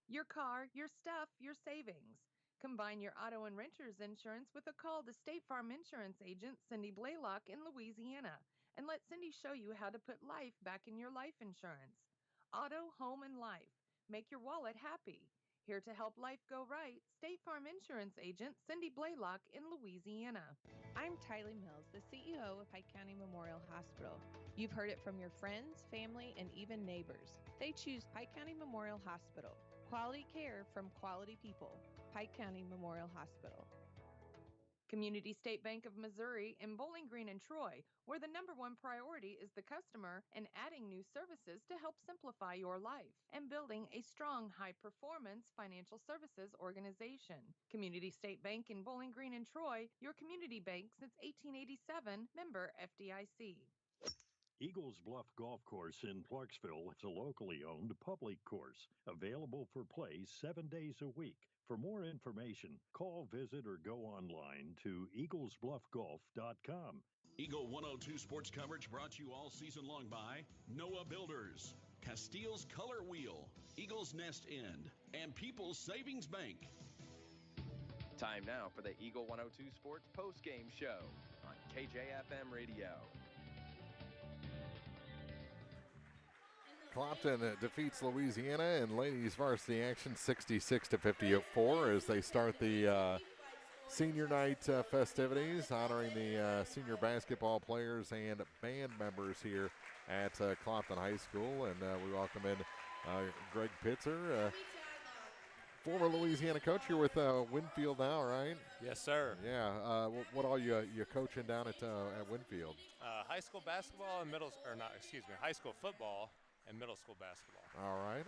Your car, your stuff, your savings. Combine your auto and renter's insurance with a call to State Farm Insurance agent Cindy Blaylock in Louisiana, and let Cindy show you how to put life back in your life insurance. Auto, home, and life. Make your wallet happy. Here to help life go right, State Farm Insurance agent Cindy Blaylock in Louisiana. I'm Tylee Mills, the CEO of Pike County Memorial Hospital. You've heard it from your friends, family, and even neighbors. They choose Pike County Memorial Hospital. Quality care from quality people. Pike County Memorial Hospital. Community State Bank of Missouri in Bowling Green and Troy, where the #1 priority is the customer and adding new services to help simplify your life, and building a strong, high-performance financial services organization. Community State Bank in Bowling Green and Troy, your community bank since 1887, member FDIC. Eagles Bluff Golf Course in Clarksville is a locally owned public course, available for play 7 days a week. For more information, call, visit, or go online to eaglesbluffgolf.com. Eagle 102 sports coverage brought to you all season long by Noah Builders, Castile's Color Wheel, Eagles Nest Inn, and People's Savings Bank. Time now for the Eagle 102 Sports postgame show on KJFM Radio. Clopton defeats Louisiana in ladies varsity action 66-54 as they start the senior night festivities honoring the senior basketball players and band members here at Clopton High School. And we welcome in Greg Pitzer, former Louisiana coach. You're with Winfield now, right? Yes, sir. Yeah. What all you coaching down at Winfield? High school basketball and high school football. and middle school basketball. All right.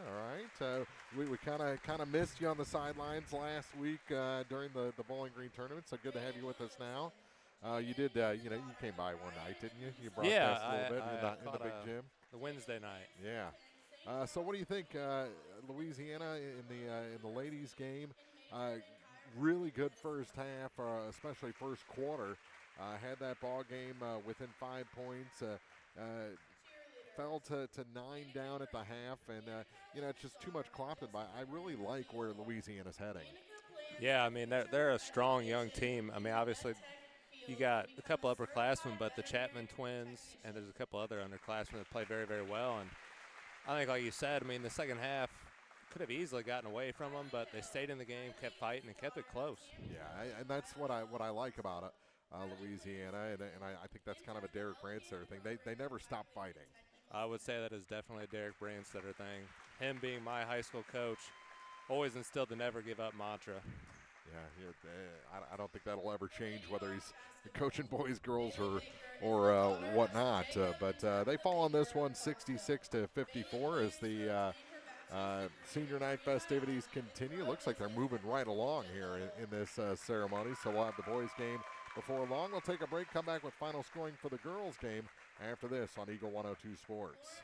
We kind of missed you on the sidelines last week during the Bowling Green tournament, so good to have you with us now. You did, you came by one night, didn't you? You broadcast a little bit in the big gym. The Wednesday night. Yeah. So what do you think, Louisiana in the ladies' game? Really good first half, especially first quarter. Had that ball game within 5 points. Fell to 9 down at the half, and it's just too much Clopton. But I really like where Louisiana's heading. Yeah, I mean they're a strong young team. I mean, obviously you got a couple upperclassmen, but the Chapman twins and there's a couple other underclassmen that play very, very well. And I think, like you said, I mean the second half could have easily gotten away from them, but they stayed in the game, kept fighting, and kept it close. Yeah, and that's what I like about it. Louisiana, and I think that's kind of a Derek Brandstetter thing. They never stop fighting. I would say that is definitely a Derek Brandstetter thing. Him being my high school coach always instilled the never give up mantra. Yeah, I don't think that'll ever change, whether he's coaching boys, girls, or whatnot. But they fall on this one 66-54 as the senior night festivities continue. Looks like they're moving right along here in this ceremony. So we'll have the boys game before long. We'll take a break, come back with final scoring for the girls game after this on Eagle 102 Sports.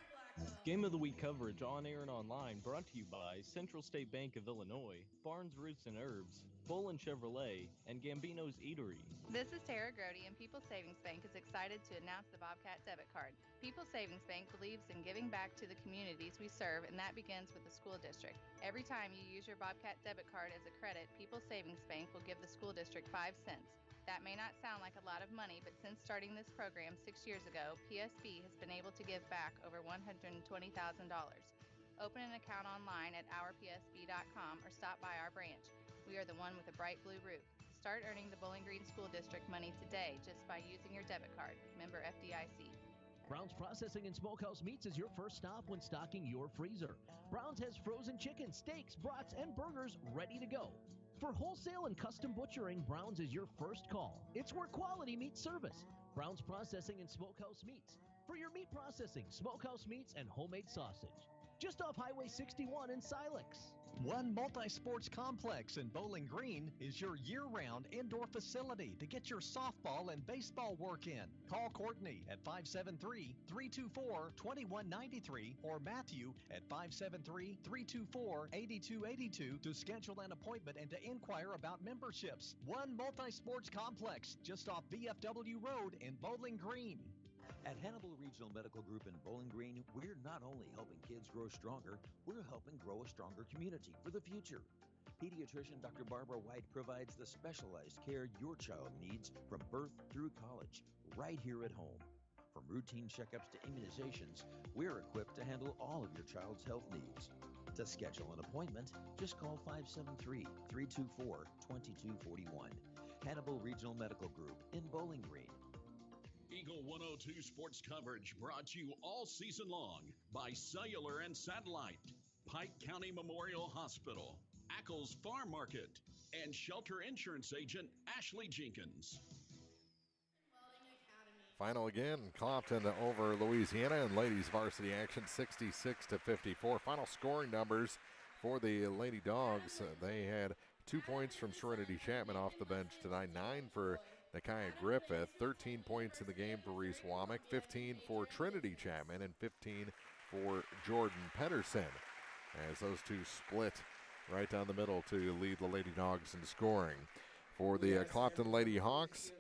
Game of the Week coverage on air and online brought to you by Central State Bank of Illinois, Barnes Roots and Herbs, Bolin Chevrolet, and Gambino's Eatery. This is Tara Grody, and People's Savings Bank is excited to announce the Bobcat debit card. People's Savings Bank believes in giving back to the communities we serve, and that begins with the school district. Every time you use your Bobcat debit card as a credit, People's Savings Bank will give the school district 5 cents. That may not sound like a lot of money, but since starting this program 6 years ago, PSB has been able to give back over $120,000. Open an account online at ourpsb.com or stop by our branch. We are the one with a bright blue roof. Start earning the Bowling Green School District money today just by using your debit card. Member FDIC. Brown's Processing and Smokehouse Meats is your first stop when stocking your freezer. Brown's has frozen chicken, steaks, brats, and burgers ready to go. For wholesale and custom butchering, Brown's is your first call. It's where quality meets service. Brown's Processing and Smokehouse Meats. For your meat processing, smokehouse meats, and homemade sausage. Just off Highway 61 in Silex. One multi-sports complex in Bowling Green is your year-round indoor facility to get your softball and baseball work in. Call Courtney at 573-324-2193 or Matthew at 573-324-8282 to schedule an appointment and to inquire about memberships. One multi-sports complex just off VFW Road in Bowling Green. At Hannibal Regional Medical Group in Bowling Green, we're not only helping kids grow stronger, we're helping grow a stronger community for the future. Pediatrician Dr. Barbara White provides the specialized care your child needs from birth through college, right here at home. From routine checkups to immunizations, we're equipped to handle all of your child's health needs. To schedule an appointment, just call 573-324-2241. Hannibal Regional Medical Group in Bowling Green. Eagle 102 sports coverage brought to you all season long by Cellular and Satellite, Pike County Memorial Hospital, Ackles Farm Market, and Shelter Insurance Agent Ashley Jenkins. Final again, Clopton over Louisiana in ladies varsity action, 66-54. Final scoring numbers for the Lady Dogs. They had 2 points from Serenity Chapman off the bench tonight, 9 for Nakia Griffith, 13 points in the game for Reese Womack, 15 for Trinity Chapman, and 15 for Jordan Pedersen, as those two split right down the middle to lead the Lady Dogs in scoring. For the Clopton Lady Hawks,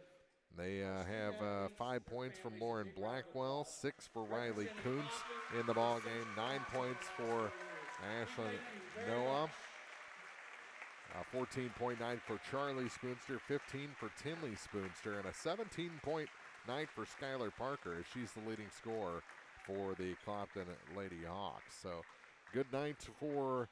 they have 5 points from Lauren Blackwell, 6 for Riley Kuntz in the ball game, 9 points for Ashlyn Noah. 14.9 for Charlie Spoonster, 15 for Tinley Spoonster, and a 17-point night for Skylar Parker as she's the leading scorer for the Clopton Lady Hawks. So good night for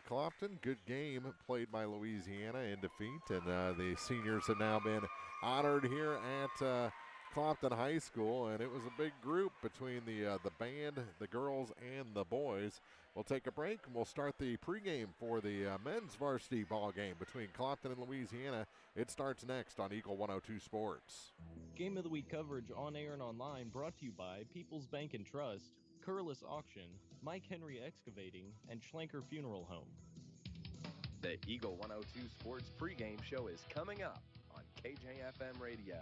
Clopton. Good game played by Louisiana in defeat, and the seniors have now been honored here at Clopton High School, and it was a big group between the band, the girls, and the boys. We'll take a break, and we'll start the pregame for the men's varsity ball game between Clopton and Louisiana. It starts next on Eagle 102 Sports. Game of the Week coverage on air and online brought to you by People's Bank and Trust, Curlis Auction, Mike Henry Excavating, and Schlenker Funeral Home. The Eagle 102 Sports pregame show is coming up on KJFM Radio.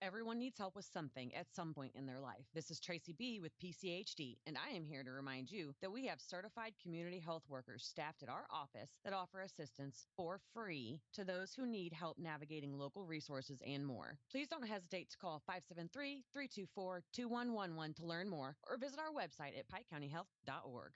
Everyone needs help with something at some point in their life. This is Tracy B. with PCHD, and I am here to remind you that we have certified community health workers staffed at our office that offer assistance for free to those who need help navigating local resources and more. Please don't hesitate to call 573-324-2111 to learn more or visit our website at pikecountyhealth.org.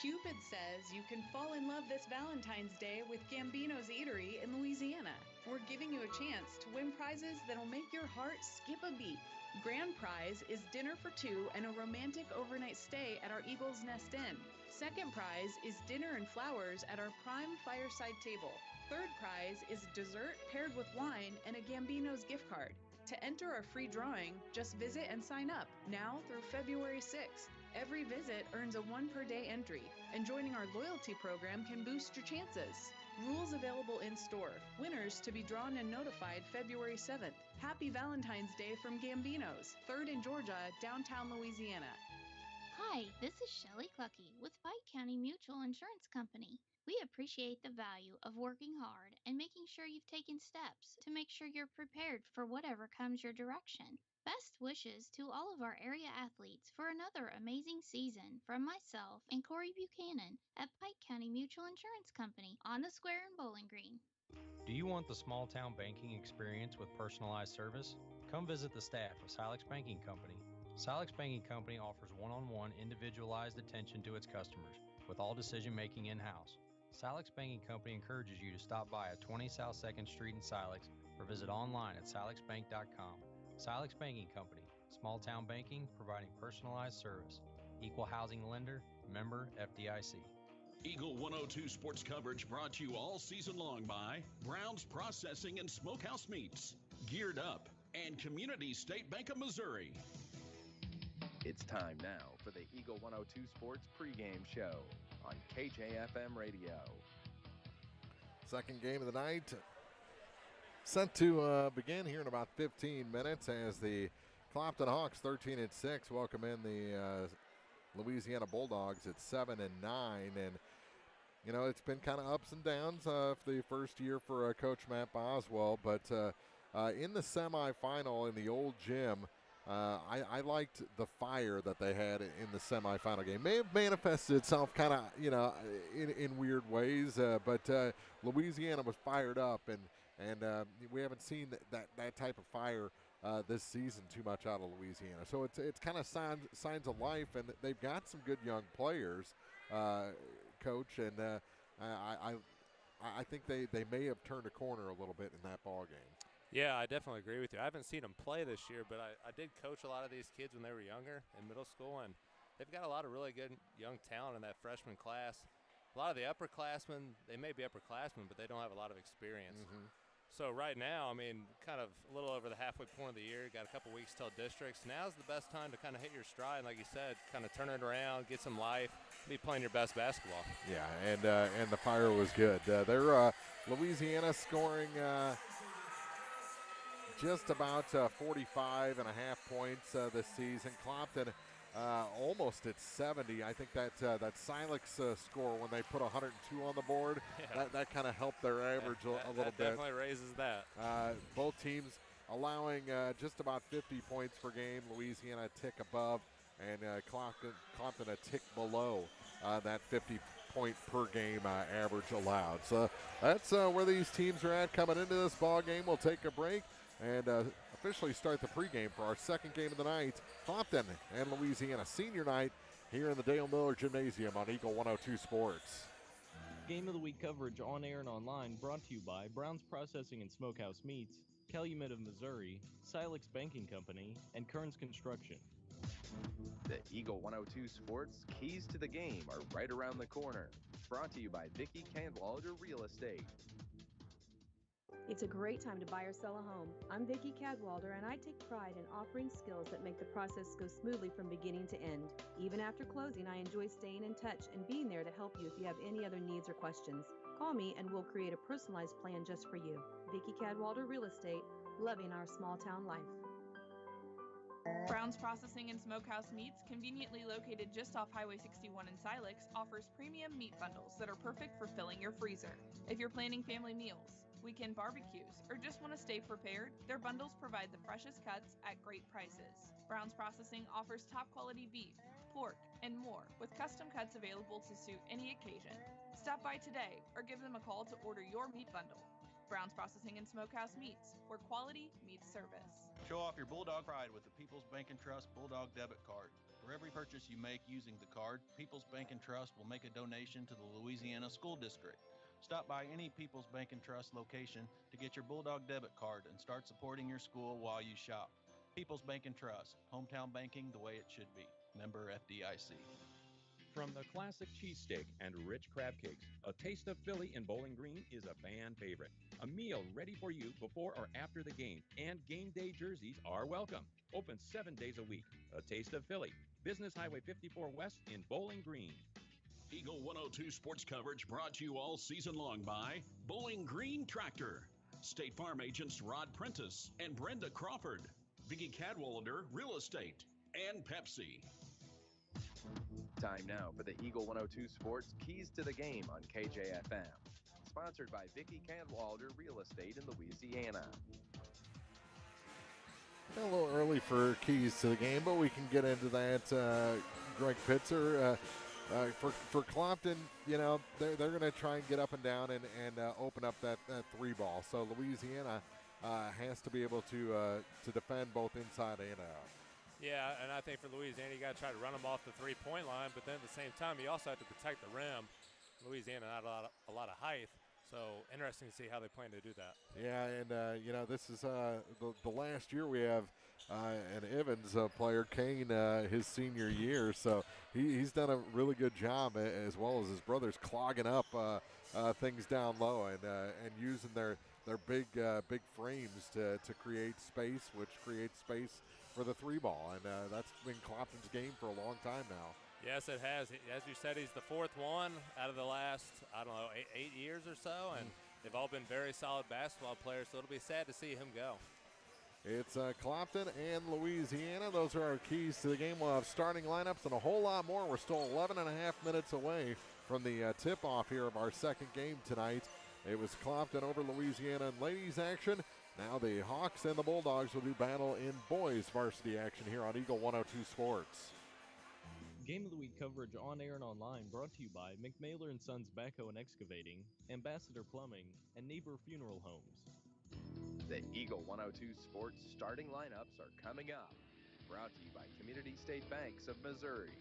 Cupid says you can fall in love this Valentine's Day with Gambino's Eatery in Louisiana. We're giving you a chance to win prizes that'll make your heart skip a beat. Grand prize is dinner for two and a romantic overnight stay at our Eagle's Nest Inn. Second prize is dinner and flowers at our prime fireside table. Third prize is dessert paired with wine and a Gambino's gift card. To enter our free drawing, just visit and sign up now through February 6th. Every visit earns a 1 per day entry, and joining our loyalty program can boost your chances. Rules available in store. Winners to be drawn and notified February 7th. Happy Valentine's Day from Gambino's, 3rd in Georgia, downtown Louisiana. Hi, this is Shelley Clucky with Pike County Mutual Insurance Company. We appreciate the value of working hard and making sure you've taken steps to make sure you're prepared for whatever comes your direction. Best wishes to all of our area athletes for another amazing season from myself and Corey Buchanan at Pike County Mutual Insurance Company on the square in Bowling Green. Do you want the small town banking experience with personalized service? Come visit the staff of Silex Banking Company. Silex Banking Company offers one-on-one individualized attention to its customers with all decision-making in-house. Silex Banking Company encourages you to stop by at 20 South 2nd Street in Silex or visit online at silexbank.com. Silex Banking Company, small town banking providing personalized service. Equal housing lender, member FDIC. Eagle 102 sports coverage brought to you all season long by Brown's Processing and Smokehouse Meats, Geared Up, and Community State Bank of Missouri. It's time now for the Eagle 102 Sports pregame show on KJFM Radio. Second game of the night. Set to begin here in about 15 minutes as the Clopton Hawks, 13-6, welcome in the Louisiana Bulldogs at 7-9. And, you know, it's been kind of ups and downs for the first year for Coach Matt Boswell. But in the semifinal in the old gym, I liked the fire that they had in the semifinal game. May have manifested itself kind of, you know, in weird ways, but Louisiana was fired up, and we haven't seen that type of fire this season too much out of Louisiana. So it's kind of signs of life, and they've got some good young players, Coach, and I think they may have turned a corner a little bit in that ball game. Yeah, I definitely agree with you. I haven't seen them play this year, but I did coach a lot of these kids when they were younger in middle school, and they've got a lot of really good young talent in that freshman class. A lot of the upperclassmen, they may be upperclassmen, but they don't have a lot of experience. Mm-hmm. So right now, I mean, kind of a little over the halfway point of the year, got a couple weeks till districts. Now's the best time to kind of hit your stride, and like you said, kind of turn it around, get some life, be playing your best basketball. Yeah, and the fire was good. They're Louisiana scoring just about 45 and a half points this season. Clopton almost at 70. I think that Silex score when they put 102 on the board, that kind of helped their average a little bit. That definitely raises that. Both teams allowing just about 50 points per game. Louisiana a tick above, and Clopton a tick below that 50-point per game average allowed. So that's where these teams are at coming into this ball game. We'll take a break and officially start the pregame for our second game of the night, Clopton and Louisiana senior night here in the Dale Miller Gymnasium on Eagle 102 Sports. Game of the Week coverage on air and online brought to you by Brown's Processing and Smokehouse Meats, Calumet of Missouri, Silex Banking Company, and Kearns Construction. The Eagle 102 Sports keys to the game are right around the corner. Brought to you by Vicki Cadwalder Real Estate. It's a great time to buy or sell a home. I'm Vicki Cadwalder, and I take pride in offering skills that make the process go smoothly from beginning to end. Even after closing, I enjoy staying in touch and being there to help you if you have any other needs or questions. Call me and we'll create a personalized plan just for you. Vicki Cadwalder Real Estate, loving our small town life. Brown's Processing and Smokehouse Meats, conveniently located just off Highway 61 in Silex, offers premium meat bundles that are perfect for filling your freezer. If you're planning family meals, weekend barbecues, or just want to stay prepared, their bundles provide the freshest cuts at great prices. Brown's Processing offers top quality beef, pork, and more, with custom cuts available to suit any occasion. Stop by today or give them a call to order your meat bundle. Brown's Processing and Smokehouse Meats, where quality meets service. Show off your Bulldog pride with the People's Bank & Trust Bulldog debit card. For every purchase you make using the card, People's Bank & Trust will make a donation to the Louisiana School District. Stop by any People's Bank & Trust location to get your Bulldog debit card and start supporting your school while you shop. People's Bank & Trust, hometown banking the way it should be. Member FDIC. From the classic cheesesteak and rich crab cakes, a taste of Philly in Bowling Green is a fan favorite. A meal ready for you before or after the game, and game day jerseys are welcome. Open 7 days a week. A taste of Philly. Business Highway 54 West in Bowling Green. Eagle 102 sports coverage brought to you all season long by Bowling Green Tractor, State Farm agents Rod Prentice and Brenda Crawford, Vicki Cadwalader Real Estate, and Pepsi. Time now for the Eagle 102 Sports Keys to the Game on KJFM. Sponsored by Vicki Cadwalader Real Estate in Louisiana. A little early for keys to the game, but we can get into that. Greg Pitzer, for Clopton, you know, they're going to try and get up and down and open up that three ball. So Louisiana has to be able to defend both inside and out. Yeah, and I think for Louisiana, you got to try to run them off the three-point line, but then at the same time, you also have to protect the rim. Louisiana not a lot of height, so interesting to see how they plan to do that. Yeah, and you know, this is the last year we have an Evans player, Kane, his senior year, so he's done a really good job, as well as his brothers, clogging up things down low and using their big frames to create space, which creates space for the three ball, and that's been Clopton's game for a long time now. Yes, it has. As you said, he's the fourth one out of the last, I don't know, eight years or so, and they've all been very solid basketball players, so it'll be sad to see him go. It's Clopton and Louisiana. Those are our keys to the game. We'll have starting lineups and a whole lot more. We're still 11 and a half minutes away from the tip-off here of our second game tonight. It was Clopton over Louisiana in ladies action. Now the Hawks and the Bulldogs will do battle in boys varsity action here on Eagle 102 Sports. Game of the Week coverage on air and online brought to you by McMailer & Sons Backhoe and Excavating, Ambassador Plumbing, and Neighbor Funeral Homes. The Eagle 102 Sports starting lineups are coming up. Brought to you by Community State Banks of Missouri.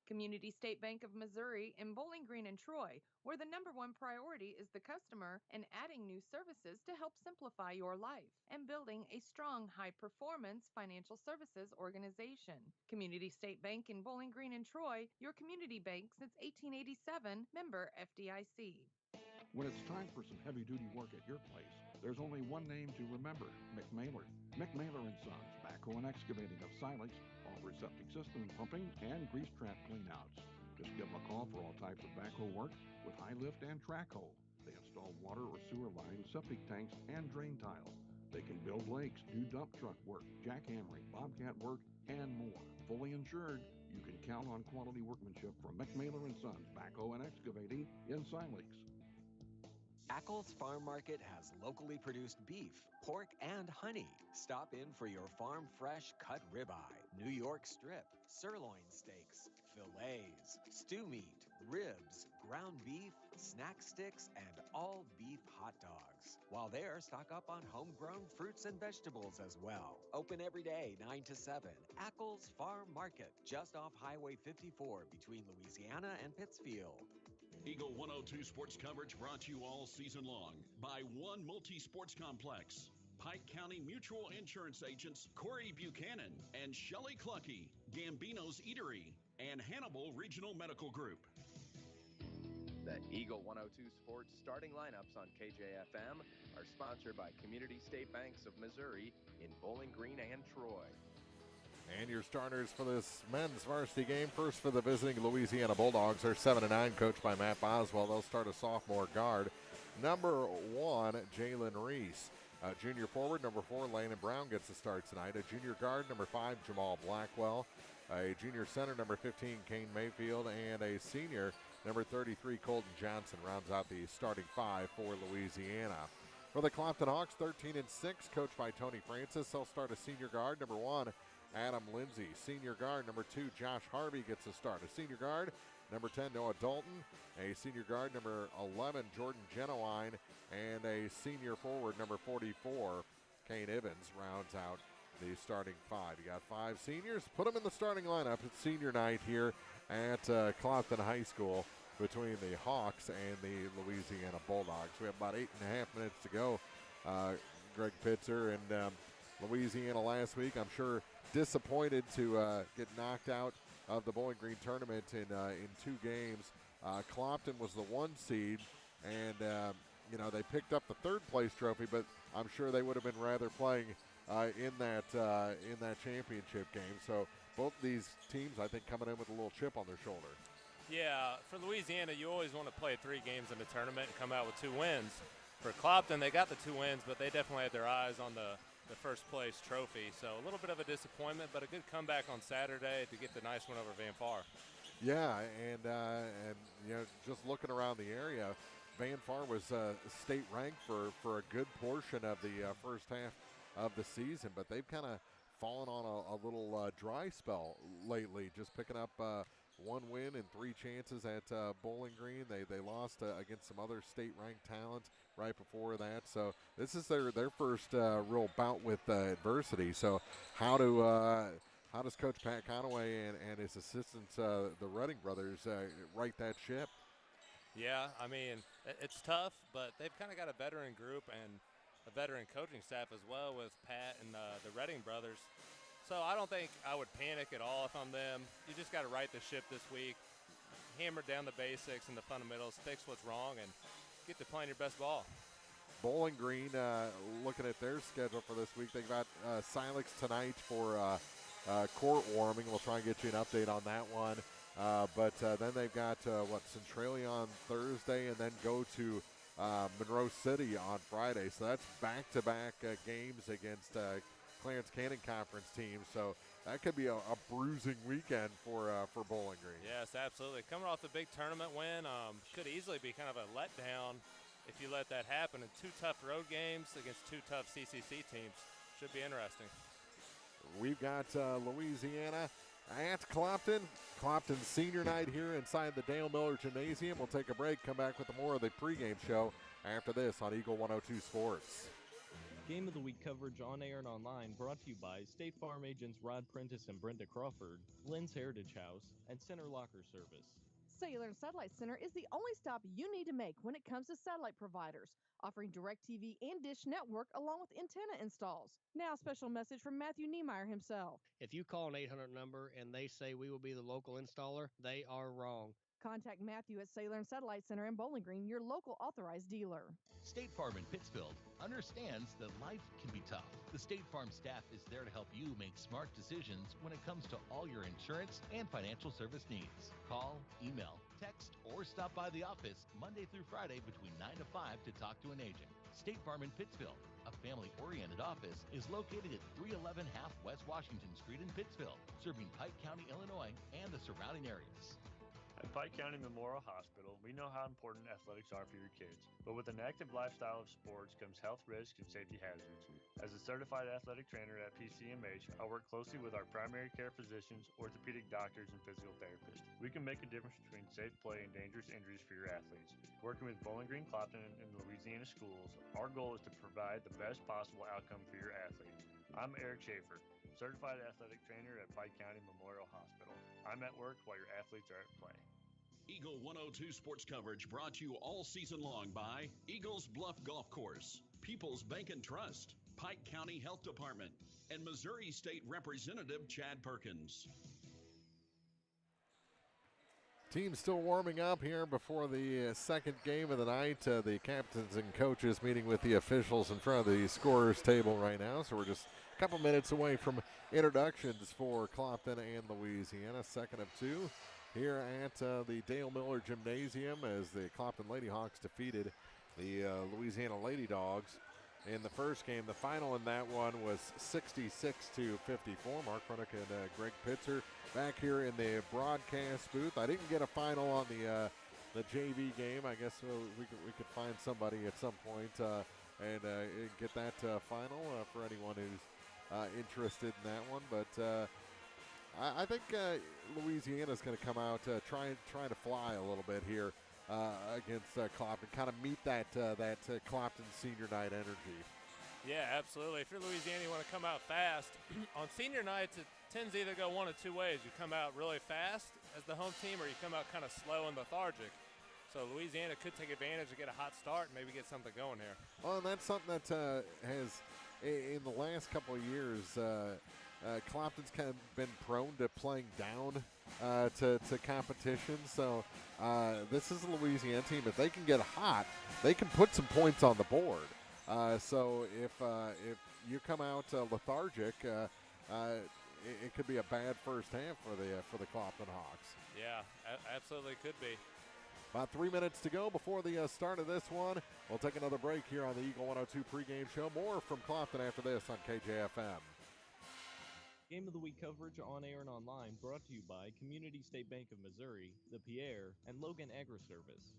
Community State Bank of Missouri in Bowling Green and Troy, where the #1 priority is the customer and adding new services to help simplify your life and building a strong, high-performance financial services organization. Community State Bank in Bowling Green and Troy, your community bank since 1887, member FDIC. When it's time for some heavy-duty work at your place, there's only one name to remember, McMailer. McMailer & Sons, Backhoe and Excavating of Silex, offers septic system pumping and grease trap cleanouts. Just give them a call for all types of backhoe work with high lift and track hole. They install water or sewer lines, septic tanks, and drain tile. They can build lakes, do dump truck work, jackhammering, bobcat work, and more. Fully insured, you can count on quality workmanship from McMailer & Sons, Backhoe and Excavating in Silex. Ackles Farm Market has locally produced beef, pork, and honey. Stop in for your farm fresh cut ribeye, New York strip, sirloin steaks, fillets, stew meat, ribs, ground beef, snack sticks, and all beef hot dogs. While there, stock up on homegrown fruits and vegetables as well. Open every day, 9 to 7. Ackles Farm Market, just off Highway 54 between Louisiana and Pittsfield. Eagle 102 sports coverage brought to you all season long by One Multi-Sports Complex, Pike County Mutual Insurance agents Corey Buchanan and Shelley Clucky, Gambino's Eatery, and Hannibal Regional Medical Group. The Eagle 102 Sports starting lineups on KJFM are sponsored by Community State Banks of Missouri in Bowling Green and Troy. And your starters for this men's varsity game. First for the visiting Louisiana Bulldogs. They're 7-9, coached by Matt Boswell. They'll start a sophomore guard. Number 1, Jalen Reese. Junior forward, number 4, Landon Brown gets the start tonight. A junior guard, number 5, Jamal Blackwell. A junior center, number 15, Kane Mayfield. And a senior, number 33, Colton Johnson, rounds out the starting 5 for Louisiana. For the Clopton Hawks, 13-6, coached by Tony Francis. They'll start a senior guard, number 1, Adam Lindsay. Senior guard, number 2, Josh Harvey gets a start. A senior guard, number 10, Noah Dalton. A senior guard, number 11, Jordan Genowine. And a senior forward, number 44, Kane Evans, rounds out the starting 5. You got 5 seniors. Put them in the starting lineup. It's senior night here at Clopton High School between the Hawks and the Louisiana Bulldogs. We have about 8.5 minutes to go. Greg Pitzer and Louisiana last week, I'm sure disappointed to get knocked out of the Bowling Green tournament in 2 games. Clopton was the 1 seed, and they picked up the 3rd place trophy, but I'm sure they would have been rather playing in that championship game. So both these teams, I think, coming in with a little chip on their shoulder. Yeah, for Louisiana, you always want to play 3 games in the tournament and come out with 2 wins. For Clopton, they got the 2 wins, but they definitely had their eyes on the first place trophy. So a little bit of a disappointment, but a good comeback on Saturday to get the nice win over Van Far. Yeah, and just looking around the area, Van Far was state ranked for a good portion of the first half of the season, but they've kind of fallen on a little dry spell lately, just picking up 1 win and 3 chances at Bowling Green. They lost against some other state-ranked talent right before that. So this is their first real bout with adversity. So how does Coach Pat Conaway and his assistants, the Redding brothers, right that ship? Yeah, I mean, it's tough, but they've kind of got a veteran group and a veteran coaching staff as well with Pat and the Redding brothers. So I don't think I would panic at all if I'm them. You just got to right the ship this week, hammer down the basics and the fundamentals, fix what's wrong, and get to playing your best ball. Bowling Green, looking at their schedule for this week, they got Silex tonight for court warming. We'll try and get you an update on that one. But then they've got, Centralia on Thursday, and then go to Monroe City on Friday. So that's back-to-back games against Clarence Cannon Conference teams. So that could be a bruising weekend for Bowling Green. Yes, absolutely. Coming off the big tournament win, could easily be kind of a letdown if you let that happen. And 2 tough road games against 2 tough CCC teams. Should be interesting. We've got Louisiana at Clopton. Clopton senior night here inside the Dale Miller Gymnasium. We'll take a break, come back with more of the pregame show after this on Eagle 102 Sports. Game of the Week coverage on air and online brought to you by State Farm agents Rod Prentice and Brenda Crawford, Lynn's Heritage House, and Center Locker Service. Cellular and Satellite Center is the only stop you need to make when it comes to satellite providers, offering DirecTV and Dish Network along with antenna installs. Now, a special message from Matthew Niemeyer himself. If you call an 800 number and they say we will be the local installer, they are wrong. Contact Matthew at Cellular and Satellite Center in Bowling Green, your local authorized dealer. State Farm in Pittsfield understands that life can be tough. The State Farm staff is there to help you make smart decisions when it comes to all your insurance and financial service needs. Call, email, text, or stop by the office Monday through Friday between 9 to 5 to talk to an agent. State Farm in Pittsfield, a family-oriented office, is located at 311 Half West Washington Street in Pittsfield, serving Pike County, Illinois, and the surrounding areas. At Pike County Memorial Hospital, we know how important athletics are for your kids, but with an active lifestyle of sports comes health risks and safety hazards. As a certified athletic trainer at PCMH, I work closely with our primary care physicians, orthopedic doctors, and physical therapists. We can make a difference between safe play and dangerous injuries for your athletes. Working with Bowling Green, Clopton, and Louisiana schools, our goal is to provide the best possible outcome for your athletes. I'm Eric Schaefer, certified athletic trainer at Pike County Memorial Hospital. I'm at work while your athletes are at play. Eagle 102 sports coverage brought to you all season long by Eagles Bluff Golf Course, People's Bank and Trust, Pike County Health Department, and Missouri State Representative Chad Perkins. Team still warming up here before the second game of the night. The captains and coaches meeting with the officials in front of the scorer's table right now. So we're just a couple minutes away from introductions for Clopton and Louisiana. Second of 2 here at the Dale Miller Gymnasium as the Clopton Lady Hawks defeated the Louisiana Lady Dogs in the first game. The final in that one was 66-54. Mark Runick and Greg Pitzer back here in the broadcast booth. I didn't get a final on the JV game. I guess we could find somebody at some point and get that final for anyone who's interested in that one. But I think Louisiana's going to come out trying to fly a little bit here against Clopton, kind of meet that Clopton senior night energy. Yeah, absolutely. If you're Louisiana, you want to come out fast. On senior nights, it tends to either go one of two ways. You come out really fast as the home team, or you come out kind of slow and lethargic. So Louisiana could take advantage and get a hot start and maybe get something going here. Well, and that's something that has, in the last couple of years, Clopton's kind of been prone to playing down to competition. So this is a Louisiana team. If they can get hot, they can put some points on the board. So if you come out lethargic, it could be a bad first half for the Clopton Hawks. Yeah, absolutely could be. About 3 minutes to go before the start of this one. We'll take another break here on the Eagle 102 pregame show. More from Clopton after this on KJFM. Game of the Week coverage on air and online brought to you by Community State Bank of Missouri, the Pierre, and Logan Agri-Service.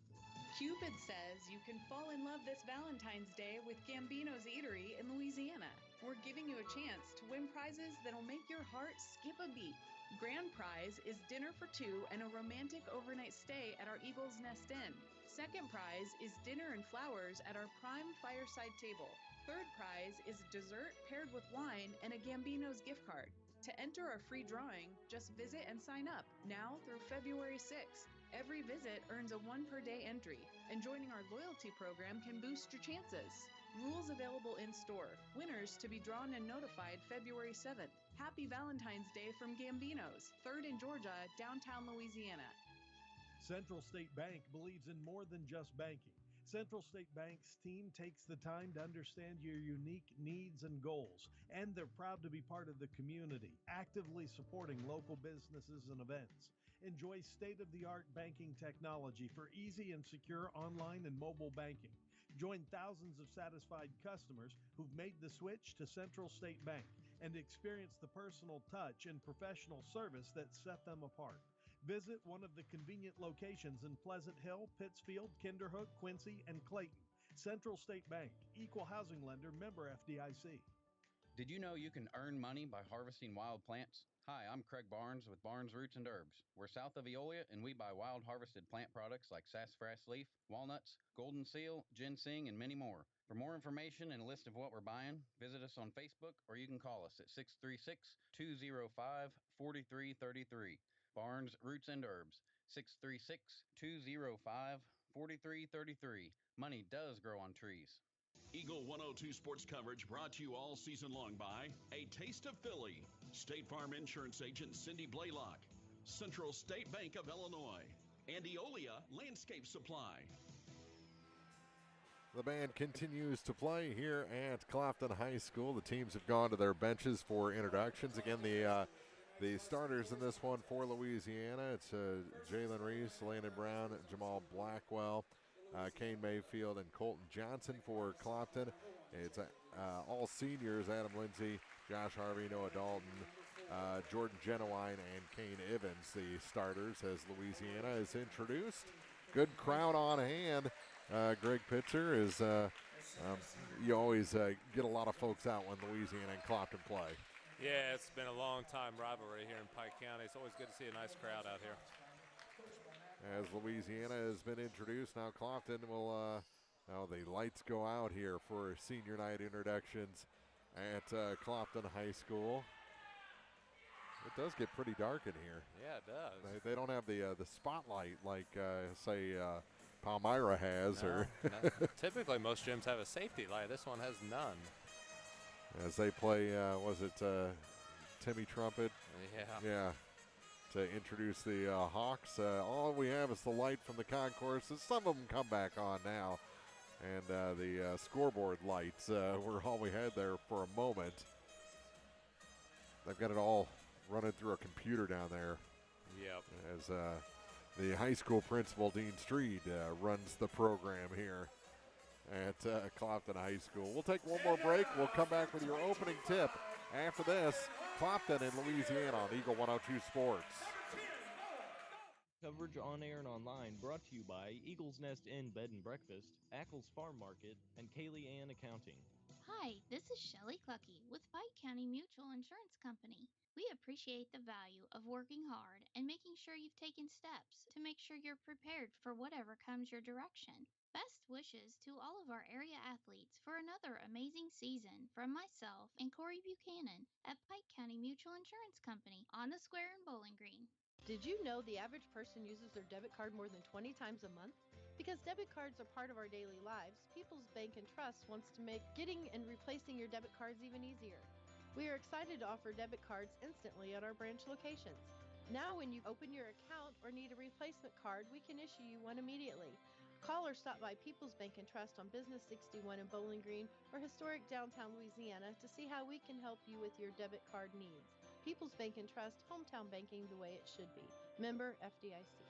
Cupid says you can fall in love this Valentine's Day with Gambino's Eatery in Louisiana. We're giving you a chance to win prizes that'll make your heart skip a beat. Grand prize is dinner for two and a romantic overnight stay at our Eagle's Nest Inn. Second prize is dinner and flowers at our prime fireside table. Third prize is dessert paired with wine and a Gambino's gift card. To enter our free drawing, just visit and sign up now through February 6th. Every visit earns a 1 per day entry, and joining our loyalty program can boost your chances. Rules available in store. Winners to be drawn and notified February 7th. Happy Valentine's Day from Gambino's, 3rd in Georgia, downtown Louisiana. Central State Bank believes in more than just banking. Central State Bank's team takes the time to understand your unique needs and goals, and they're proud to be part of the community, actively supporting local businesses and events. Enjoy state-of-the-art banking technology for easy and secure online and mobile banking. Join thousands of satisfied customers who've made the switch to Central State Bank and experience the personal touch and professional service that set them apart. Visit one of the convenient locations in Pleasant Hill, Pittsfield, Kinderhook, Quincy, and Clayton. Central State Bank, equal housing lender, member FDIC. Did you know you can earn money by harvesting wild plants? Hi, I'm Craig Barnes with Barnes Roots and Herbs. We're south of Eolia, and we buy wild harvested plant products like sassafras leaf, walnuts, golden seal, ginseng, and many more. For more information and a list of what we're buying, visit us on Facebook, or you can call us at 636-205-4333. Barnes Roots and Herbs, 636-205-4333. Money does grow on trees. Eagle 102 sports coverage brought to you all season long by A Taste of Philly, State Farm Insurance Agent Cindy Blaylock, Central State Bank of Illinois, and Eolia Landscape Supply. The band continues to play here at Clopton High School. The teams have gone to their benches for introductions. Again, the starters in this one for Louisiana, it's Jalen Reese, Landon Brown, Jamal Blackwell, Kane Mayfield, and Colton Johnson for Clopton. It's all seniors, Adam Lindsay, Josh Harvey, Noah Dalton, Jordan Genowine, and Kane Evans, the starters, as Louisiana is introduced. Good crowd on hand. Greg Pitzer is, you always get a lot of folks out when Louisiana and Clopton play. Yeah, it's been a long-time rivalry here in Pike County. It's always good to see a nice crowd out here. As Louisiana has been introduced, now Clopton will, now the lights go out here for senior night introductions at Clopton High School. It does get pretty dark in here. Yeah, it does. They don't have the spotlight like, say, Palmyra has. No, or no. Typically, most gyms have a safety light. This one has none. As they play, was it Timmy Trumpet? Yeah. Yeah. To introduce the Hawks. All we have is the light from the concourses. Some of them come back on now. And the scoreboard lights were all we had there for a moment. They've got it all running through a computer down there. Yep. As the high school principal, Dean Street, runs the program here at Clopton High School. We'll take one more break. We'll come back with your opening tip. After this, Clopton in Louisiana on Eagle 102 Sports. Coverage on air and online brought to you by Eagles Nest Inn Bed and Breakfast, Ackles Farm Market, and Kaylee Ann Accounting. Hi, this is Shelley Clucky with Pike County Mutual Insurance Company. We appreciate the value of working hard and making sure you've taken steps to make sure you're prepared for whatever comes your direction. Best wishes to all of our area athletes for another amazing season from myself and Corey Buchanan at Pike County Mutual Insurance Company on the square in Bowling Green. Did you know the average person uses their debit card more than 20 times a month? Because debit cards are part of our daily lives, People's Bank and Trust wants to make getting and replacing your debit cards even easier. We are excited to offer debit cards instantly at our branch locations. Now when you open your account or need a replacement card, we can issue you one immediately. Call or stop by People's Bank and Trust on Business 61 in Bowling Green or historic downtown Louisiana to see how we can help you with your debit card needs. People's Bank and Trust, hometown banking the way it should be. Member FDIC.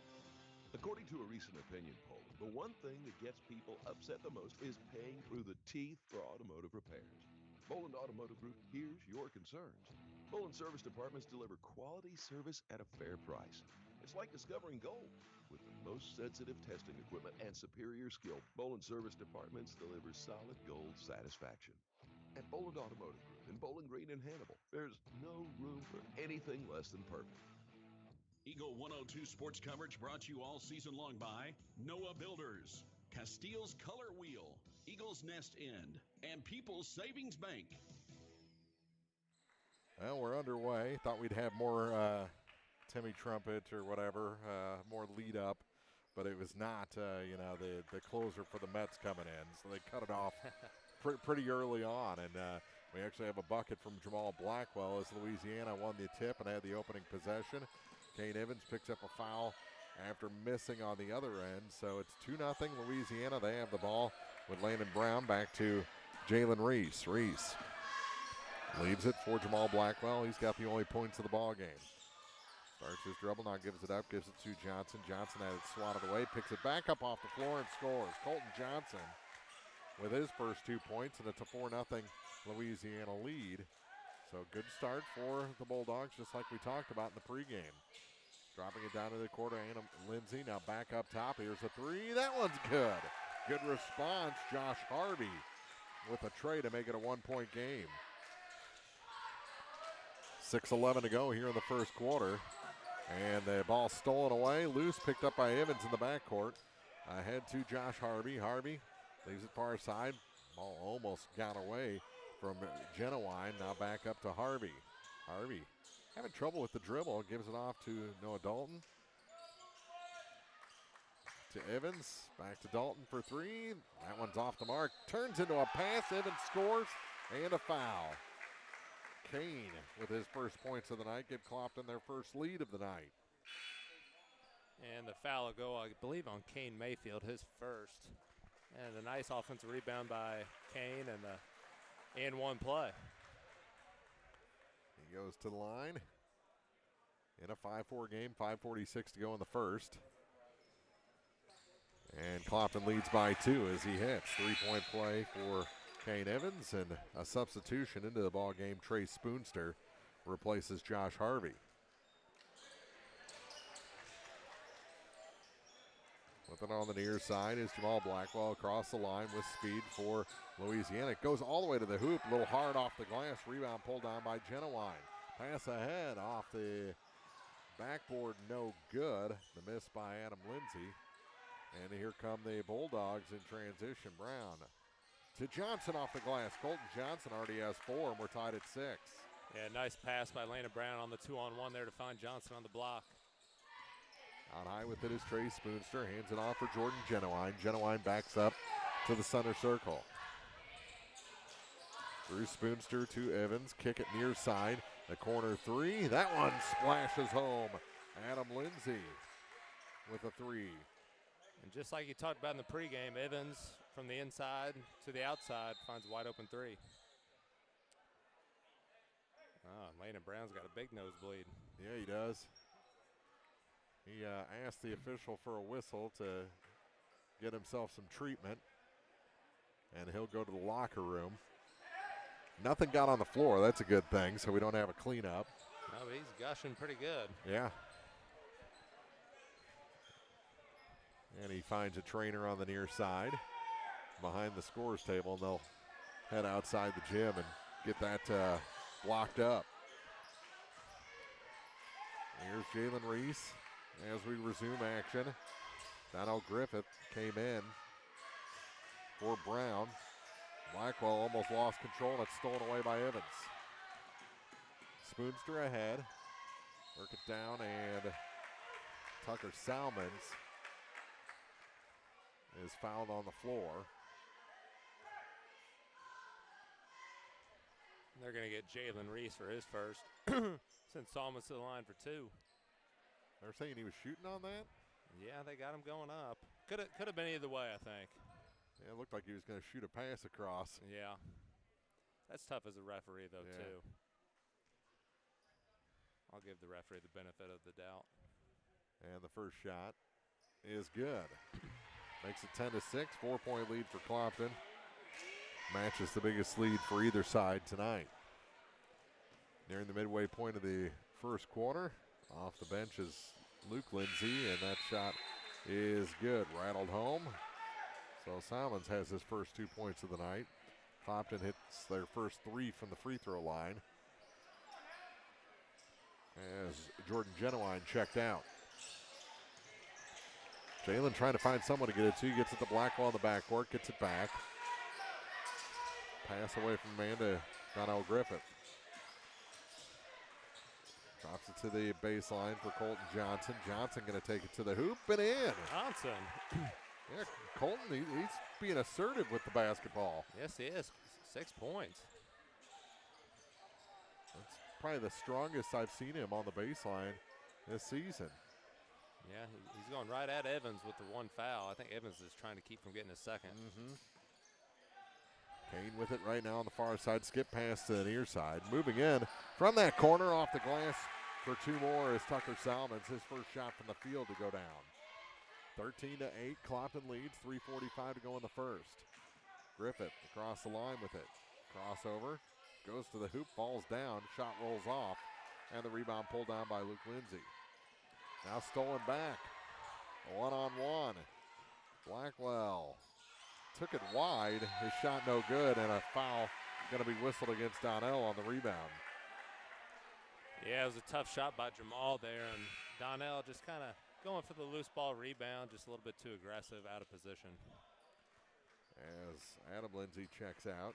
According to a recent opinion poll, the one thing that gets people upset the most is paying through the teeth for automotive repairs. Boland Automotive Group hears your concerns. Boland Service Departments deliver quality service at a fair price. It's like discovering gold. With the most sensitive testing equipment and superior skill, Boland Service Departments deliver solid gold satisfaction. At Boland Automotive Group in Bowling Green and Hannibal, there's no room for anything less than perfect. Eagle 102 sports coverage brought to you all season long by Noah Builders, Castile's Color Wheel, Eagles Nest Inn, and People's Savings Bank. Well, we're underway. Thought we'd have more Timmy Trumpet or whatever, more lead up, but it was not, the closer for the Mets coming in. So they cut it off pretty early on, and we actually have a bucket from Jamal Blackwell as Louisiana won the tip and had the opening possession. Kane Evans picks up a foul after missing on the other end, so it's 2-0 Louisiana. They have the ball with Landon Brown back to Jalen Reese. Reese leaves it for Jamal Blackwell. He's got the only points of the ball game. Starts his dribble, now gives it up, gives it to Johnson. Johnson had it swatted away, picks it back up off the floor and scores. Colton Johnson with his first 2 points, and it's a 4-0 Louisiana lead. So good start for the Bulldogs, just like we talked about in the pregame. Dropping it down to the quarter, Anna Lindsay now back up top. Here's a three. That one's good. Good response. Josh Harvey with a tray to make it a 1-point game. 6:11 to go here in the first quarter. And the ball stolen away. Loose, picked up by Evans in the backcourt. Ahead to Josh Harvey. Harvey leaves it far side. Ball almost got away from Genowine. Now back up to Harvey. Harvey having trouble with the dribble. Gives it off to Noah Dalton. To Evans. Back to Dalton for three. That one's off the mark. Turns into a pass. Evans scores. And a foul. Kane with his first points of the night. Give Clopton their first lead of the night. And the foul will go, I believe, on Kane Mayfield, his first. And a nice offensive rebound by Kane and one play. He goes to the line in a 5-4 game, 5:46 to go in the first. And Clopton leads by 2 as he hits. 3-point play for Kane Evans, and a substitution into the ball game. Trey Spoonster replaces Josh Harvey. With it on the near side is Jamal Blackwell across the line with speed for Louisiana. It goes all the way to the hoop, a little hard off the glass. Rebound pulled down by Genowine. Pass ahead off the backboard, no good. The miss by Adam Lindsay. And here come the Bulldogs in transition. Brown to Johnson off the glass. Colton Johnson already has 4, and we're tied at 6. Yeah, nice pass by Landon Brown on the 2-on-1 there to find Johnson on the block. Out high with it is Trey Spoonster. Hands it off for Jordan Genowine. Genowine backs up to the center circle. Through Spoonster to Evans. Kick it near side. The corner three. That one splashes home. Adam Lindsay with a 3. And just like you talked about in the pregame, Evans from the inside to the outside finds a wide open 3. Oh, Landon Brown's got a big nosebleed. Yeah, he does. He asked the official for a whistle to get himself some treatment. and he'll go to the locker room. Nothing got on the floor. That's a good thing, so we don't have a cleanup. No, but he's gushing pretty good. Yeah. And he finds a trainer on the near side behind the scores table, and they'll head outside the gym and get that blocked up. Here's Jalen Reese as we resume action. Donnell Griffith came in for Brown. Blackwell almost lost control, and it's stolen away by Evans. Spoonster ahead. Work it down, and Tucker Salmons is fouled on the floor. They're going to get Jalen Reese for his first. Send Salmons to the line for 2. They're saying he was shooting on that? Yeah, they got him going up. Could have been either way, I think. Yeah, it looked like he was going to shoot a pass across. Yeah. That's tough as a referee, though, too. I'll give the referee the benefit of the doubt. And the first shot is good. Makes it 10-6, 4-point lead for Clopton. Matches the biggest lead for either side tonight. Nearing the midway point of the first quarter. Off the bench is Luke Lindsay, and that shot is good. Rattled home. So Salmons has his first 2 points of the night. Clopton hits their first 3 from the free throw line. As Jordan Genuine checked out. Jalen trying to find someone to get it to. Gets it to Blackwell in the backcourt. Gets it back. Pass away from Amanda Donnell Griffith. Drops it to the baseline for Colton Johnson. Johnson going to take it to the hoop and in. Johnson. Yeah, Colton, he's being assertive with the basketball. Yes, he is. 6 points. That's probably the strongest I've seen him on the baseline this season. Yeah, he's going right at Evans with the 1 foul. I think Evans is trying to keep from getting a second. Kane with it right now on the far side. Skip pass to the near side. Moving in from that corner off the glass for 2 more is Tucker Salmons. His first shot from the field to go down. 13-8, Clopton leads. 3:45 to go in the first. Griffith across the line with it. Crossover. Goes to the hoop, falls down. Shot rolls off. And the rebound pulled down by Luke Lindsay. Now stolen back. A one-on-one. Blackwell took it wide. His shot no good, and a foul going to be whistled against Donnell on the rebound. Yeah, it was a tough shot by Jamal there, and Donnell just kind of going for the loose ball rebound, just a little bit too aggressive, out of position. As Adam Lindsay checks out.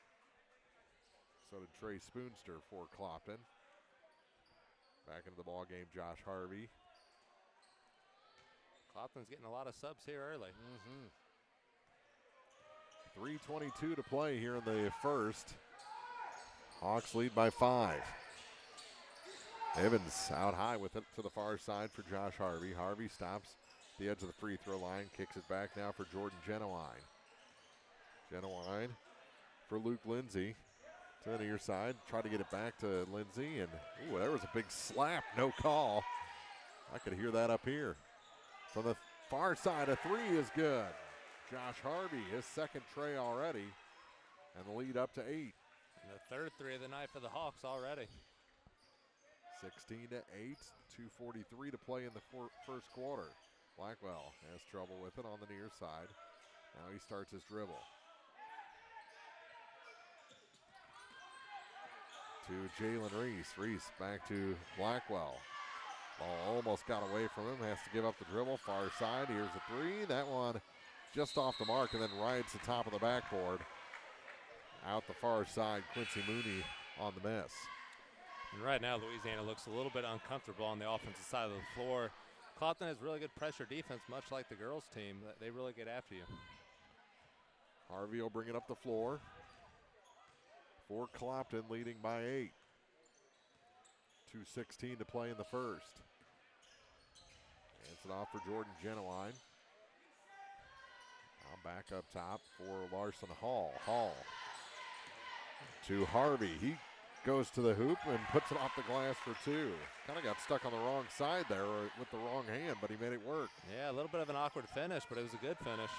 So did Trey Spoonster for Clopton. Back into the ball game, Josh Harvey. Clopton's getting a lot of subs here early. 3:22 to play here in the first. Hawks lead by 5. Evans out high with it to the far side for Josh Harvey. Harvey stops the edge of the free throw line, kicks it back now for Jordan Genuine. Genuine for Luke Lindsay. To the near side, try to get it back to Lindsay, and ooh, there was a big slap, no call. I could hear that up here. From the far side, a 3 is good. Josh Harvey, his second tray already, and the lead up to 8. And the third 3 of the night for the Hawks already. 16-8, 2:43 to play in the first quarter. Blackwell has trouble with it on the near side. Now he starts his dribble. To Jalen Reese. Reese back to Blackwell. Ball almost got away from him. Has to give up the dribble. Far side. Here's a 3. That one just off the mark and then rides the top of the backboard. Out the far side, Quincy Mooney on the miss. And right now, Louisiana looks a little bit uncomfortable on the offensive side of the floor. Clopton has really good pressure defense, much like the girls' team. They really get after you. Harvey will bring it up the floor. For Clopton, leading by 8. 2:16 to play in the first. Hands it off for Jordan Genuine. Now back up top for Larson Hall. Hall to Harvey. He goes to the hoop and puts it off the glass for 2. Kind of got stuck on the wrong side there with the wrong hand, but he made it work. Yeah, a little bit of an awkward finish, but it was a good finish.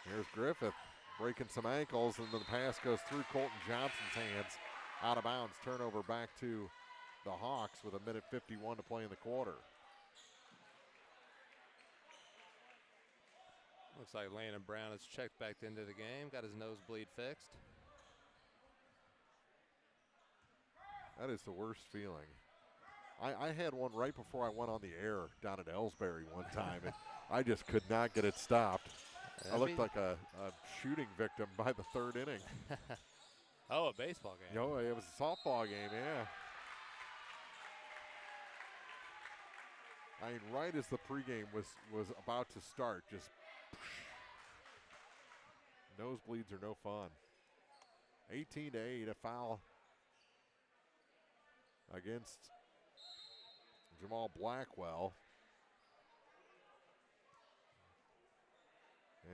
Here's Griffith breaking some ankles, and the pass goes through Colton Johnson's hands. Out of bounds, turnover back to the Hawks with 1:51 to play in the quarter. Looks like Landon Brown has checked back into the game, got his nosebleed fixed. That is the worst feeling. I had one right before I went on the air down at Ellsbury one time, and I just could not get it stopped. I looked like a shooting victim by the third inning. Oh, a baseball game. No, it was a softball game, yeah. I mean, right as the pregame was about to start, just nosebleeds are no fun. 18-8, a foul against Jamal Blackwell.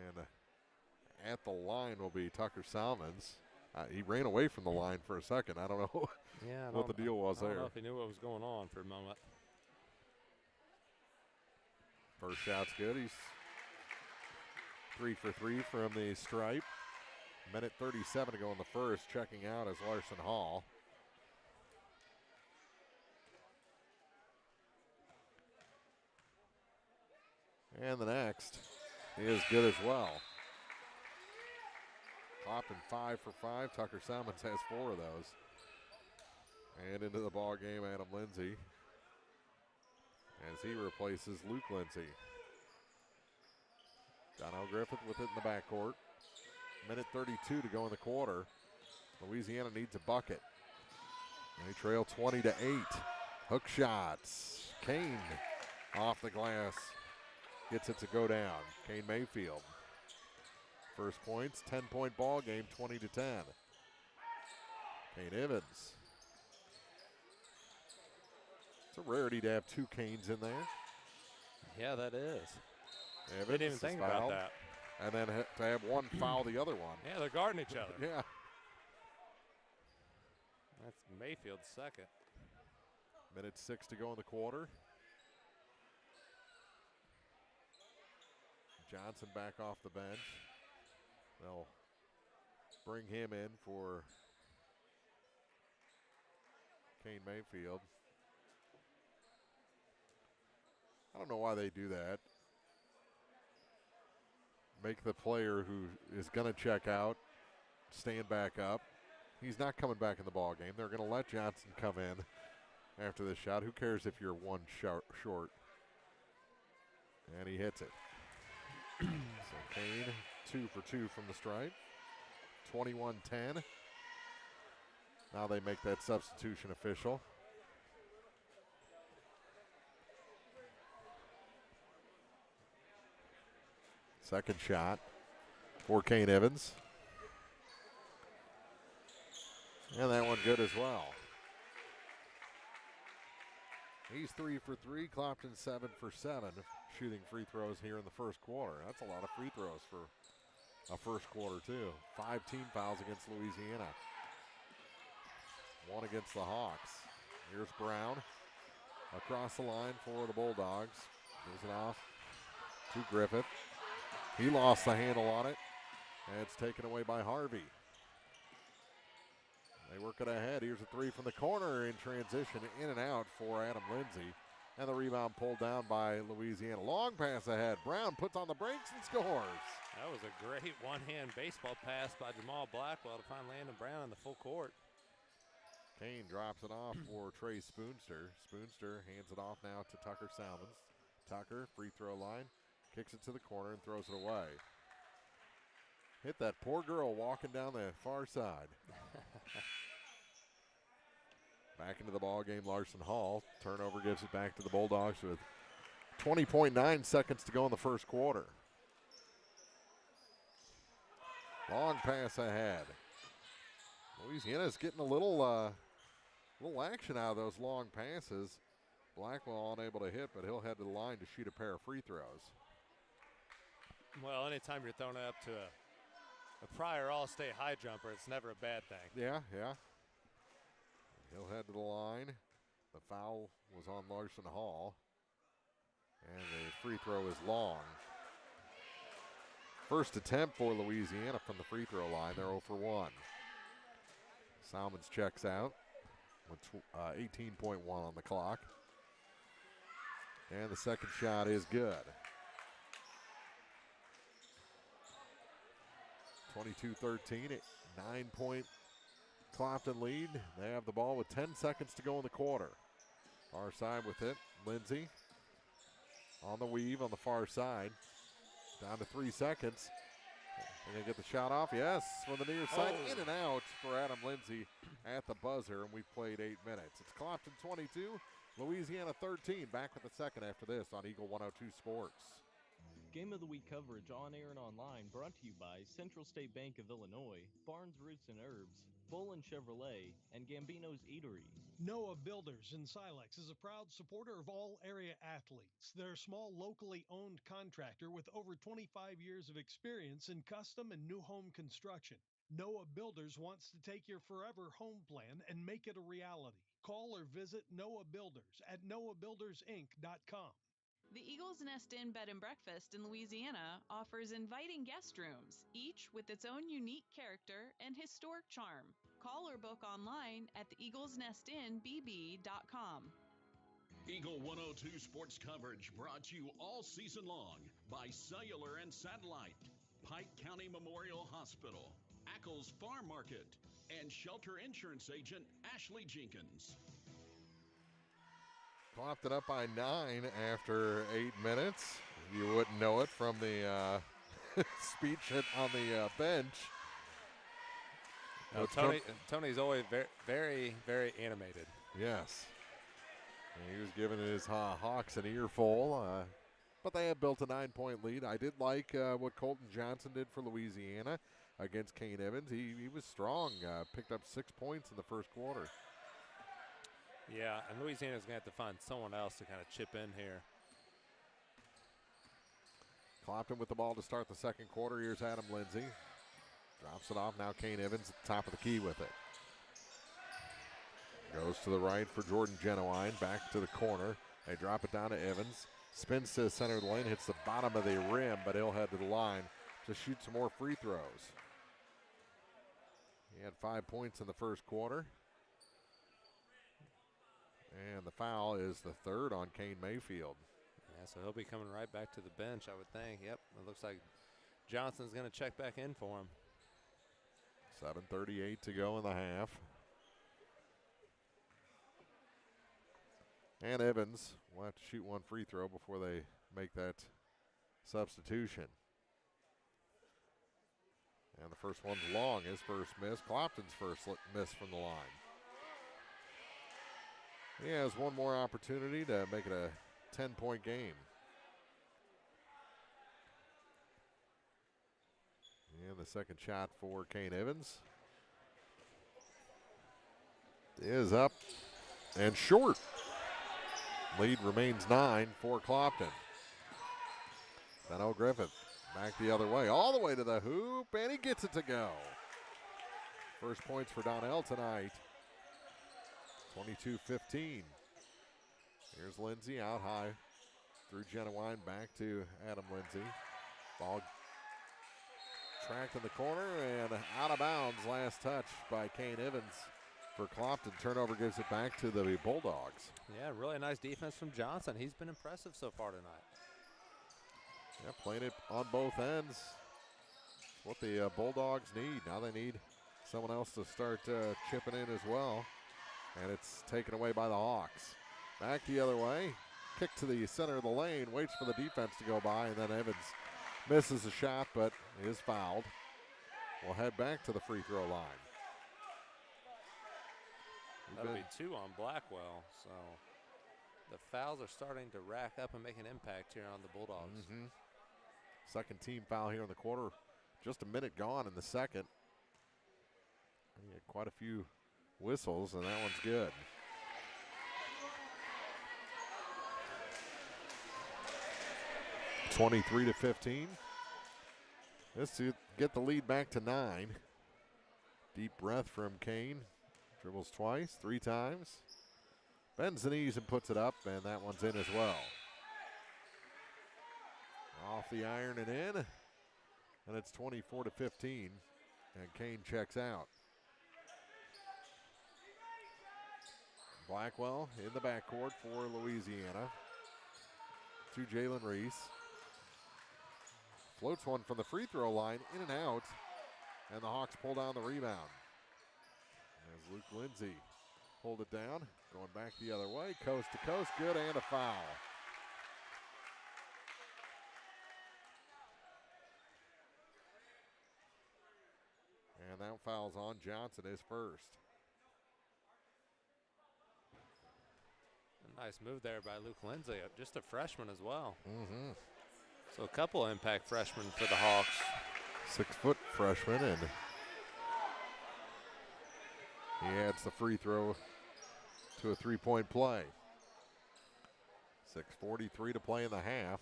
And at the line will be Tucker Salmons. He ran away from the line for a second. I don't know what the deal was there. I don't know if he knew what was going on for a moment. First shot's good. He's 3 for 3 from the stripe. Minute 37 to go in the first. Checking out is Larson Hall. And the next is good as well. Clopton 5 for 5. Tucker Salmons has 4 of those. And into the ball game, Adam Lindsay, as he replaces Luke Lindsay. Donnell Griffith with it in the backcourt. Minute 32 to go in the quarter. Louisiana needs a bucket. They trail 20-8. Hook shots. Kane off the glass. Gets it to go down. Kane Mayfield. First points, 10-point ball game, 20-10. Kane Evans. It's a rarity to have 2 Canes in there. Yeah, that is. Evans Didn't even think about that. And then to have one foul the other one. Yeah, they're guarding each other. Yeah. That's Mayfield's second. Minute 6 to go in the quarter. Johnson back off the bench. They'll bring him in for Kane Mayfield. I don't know why they do that. Make the player who is going to check out stand back up. He's not coming back in the ball game. They're going to let Johnson come in after this shot. Who cares if you're one short? And he hits it. So Kane 2 for 2 from the stripe. 21-10. Now they make that substitution official. Second shot for Kane Evans. And that one good as well. He's 3 for 3. Clopton 7 for 7. Shooting free throws here in the first quarter. That's a lot of free throws for a first quarter, too. 5 team fouls against Louisiana. 1 against the Hawks. Here's Brown across the line for the Bulldogs. Gives it off to Griffith. He lost the handle on it, and it's taken away by Harvey. They work it ahead. Here's a 3 from the corner in transition, in and out for Adam Lindsay. And the rebound pulled down by Louisiana. Long pass ahead. Brown puts on the brakes and scores. That was a great one-hand baseball pass by Jamal Blackwell to find Landon Brown in the full court. Kane drops it off for Trey Spoonster. Spoonster hands it off now to Tucker Salmons. Tucker, free throw line, kicks it to the corner and throws it away. Hit that poor girl walking down the far side. Back into the ball game, Larson Hall. Turnover gives it back to the Bulldogs with 20.9 seconds to go in the first quarter. Long pass ahead. Louisiana's getting a little action out of those long passes. Blackwell unable to hit, but he'll head to the line to shoot a pair of free throws. Well, anytime you're throwing it up to a prior all-state high jumper, it's never a bad thing. Yeah. He'll head to the line. The foul was on Larson Hall. And the free throw is long. First attempt for Louisiana from the free throw line. They're 0 for 1. Salmons checks out with 18.1 on the clock. And the second shot is good. 22-13, 9-point Clopton lead. They have the ball with 10 seconds to go in the quarter. Far side with it. Lindsay on the weave on the far side. Down to 3 seconds. They're going to get the shot off. Yes, from the near side. In and out for Adam Lindsay at the buzzer, and we've played 8 minutes. It's Clopton 22, Louisiana 13. Back with the second after this on Eagle 102 Sports. Game of the Week coverage on air and online brought to you by Central State Bank of Illinois, Barnes Roots and Herbs, Bolin Chevrolet, and Gambino's Eatery. Noah Builders in Silex is a proud supporter of all area athletes. They're a small, locally owned contractor with over 25 years of experience in custom and new home construction. Noah Builders wants to take your forever home plan and make it a reality. Call or visit Noah Builders at noahbuildersinc.com. The Eagle's Nest Inn Bed and Breakfast in Louisiana offers inviting guest rooms, each with its own unique character and historic charm. Call or book online at theeaglesnestinbb.com. Eagle 102 sports coverage brought to you all season long by Cellular and Satellite, Pike County Memorial Hospital, Ackles Farm Market, and Shelter Insurance Agent Ashley Jenkins. Clopton up by 9 after 8 minutes. You wouldn't know it from the speech on the bench. No, Tony's always very, very animated. Yes. And he was giving his Hawks an earful, but they have built a 9-point lead. I did like what Colton Johnson did for Louisiana against Kane Evans. He was strong, picked up 6 points in the first quarter. Yeah, and Louisiana's going to have to find someone else to kind of chip in here. Clopton with the ball to start the second quarter. Here's Adam Lindsay. Drops it off. Now Kane Evans at the top of the key with it. Goes to the right for Jordan Genuine. Back to the corner. They drop it down to Evans. Spins to the center of the lane. Hits the bottom of the rim, but he'll head to the line to shoot some more free throws. He had 5 points in the first quarter. And the foul is the third on Kane Mayfield. Yeah, so he'll be coming right back to the bench, I would think. Yep, it looks like Johnson's going to check back in for him. 7:38 to go in the half. And Evans will have to shoot one free throw before they make that substitution. And the first one's long, his first miss. Clopton's first miss from the line. He has one more opportunity to make it a 10-point game. And the second shot for Kane Evans is up and short. Lead remains 9 for Clopton. Benno Griffith back the other way, all the way to the hoop, and he gets it to go. First points for Donnell tonight. 22-15. Here's Lindsay out high through Genuine back to Adam Lindsay. Ball tracked in the corner and out of bounds. Last touch by Kane Evans for Clopton. Turnover gives it back to the Bulldogs. Yeah, really nice defense from Johnson. He's been impressive so far tonight. Yeah, playing it on both ends. What the Bulldogs need. Now they need someone else to start chipping in as well. And it's taken away by the Hawks. Back the other way. Kick to the center of the lane. Waits for the defense to go by. And then Evans misses a shot, but is fouled. We'll head back to the free throw line. That'll be 2 on Blackwell. So the fouls are starting to rack up and make an impact here on the Bulldogs. Mm-hmm. Second team foul here in the quarter. Just a minute gone in the second. He had quite a few whistles, and that one's good. (23-15). This to get the lead back to 9. Deep breath from Kane. Dribbles twice, 3 times. Bends the knees and puts it up, and that one's in as well. Off the iron and in. And it's 24-15, and Kane checks out. Blackwell in the backcourt for Louisiana to Jalen Reese. Floats one from the free throw line, in and out, and the Hawks pull down the rebound. As Luke Lindsay pulled it down, going back the other way, coast to coast, good, and a foul. And that foul's on Johnson, his first. A nice move there by Luke Lindsay, just a freshman as well. Mm-hmm. So a couple impact freshmen for the Hawks. 6-foot freshman, and he adds the free throw to a three-point play. 6:43 to play in the half.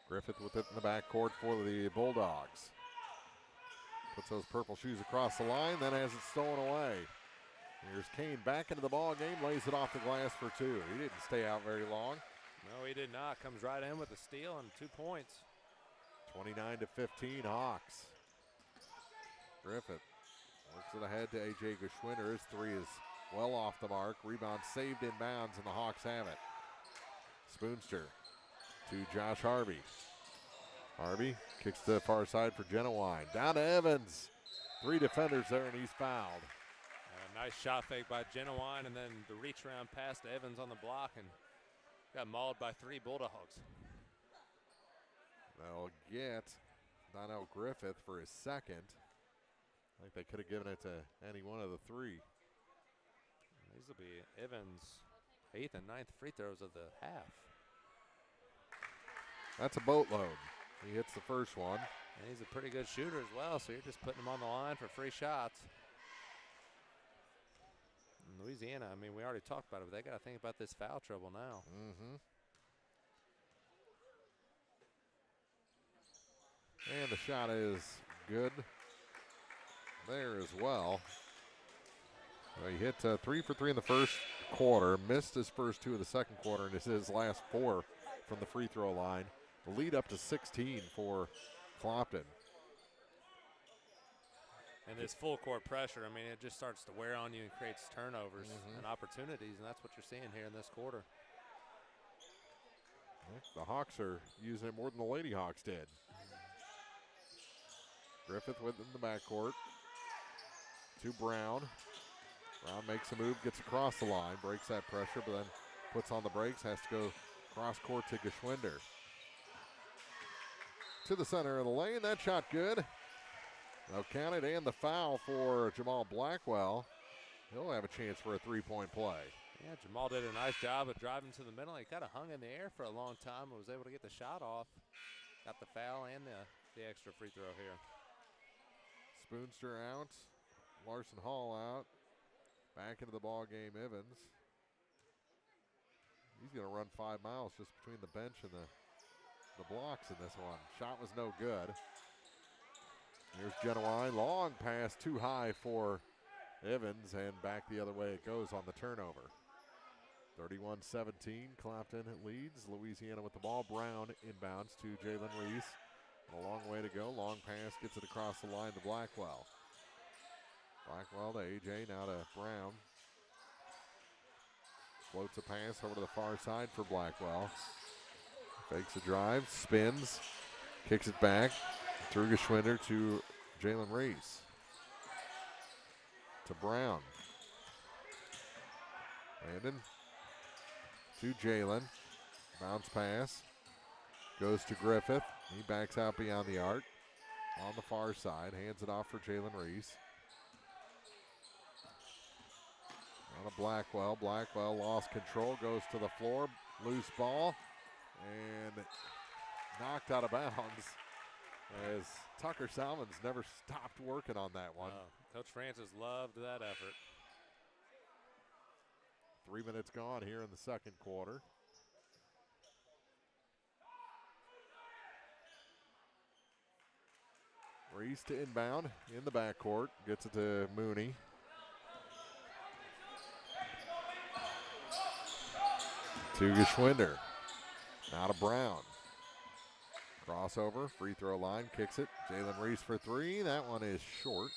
Griffith with it in the backcourt for the Bulldogs. Puts those purple shoes across the line, then has it stolen away. Here's Kane back into the ball game, lays it off the glass for two. He didn't stay out very long. No, he did not. Comes right in with a steal and 2 points. 29-15 Hawks. Griffith works it ahead to A.J. Geschwinder. His three is well off the mark. Rebound saved inbounds, and the Hawks have it. Spoonster to Josh Harvey. Harvey kicks to the far side for Genowine. Down to Evans. 3 defenders there, and he's fouled. A nice shot fake by Genowine, and then the reach around pass to Evans on the block, and got mauled by 3 Bulldogs. They'll get Donnell Griffith for his second. I think they could have given it to any one of the 3. These will be Evans' 8th and 9th free throws of the half. That's a boatload. He hits the first one. And he's a pretty good shooter as well, so you're just putting him on the line for free shots. And Louisiana, I mean, we already talked about it, but they got to think about this foul trouble now. Mm-hmm. And the shot is good there as well. He hit 3 for 3 in the first quarter, missed his first 2 of the second quarter, and it's his last 4 from the free throw line. The lead up to 16 for Clopton. And this full court pressure, I mean, it just starts to wear on you and creates turnovers and opportunities, and that's what you're seeing here in this quarter. The Hawks are using it more than the Lady Hawks did. Griffith with in the backcourt to Brown. Brown makes a move, gets across the line, breaks that pressure, but then puts on the brakes, has to go cross court to Geschwinder. To the center of the lane, that shot good. They'll count it, and the foul for Jamal Blackwell. He'll have a chance for a three-point play. Yeah, Jamal did a nice job of driving to the middle. He kind of hung in the air for a long time and was able to get the shot off. Got the foul and the extra free throw here. Spoonster out. Larson Hall out. Back into the ball game, Evans. He's going to run 5 miles just between the bench and the blocks in this one. Shot was no good. Here's Genowine. Long pass too high for Evans, and back the other way it goes on the turnover. 31-17, Clopton leads. Louisiana with the ball. Brown inbounds to Jalen Reese. A long way to go. Long pass gets it across the line to Blackwell. Blackwell to AJ, now to Brown. Floats a pass over to the far side for Blackwell. Fakes a drive, spins, kicks it back through Geschwinder to Jalen Reese. To Brown. Landon to Jalen. Bounce pass. Goes to Griffith. He backs out beyond the arc. On the far side. Hands it off for Jalen Reese. On to Blackwell. Blackwell lost control. Goes to the floor. Loose ball. And knocked out of bounds as Tucker Salmons never stopped working on that one. Coach Francis loved that effort. 3 minutes gone here in the second quarter. Reese to inbound in the backcourt. Gets it to Mooney. To Geschwinder. Now to Brown. Crossover, free throw line, kicks it. Jalen Reese for three. That one is short.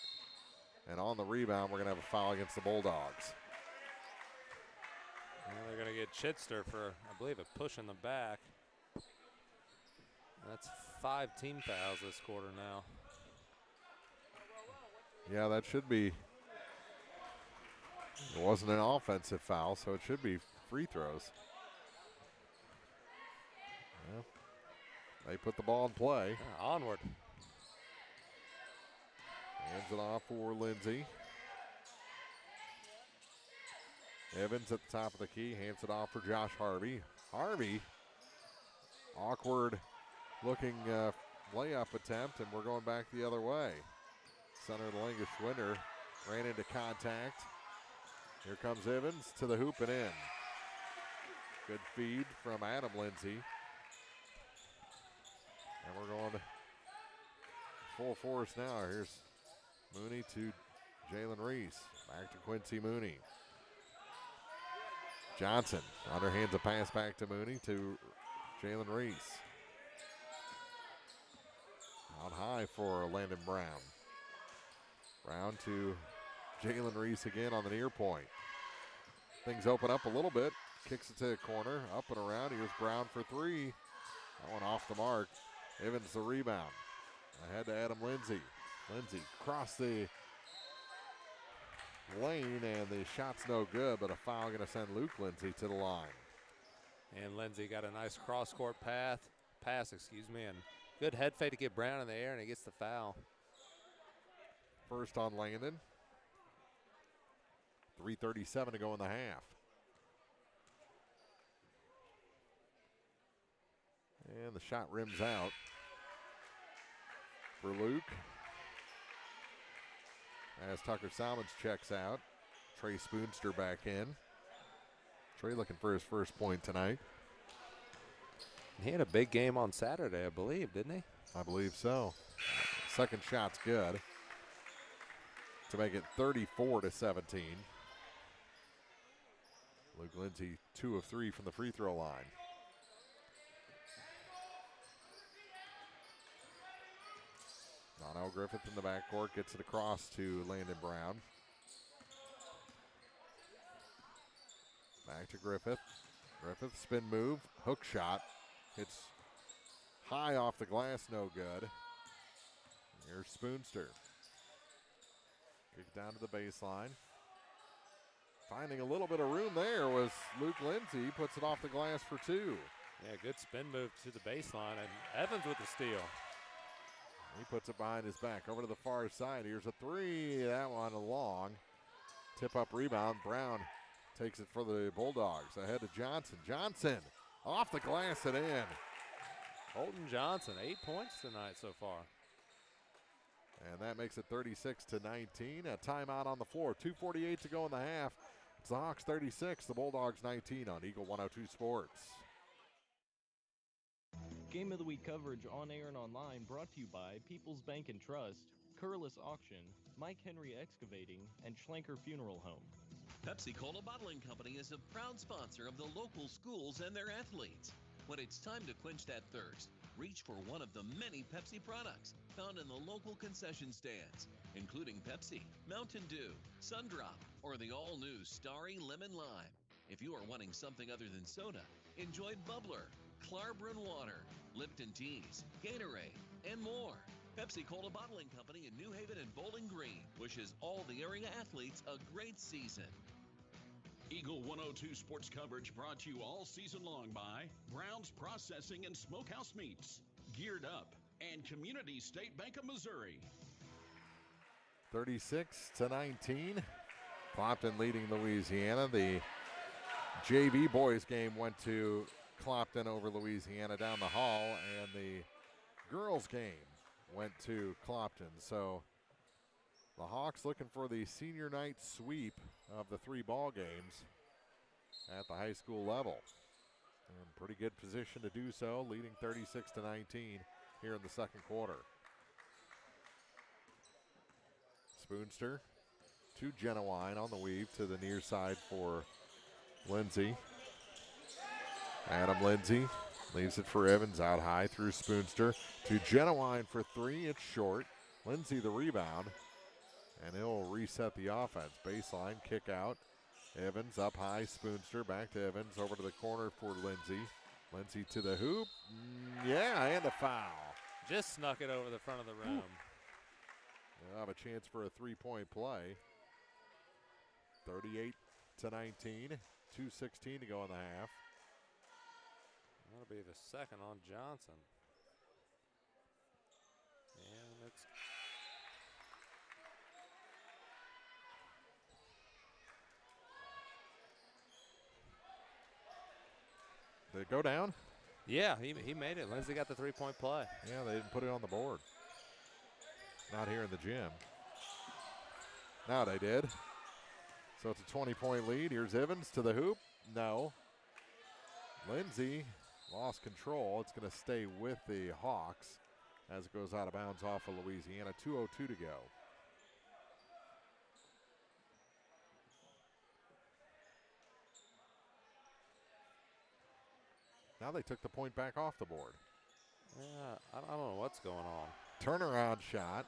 And on the rebound, we're going to have a foul against the Bulldogs. And they're going to get Chitster for, I believe, a push in the back. That's 5 team fouls this quarter now. Yeah, that should be. It wasn't an offensive foul, so it should be free throws. Well, they put the ball in play. Onward. Hands it off for Lindsay. Evans at the top of the key, hands it off for Josh Harvey. Harvey, awkward looking layup attempt, and we're going back the other way. Center of the Lingus Schwinder ran into contact. Here comes Evans to the hoop and in. Good feed from Adam Lindsay. And we're going to full force now. Here's Mooney to Jalen Reese. Back to Quincy Mooney. Johnson underhands a pass back to Mooney to Jalen Reese. Out high for Landon Brown. Brown to Jalen Reese again on the near point. Things open up a little bit. Kicks it to the corner, up and around. Here's Brown for three. That one off the mark. Evans the rebound. Ahead to Adam Lindsay. Lindsay crossed the lane, and the shot's no good, but a foul going to send Luke Lindsay to the line. And Lindsay got a nice cross-court pass, and good head fake to get Brown in the air, and he gets the foul. First on Landon. 3:37 to go in the half. And the shot rims out for Luke. As Tucker Salmons checks out. Trey Spoonster back in. Trey looking for his first point tonight. He had a big game on Saturday, I believe, didn't he? I believe so. Second shot's good to make it 34-17. Luke Lindsay 2 of 3 from the free throw line. Donnell Griffith in the backcourt gets it across to Landon Brown. Back to Griffith. Griffith spin move, hook shot. Hits high off the glass, no good. Here's Spoonster. Kick down to the baseline. Finding a little bit of room there was Luke Lindsay. Puts it off the glass for two. Yeah, good spin move to the baseline, and Evans with the steal. He puts it behind his back. Over to the far side. Here's a three. That one long. Tip-up rebound. Brown takes it for the Bulldogs. Ahead to Johnson. Johnson off the glass and in. Holton Johnson, 8 points tonight so far. And that makes it 36-19. A timeout on the floor. 2:48 to go in the half. It's the Hawks 36, the Bulldogs 19 on Eagle 102 Sports. Game of the Week coverage on air and online brought to you by People's Bank and Trust, Curlis Auction, Mike Henry Excavating, and Schlenker Funeral Home. Pepsi-Cola Bottling Company is a proud sponsor of the local schools and their athletes. When it's time to quench that thirst, reach for one of the many Pepsi products found in the local concession stands, including Pepsi, Mountain Dew, Sundrop, or the all-new Starry Lemon Lime. If you are wanting something other than soda, enjoy Bubbler, Clarbrun Water, Lipton Teas, Gatorade, and more. Pepsi-Cola Bottling Company in New Haven and Bowling Green wishes all the area athletes a great season. Eagle 102 sports coverage brought to you all season long by Brown's Processing and Smokehouse Meats, Geared Up, and Community State Bank of Missouri. 36-19. Clopton leading Louisiana. The JV boys game went to Clopton over Louisiana down the hall, and the girls game went to Clopton. So the Hawks looking for the senior night sweep of the 3 ball games at the high school level. In pretty good position to do so, leading 36-19 here in the second quarter. Spoonster to Genowine on the weave to the near side for Lindsay. Adam Lindsay Leaves it for Evans out high through Spoonster to Genuine for three. It's short. Lindsay the rebound, and he'll reset the offense. Baseline, kick out. Evans up high, Spoonster back to Evans, over to the corner for Lindsay. Lindsay to the hoop. Yeah, and a foul. Just snuck it over the front of the rim. They'll have a chance for a three-point play. 38-19, 2:16 to go in the half. That'll be the second on Johnson. And it's Did it go down? yeah, he made it. Lindsay got the three-point play. Yeah, they didn't put it on the board. Not here in the gym. Now they did. So it's a 20-point lead. Here's Evans to the hoop. No. Lindsay lost control. It's going to stay with the Hawks as it goes out of bounds off of Louisiana. 2:02 to go. Now they took the point back off the board. Yeah, I don't know what's going on. Turnaround shot.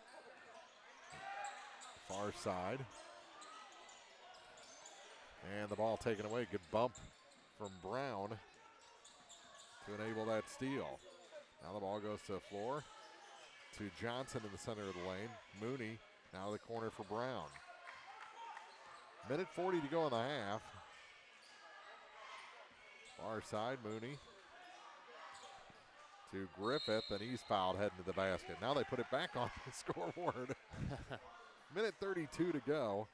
Far side. And the ball taken away. Good bump from Brown to enable that steal. Now the ball goes to the floor to Johnson in the center of the lane. Mooney now the corner for Brown. Minute 40 to go in the half. Far side, Mooney to Griffith, and he's fouled heading to the basket. Now they put it back on the scoreboard. Minute 32 to go.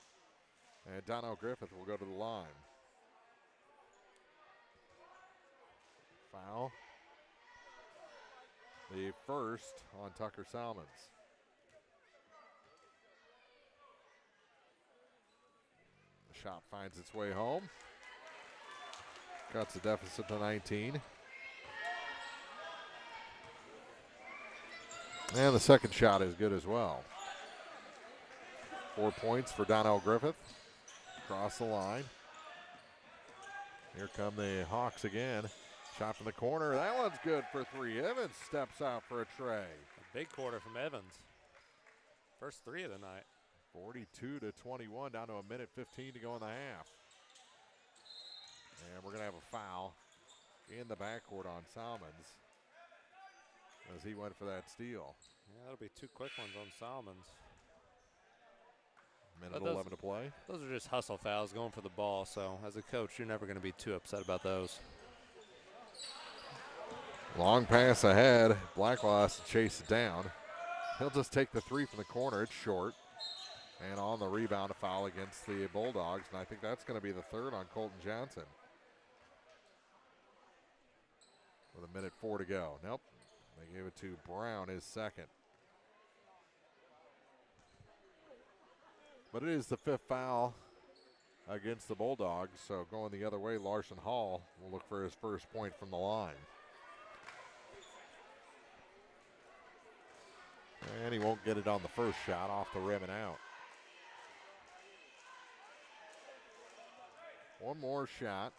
And Donnell Griffith will go to the line. Foul. The first on Tucker Salmons. The shot finds its way home. Cuts the deficit to 19. And the second shot is good as well. 4 points for Donnell Griffith. Across the line. Here come the Hawks again. Shot from the corner. That one's good for three. Evans steps out for a tray. A big quarter from Evans. First three of the night. 42-21, down to a minute 15 to go in the half. And we're going to have a foul in the backcourt on Salmons as he went for that steal. Yeah, that'll be two quick ones on Salmons. Minute 11 to play. Those are just hustle fouls going for the ball, so as a coach, you're never going to be too upset about those. Long pass ahead. Blackwell has to chase it down. He'll just take the three from the corner. It's short. And on the rebound, a foul against the Bulldogs, and I think that's going to be the third on Colton Johnson. With a minute 4 to go. Nope. They gave it to Brown, his second. But it is the fifth foul against the Bulldogs, so going the other way, Larson Hall will look for his first point from the line. And he won't get it on the first shot, off the rim and out. One more shot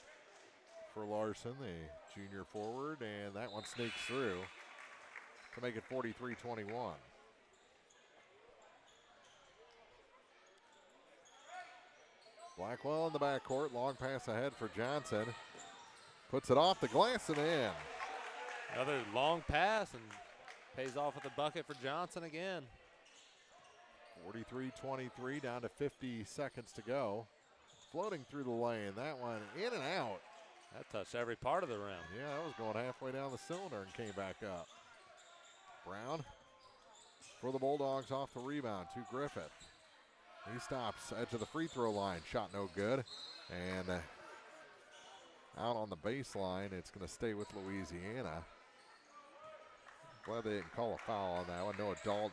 for Larson, the junior forward, and that one sneaks through to make it 43-21. Blackwell in the backcourt, long pass ahead for Johnson. Puts it off the glass and in. Another long pass and pays off with a bucket for Johnson again. 43-23, down to 50 seconds to go. Floating through the lane, that one in and out. That touched every part of the rim. Yeah, that was going halfway down the cylinder and came back up. Brown for the Bulldogs off the rebound to Griffith. He stops edge of the free throw line. Shot no good. And out on the baseline, it's going to stay with Louisiana. Glad they didn't call a foul on that one. Noah Dalton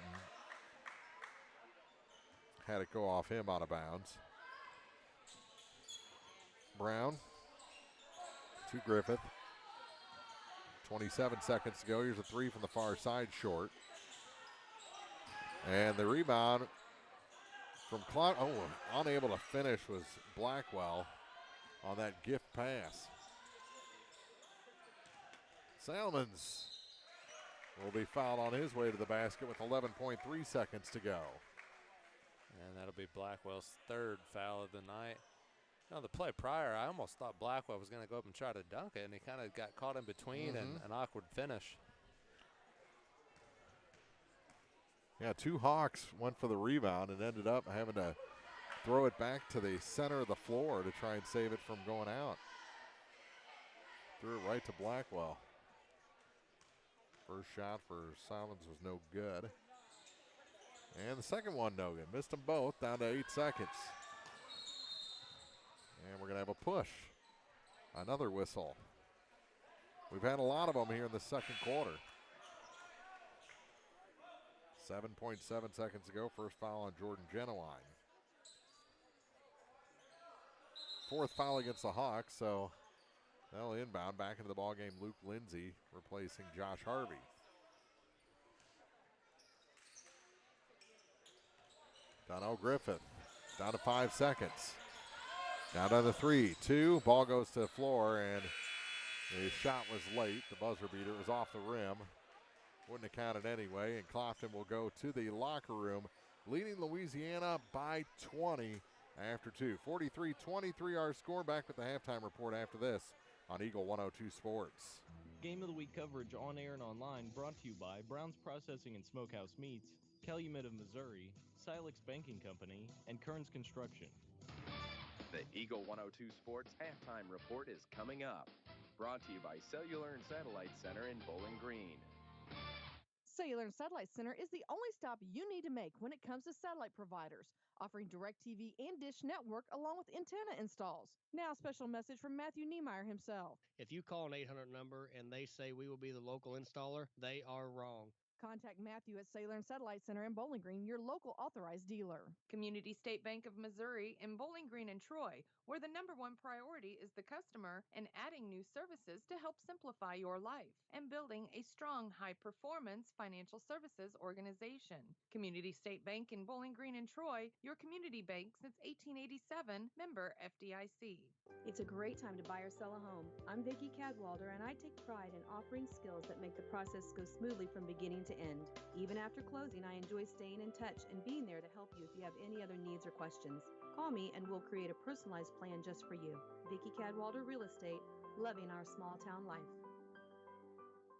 had it go off him out of bounds. Brown to Griffith. 27 seconds to go. Here's a three from the far side, short. And the rebound from Clopton. Oh, unable to finish was Blackwell on that gift pass. Salmons will be fouled on his way to the basket with 11.3 seconds to go. And that'll be Blackwell's third foul of the night. You know, the play prior, I almost thought Blackwell was going to go up and try to dunk it, and he kind of got caught in between and an awkward finish. Yeah, two Hawks went for the rebound and ended up having to throw it back to the center of the floor to try and save it from going out. Threw it right to Blackwell. First shot for Salmons was no good. And the second one no good. Missed them both, down to 8 seconds. And we're going to have a push. Another whistle. We've had a lot of them here in the second quarter. 7.7 seconds ago, first foul on Jordan Genowine. Fourth foul against the Hawks, so they'll inbound back into the ballgame. Luke Lindsay replacing Josh Harvey. Dono Griffith down to 5 seconds. Down to the 3-2. Ball goes to the floor, and the shot was late. The buzzer beater was off the rim. Wouldn't have counted anyway, and Clopton will go to the locker room, leading Louisiana by 20 after 2. 43-23 our score. Back with the halftime report after this on Eagle 102 Sports. Game of the Week coverage on air and online brought to you by Brown's Processing and Smokehouse Meats, Calumet of Missouri, Silex Banking Company, and Kearns Construction. The Eagle 102 Sports halftime report is coming up. Brought to you by Cellular and Satellite Center in Bowling Green. Cellular and Satellite Center is the only stop you need to make when it comes to satellite providers, offering DirecTV and Dish Network along with antenna installs. Now, a special message from Matthew Niemeyer himself. If you call an 800 number and they say we will be the local installer, they are wrong. Contact Matthew at Cellular and Satellite Center in Bowling Green, your local authorized dealer. Community State Bank of Missouri in Bowling Green and Troy, where the number one priority is the customer and adding new services to help simplify your life and building a strong, high-performance financial services organization. Community State Bank in Bowling Green and Troy, your community bank since 1887, member FDIC. It's a great time to buy or sell a home. I'm Vicki Cadwalder, and I take pride in offering skills that make the process go smoothly from beginning to end. Even after closing, I enjoy staying in touch and being there to help you if you have any other needs or questions. Call me and we'll create a personalized plan just for you. Vicki Cadwalder Real Estate, loving our small town life.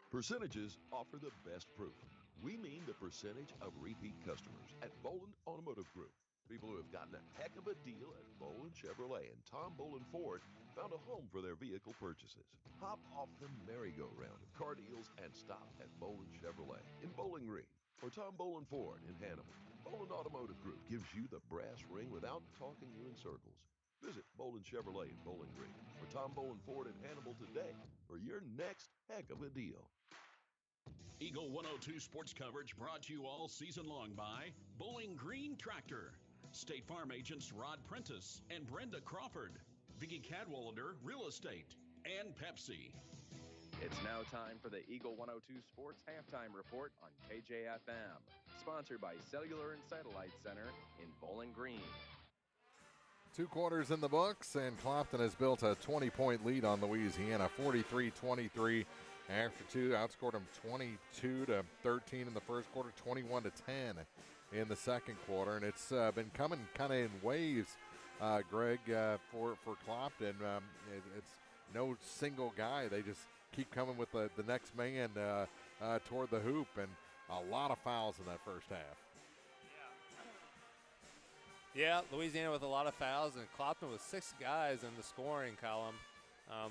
Percentages offer the best proof. We mean the percentage of repeat customers at Boland Automotive Group. People who have gotten a heck of a deal at Boland Chevrolet and Tom Boland Ford found a home for their vehicle purchases. Hop off the merry-go-round of car deals and stop at Boland Chevrolet in Bowling Green or Tom Boland Ford in Hannibal. Boland Automotive Group gives you the brass ring without talking you in circles. Visit Boland Chevrolet in Bowling Green or Tom Boland Ford in Hannibal today for your next heck of a deal. Eagle 102 sports coverage brought to you all season long by Bowling Green Tractor, State Farm agents Rod Prentice and Brenda Crawford, Vicki Cadwalder Real Estate, and Pepsi. It's now time for the Eagle 102 Sports halftime report on KJFM, sponsored by Cellular and Satellite Center in Bowling Green. 2 quarters in the books, and Clopton has built a 20-point lead on Louisiana, 43-23 after 2. Outscored them 22-13 in the first quarter, 21-10 in the second quarter, and it's been coming kind of in waves, Greg, for Clopton. It's no single guy. They just keep coming with the next man toward the hoop, and a lot of fouls in that first half. Yeah, Louisiana with a lot of fouls, and Clopton with 6 guys in the scoring column,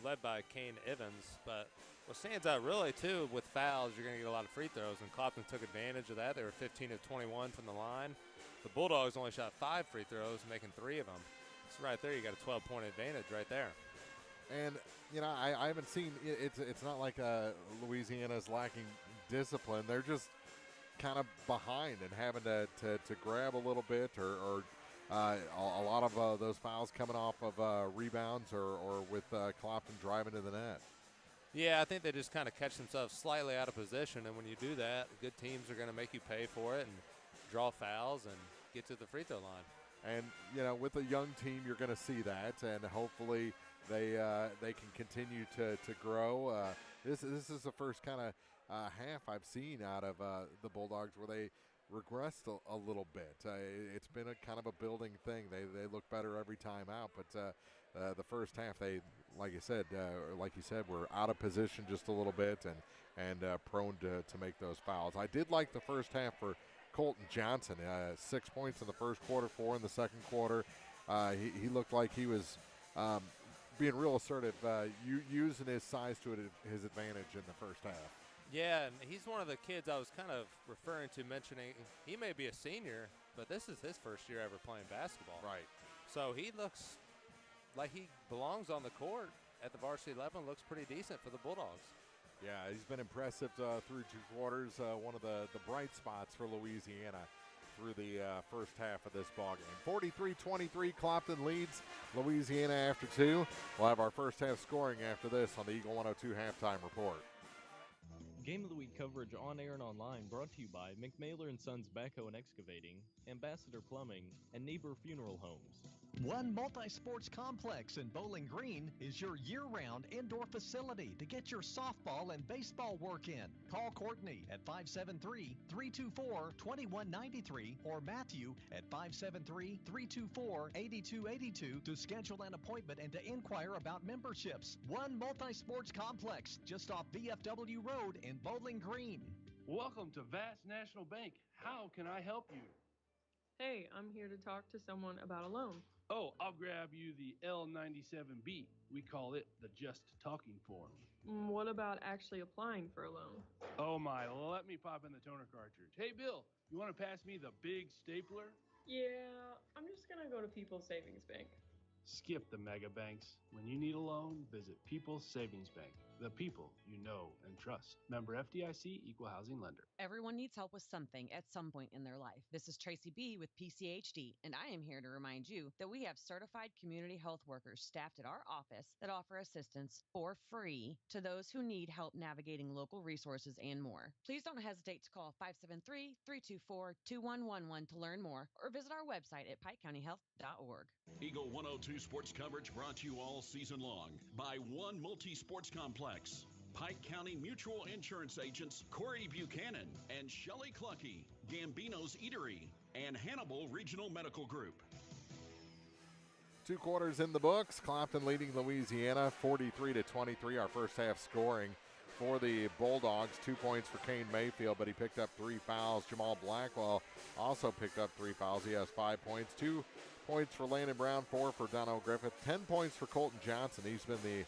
led by Kane Evans. But what stands out really, too, with fouls, you're going to get a lot of free throws, and Clopton took advantage of that. They were 15 of 21 from the line. The Bulldogs only shot 5 free throws, making 3 of them. So right there, you got a 12-point advantage right there. And, you know, I haven't seen – it's not like Louisiana's lacking discipline. They're just kind of behind and having to grab a little bit or a lot of those fouls coming off of rebounds or with Clopton driving to the net. Yeah, I think they just kind of catch themselves slightly out of position, and when you do that, good teams are going to make you pay for it and draw fouls and get to the free throw line. And, you know, with a young team, you're going to see that, and hopefully they can continue to grow. this is the first kind of half I've seen out of the Bulldogs where they regressed a little bit. It's been a kind of a building thing. They look better every time out, but the first half they, like you said, were out of position just a little bit and prone to make those fouls. I did like the first half for Clopton Johnson. 6 points in the first quarter, 4 in the second quarter. He looked like he was being real assertive, using his size to his advantage in the first half. Yeah, and he's one of the kids I was kind of referring to, mentioning he may be a senior, but this is his first year ever playing basketball. Right. So he looks like he belongs on the court at the varsity level and looks pretty decent for the Bulldogs. Yeah, he's been impressive through 2 quarters. One of the bright spots for Louisiana through the first half of this ballgame. 43-23, Clopton leads Louisiana after 2. We'll have our first half scoring after this on the Eagle 102 halftime report. Game of the Week coverage on air and online brought to you by McMailer & Sons Backhoe and Excavating, Ambassador Plumbing, and Neighbor Funeral Homes. One Multi-Sports Complex in Bowling Green is your year-round indoor facility to get your softball and baseball work in. Call Courtney at 573-324-2193 or Matthew at 573-324-8282 to schedule an appointment and to inquire about memberships. One Multi-Sports Complex just off VFW Road in Bowling Green. Welcome to Vast National Bank. How can I help you? Hey, I'm here to talk to someone about a loan. Oh, I'll grab you the L97B. We call it the Just Talking form. What about actually applying for a loan? Oh my, let me pop in the toner cartridge. Hey Bill, you want to pass me the big stapler? Yeah, I'm just going to go to People's Savings Bank. Skip the mega banks. When you need a loan, visit People's Savings Bank. The people you know and trust. Member FDIC, Equal Housing Lender. Everyone needs help with something at some point in their life. This is Tracy B. with PCHD, and I am here to remind you that we have certified community health workers staffed at our office that offer assistance for free to those who need help navigating local resources and more. Please don't hesitate to call 573-324-2111 to learn more or visit our website at pikecountyhealth.org. Eagle 102 sports coverage brought to you all season long by One Multi-Sports Complex, Pike County Mutual Insurance agents Corey Buchanan and Shelley Clucky, Gambino's Eatery, and Hannibal Regional Medical Group. 2 quarters in the books. Clopton leading Louisiana 43-23. Our first half scoring for the Bulldogs. 2 points for Kane Mayfield, but he picked up 3 fouls. Jamal Blackwell also picked up 3 fouls. He has 5 points. 2 points for Landon Brown, 4 for Dono Griffith, 10 points for Clopton Johnson. He's been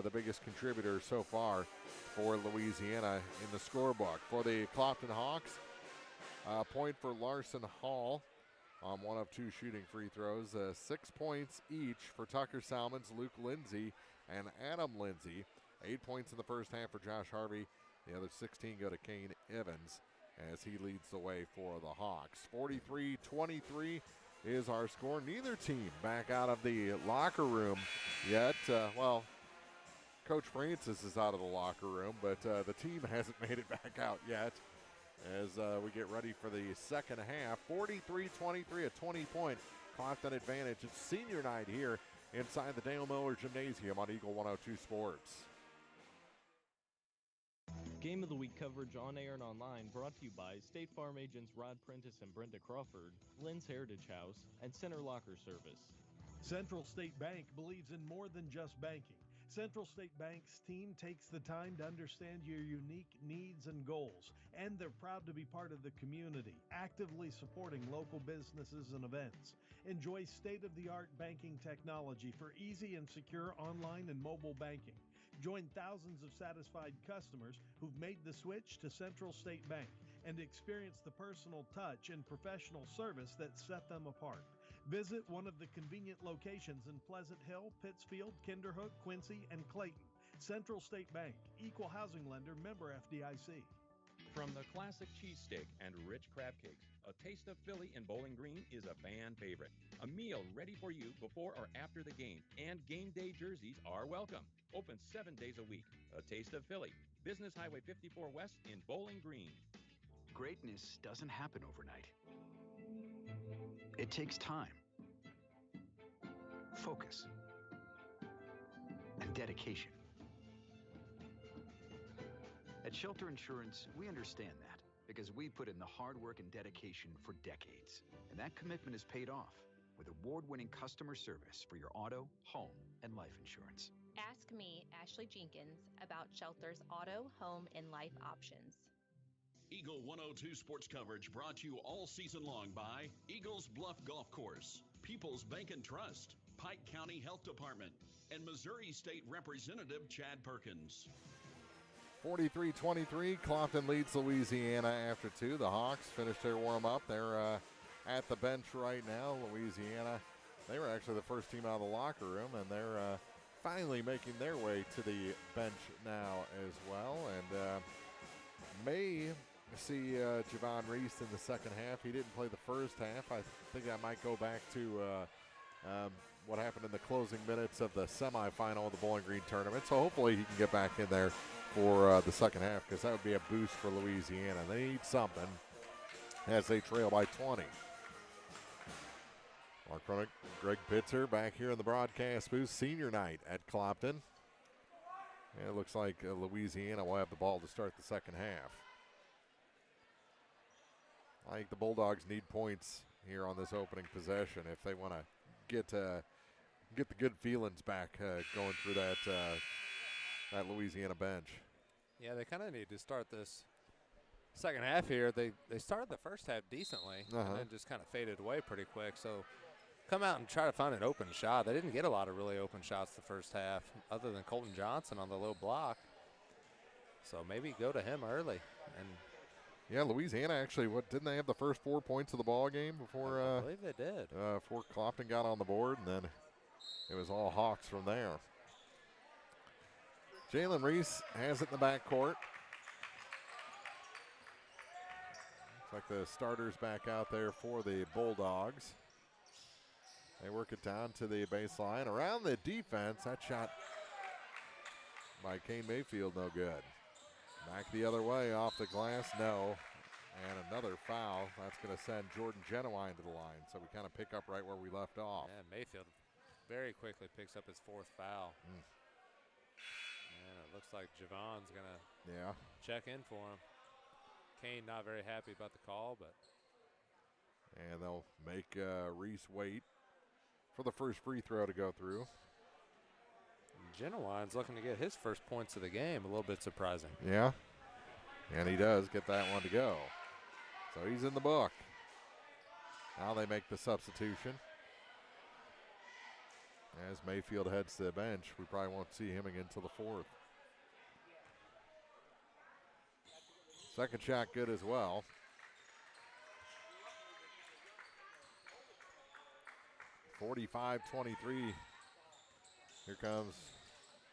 the biggest contributor so far for Louisiana in the scorebook. For the Clopton Hawks, a point for Larson Hall on 1 of 2 shooting free throws. 6 points each for Tucker Salmons, Luke Lindsay, and Adam Lindsay. 8 points in the first half for Josh Harvey. The other 16 go to Kane Evans as he leads the way for the Hawks. 43-23 is our score. Neither team back out of the locker room yet. Coach Francis is out of the locker room, but the team hasn't made it back out yet as we get ready for the second half. 43-23, a 20-point Clopton advantage. It's senior night here inside the Dale Miller Gymnasium on Eagle 102 Sports. Game of the Week coverage on air and online brought to you by State Farm agents Rod Prentice and Brenda Crawford, Lynn's Heritage House, and Center Locker Service. Central State Bank believes in more than just banking. Central State Bank's team takes the time to understand your unique needs and goals, and they're proud to be part of the community, actively supporting local businesses and events. Enjoy state-of-the-art banking technology for easy and secure online and mobile banking. Join thousands of satisfied customers who've made the switch to Central State Bank and experience the personal touch and professional service that set them apart. Visit one of the convenient locations in Pleasant Hill, Pittsfield, Kinderhook, Quincy, and Clayton. Central State Bank, Equal Housing Lender, member FDIC. From the classic cheesesteak and rich crab cakes, a taste of Philly in Bowling Green is a fan favorite. A meal ready for you before or after the game, and game day jerseys are welcome. Open 7 days a week. A taste of Philly. Business Highway 54 West in Bowling Green. Greatness doesn't happen overnight. It takes time, focus, and dedication. At Shelter Insurance, we understand that because we put in the hard work and dedication for decades. And that commitment is paid off with award-winning customer service for your auto, home, and life insurance. Ask me, Ashley Jenkins, about Shelter's auto, home, and life options. Eagle 102 sports coverage brought to you all season long by Eagles Bluff Golf Course, People's Bank and Trust, Pike County Health Department, and Missouri State Representative Chad Perkins. 43-23, Clopton leads Louisiana after 2. The Hawks finished their warm-up. They're at the bench right now. Louisiana, they were actually the first team out of the locker room, and they're finally making their way to the bench now as well. And may see Javon Reese in the second half. He didn't play the first half. I think I might go back to what happened in the closing minutes of the semifinal of the Bowling Green tournament. So hopefully he can get back in there for the second half, because that would be a boost for Louisiana. They need something as they trail by 20. Mark Cronick, Greg Pitzer back here in the broadcast booth. Senior night at Clopton. And it looks like Louisiana will have the ball to start the second half. I think the Bulldogs need points here on this opening possession if they want to get the good feelings back going through that Louisiana bench. Yeah, they kind of need to start this second half here. They started the first half decently and then just kind of faded away pretty quick. So come out and try to find an open shot. They didn't get a lot of really open shots the first half other than Colton Johnson on the low block. So maybe go to him early. And yeah, Louisiana actually, didn't they have the first 4 points of the ball game before? I believe they did. Before Clopton got on the board, and then it was all Hawks from there. Jalen Reese has it in the backcourt. Looks like the starters back out there for the Bulldogs. They work it down to the baseline. Around the defense, that shot by Kane Mayfield, no good. Back the other way, off the glass, no. And another foul. That's going to send Jordan Genowine to the line. So we kind of pick up right where we left off. Yeah, Mayfield very quickly picks up his fourth foul. And it looks like Javon's going to check in for him. Kane not very happy about the call, but. And they'll make Reese wait for the first free throw to go through. Genowine's looking to get his first points of the game. A little bit surprising. Yeah, and he does get that one to go. So he's in the book. Now they make the substitution. As Mayfield heads to the bench, we probably won't see him again until the fourth. Second shot good as well. .45-23. Here comes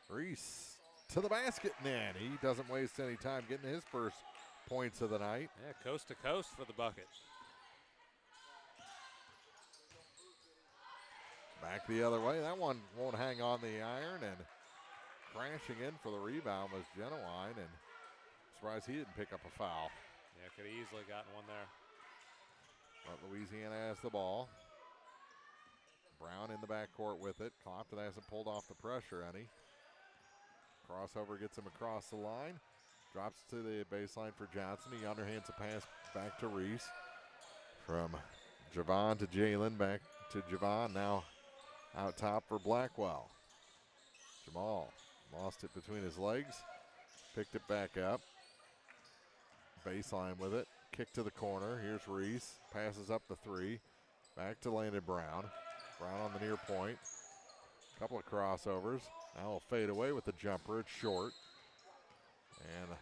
Reese to the basket, and he doesn't waste any time getting his first points of the night. Yeah, coast to coast for the bucket. Back the other way. That one won't hang on the iron, and crashing in for the rebound was Genowine, and surprised he didn't pick up a foul. Yeah, could have easily gotten one there. But Louisiana has the ball. Brown in the backcourt with it. Clopton hasn't pulled off the pressure any. Crossover gets him across the line. Drops to the baseline for Johnson. He underhands a pass back to Reese. From Javon to Jalen, back to Javon. Now out top for Blackwell. Jamal lost it between his legs. Picked it back up. Baseline with it. Kick to the corner. Here's Reese. Passes up the three. Back to Landon Brown. Brown on the near point. Couple of crossovers. Now he'll fade away with the jumper. It's short. And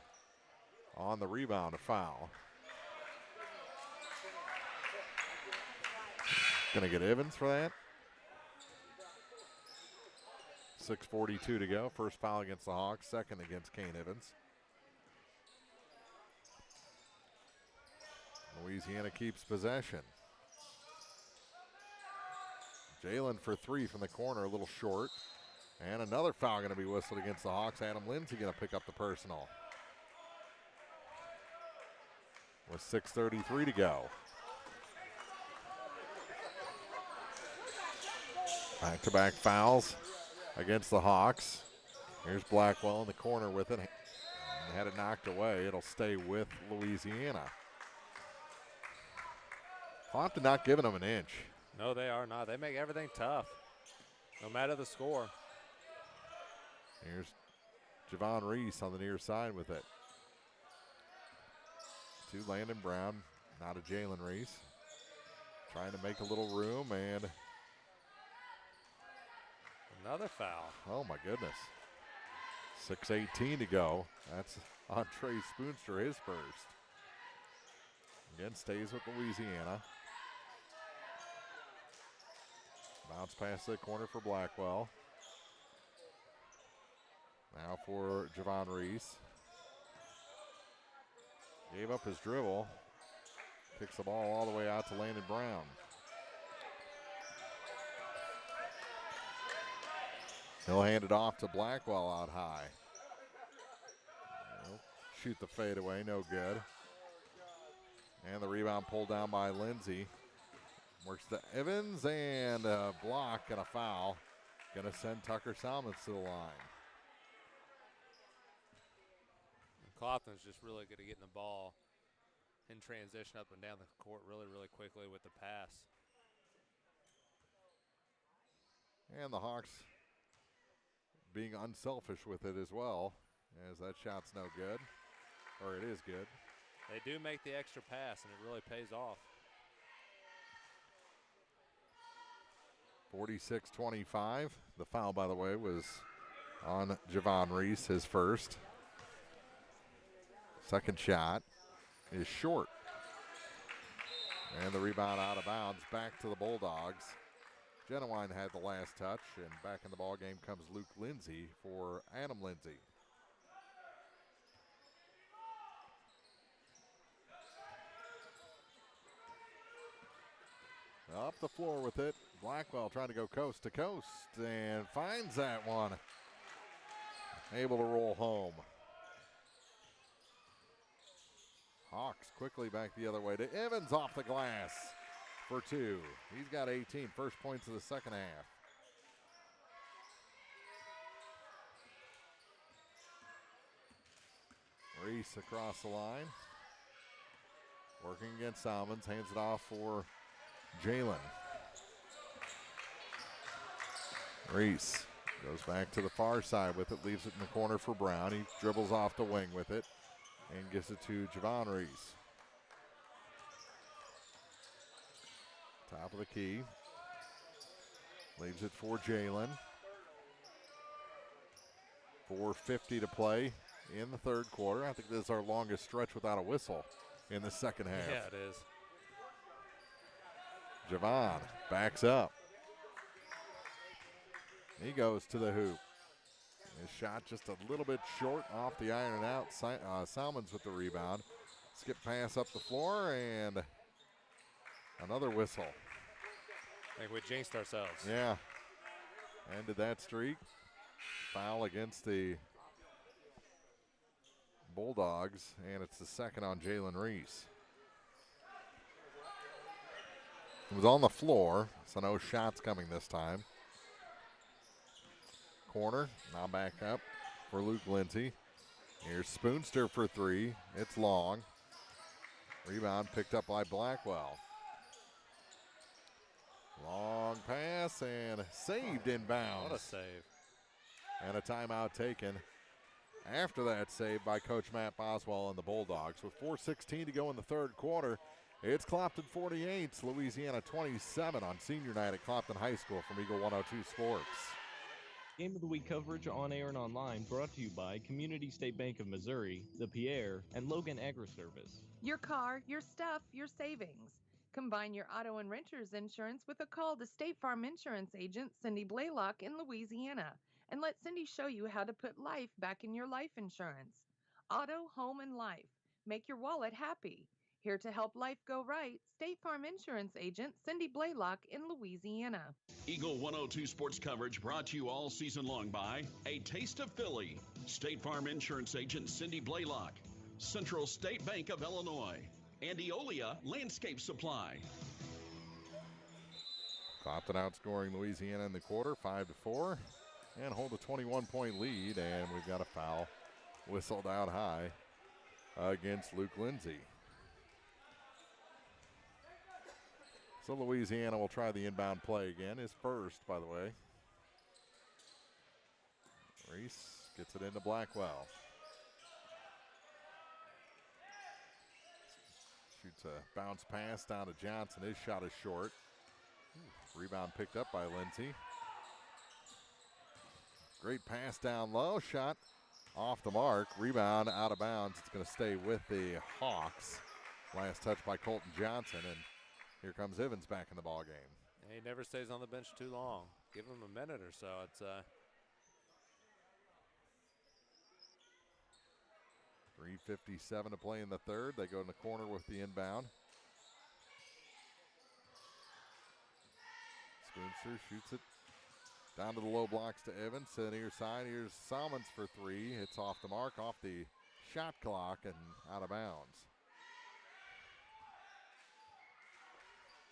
on the rebound, a foul. Gonna get Evans for that. 6:42 to go. First foul against the Hawks. Second against Kane Evans. Louisiana keeps possession. Jalen for three from the corner, a little short. And another foul going to be whistled against the Hawks. Adam Lindsay going to pick up the personal. With 6:33 to go. Back-to-back fouls against the Hawks. Here's Blackwell in the corner with it. And had it knocked away. It'll stay with Louisiana. Clopton not giving them an inch. No, they are not. They make everything tough, no matter the score. Here's Javon Reese on the near side with it. To Landon Brown, not a Jalen Reese. Trying to make a little room, and another foul. Oh, my goodness. 6:18 to go. That's on Trey Spoonster, his first. Again, stays with Louisiana. Bounce past the corner for Blackwell. Now for Javon Reese. Gave up his dribble. Kicks the ball all the way out to Landon Brown. He'll hand it off to Blackwell out high. He'll shoot the fadeaway, no good. And the rebound pulled down by Lindsay. Works to Evans, and a block and a foul. Gonna send Tucker Salmons to the line. Clopton's just really good at getting the ball in transition up and down the court really, really quickly with the pass. And the Hawks being unselfish with it as well, as that shot's no good, or it is good. They do make the extra pass, and it really pays off. 46-25. The foul, by the way, was on Javon Reese, his first. Second shot is short. And the rebound out of bounds back to the Bulldogs. Genowine had the last touch, and back in the ball game comes Luke Lindsay for Adam Lindsay. Up the floor with it. Blackwell trying to go coast to coast and finds that one. Able to roll home. Hawks quickly back the other way to Evans off the glass for two. He's got 18, first points of the second half. Reese across the line. Working against Salmons, hands it off for Jalen. Reese goes back to the far side with it, leaves it in the corner for Brown. He dribbles off the wing with it and gives it to Javon Reese. Top of the key. Leaves it for Jalen. 4:50 to play in the third quarter. I think this is our longest stretch without a whistle in the second half. Yeah, it is. Javon backs up. He goes to the hoop. His shot just a little bit short off the iron and out. Salmons with the rebound. Skip pass up the floor and another whistle. I think we jinxed ourselves. Yeah. Ended that streak. Foul against the Bulldogs, and it's the second on Jalen Reese. It was on the floor, so no shots coming this time. Corner, now back up for Luke Lindsay. Here's Spoonster for three. It's long. Rebound picked up by Blackwell. Long pass and saved inbounds. What a save. And a timeout taken after that save by Coach Matt Boswell and the Bulldogs. With 4:16 to go in the third quarter, it's Clopton 48, Louisiana 27 on senior night at Clopton High School from Eagle 102 Sports. Game of the Week coverage on air and online brought to you by Community State Bank of Missouri, the Pierre, and Logan Agri-Service. Your car, your stuff, your savings. Combine your auto and renter's insurance with a call to State Farm Insurance agent Cindy Blaylock in Louisiana, and let Cindy show you how to put life back in your life insurance. Auto, home, and life. Make your wallet happy. Here to help life go right, State Farm Insurance agent Cindy Blaylock in Louisiana. Eagle 102 Sports coverage brought to you all season long by A Taste of Philly, State Farm Insurance agent Cindy Blaylock, Central State Bank of Illinois, and Eolia Landscape Supply. Clopton outscoring Louisiana in the quarter, 5-4, and hold a 21-point lead, and we've got a foul whistled out high against Luke Lindsay. So Louisiana will try the inbound play again. His first, by the way. Reese gets it into Blackwell. Shoots a bounce pass down to Johnson. His shot is short. Rebound picked up by Lindsay. Great pass down low. Shot off the mark. Rebound out of bounds. It's going to stay with the Hawks. Last touch by Colton Johnson. And here comes Evans back in the ball game. He never stays on the bench too long. Give him a minute or so. It's 3:57 to play in the third. They go in the corner with the inbound. Spoonster shoots it down to the low blocks to Evans. To the near side, here's Salmons for three. It's off the mark, off the shot clock, and out of bounds.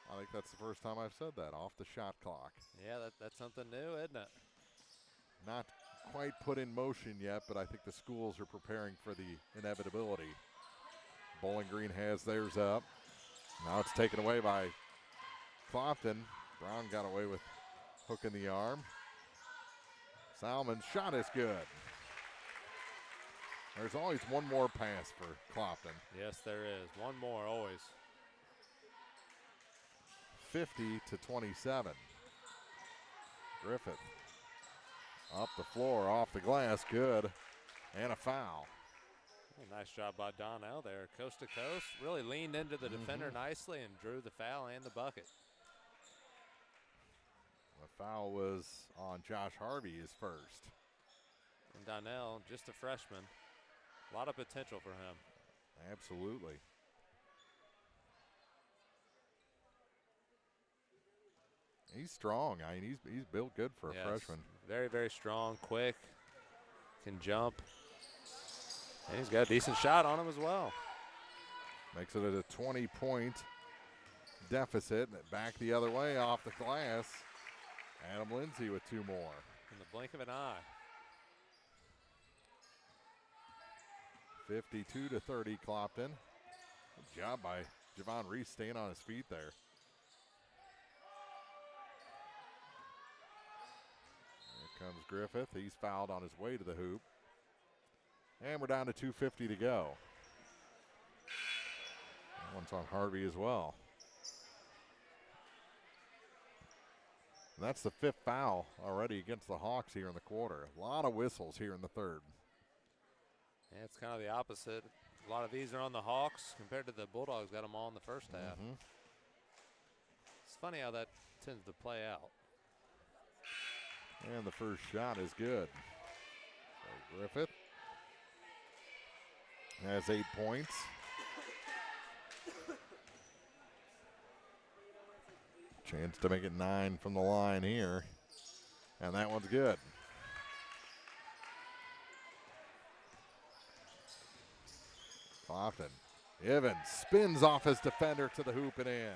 I think that's the first time I've said that, off the shot clock. Yeah, that's something new, isn't it? Not quite put in motion yet, but I think the schools are preparing for the inevitability. Bowling Green has theirs up. Now it's taken away by Clopton. Brown got away with hook in the arm. Salmon's shot is good. There's always one more pass for Clopton. Yes, there is. One more, always. 50-27. Griffith up the floor, off the glass, good, and a foul. Oh, nice job by Donnell there, coast to coast. Really leaned into the defender nicely and drew the foul and the bucket. The foul was on Josh Harvey, his first. And Donnell, just a freshman. A lot of potential for him. Absolutely. He's strong. I mean, he's built good for a freshman. Very, very strong, quick, can jump. And he's got a decent shot on him as well. Makes it a 20-point deficit. Back the other way off the glass. Adam Lindsay with two more. In the blink of an eye. 52-30 Clopton. Good job by Javon Reese staying on his feet there. Here comes Griffith. He's fouled on his way to the hoop. And we're down to 2:50 to go. That one's on Harvey as well. And that's the fifth foul already against the Hawks here in the quarter. A lot of whistles here in the third. Yeah, it's kind of the opposite. A lot of these are on the Hawks compared to the Bulldogs. Got them all in the first half. It's funny how that tends to play out. And the first shot is good. So Griffith has 8 points. Chance to make it 9 from the line here. And that one's good. Clopton. Evans spins off his defender to the hoop and in.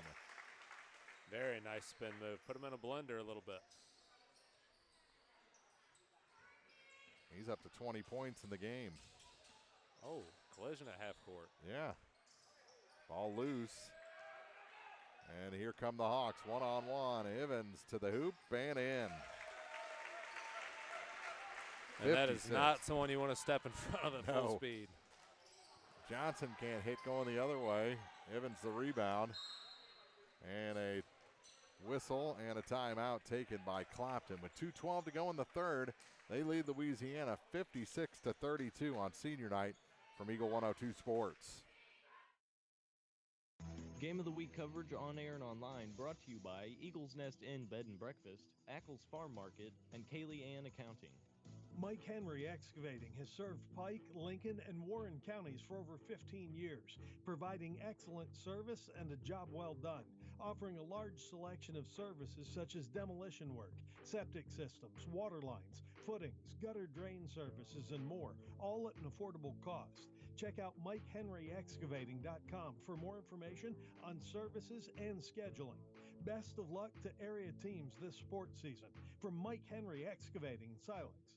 Very nice spin move. Put him in a blender a little bit. He's up to 20 points in the game. Oh, collision at half court. Yeah. Ball loose. And here come the Hawks, one-on-one. Evans to the hoop and in. And that is not someone you want to step in front of at full speed. Johnson can't hit going the other way. Evans the rebound. And a whistle and a timeout taken by Clopton. With 2:12 to go in the third, they lead Louisiana 56-32 on senior night from Eagle 102 Sports. Game of the Week coverage on air and online brought to you by Eagles Nest Inn Bed and Breakfast, Ackles Farm Market, and Kaylee Ann Accounting. Mike Henry Excavating has served Pike, Lincoln, and Warren counties for over 15 years, providing excellent service and a job well done, offering a large selection of services such as demolition work, septic systems, water lines, footings, gutter drain services, and more, all at an affordable cost. Check out MikeHenryExcavating.com for more information on services and scheduling. Best of luck to area teams this sports season. From Mike Henry Excavating in Silex.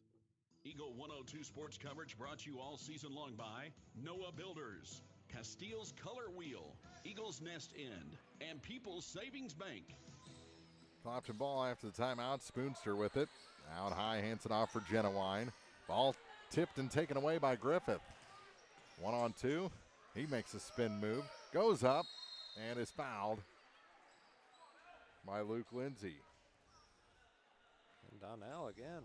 Eagle 102 sports coverage brought to you all season long by Noah Builders, Castile's Color Wheel, Eagles Nest End, and People's Savings Bank. Clopton ball after the timeout. Spoonster with it. Out high, Hanson off for Genowine. Ball tipped and taken away by Griffith. 1-on-2. He makes a spin move. Goes up and is fouled by Luke Lindsay. And Donnell again.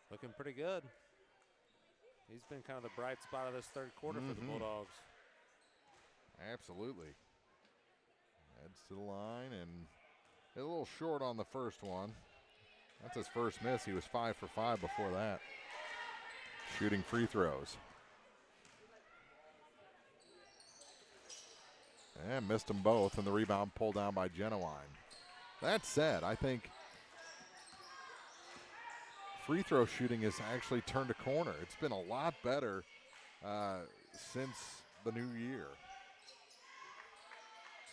Looking pretty good. He's been kind of the bright spot of this third quarter for the Bulldogs. Absolutely. Heads to the line and a little short on the first one. That's his first miss. He was 5 for 5 before that. Shooting free throws. And missed them both, and the rebound pulled down by Genowine. That said, I think free throw shooting has actually turned a corner. It's been a lot better since the new year.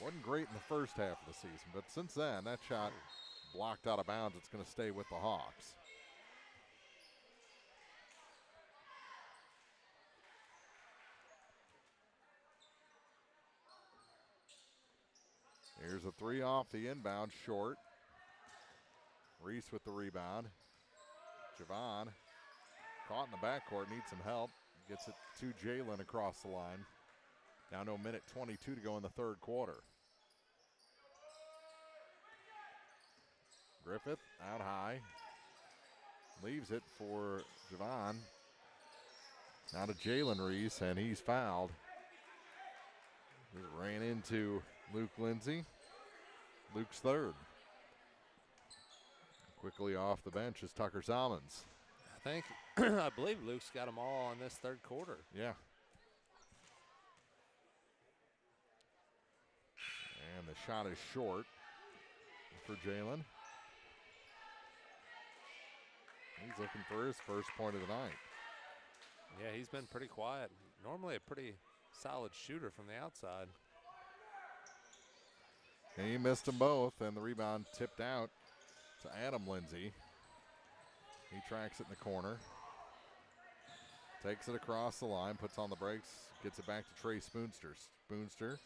Wasn't great in the first half of the season, but since then, that shot blocked out of bounds. It's going to stay with the Hawks. Here's a three off the inbound, short. Reese with the rebound. Javon caught in the backcourt, needs some help. Gets it to Jalen across the line. Down to a minute 22 to go in the third quarter. Griffith out high. Leaves it for Javon. Now to Jalen Reese, and he's fouled. He ran into Luke Lindsay. Luke's third. Quickly off the bench is Tucker Salmons. I believe Luke's got them all in this third quarter. Yeah. And the shot is short for Jalen. He's looking for his first point of the night. Yeah, he's been pretty quiet. Normally a pretty solid shooter from the outside. And he missed them both, and the rebound tipped out to Adam Lindsay. He tracks it in the corner. Takes it across the line, puts on the brakes, gets it back to Trey Spoonster. Spoonster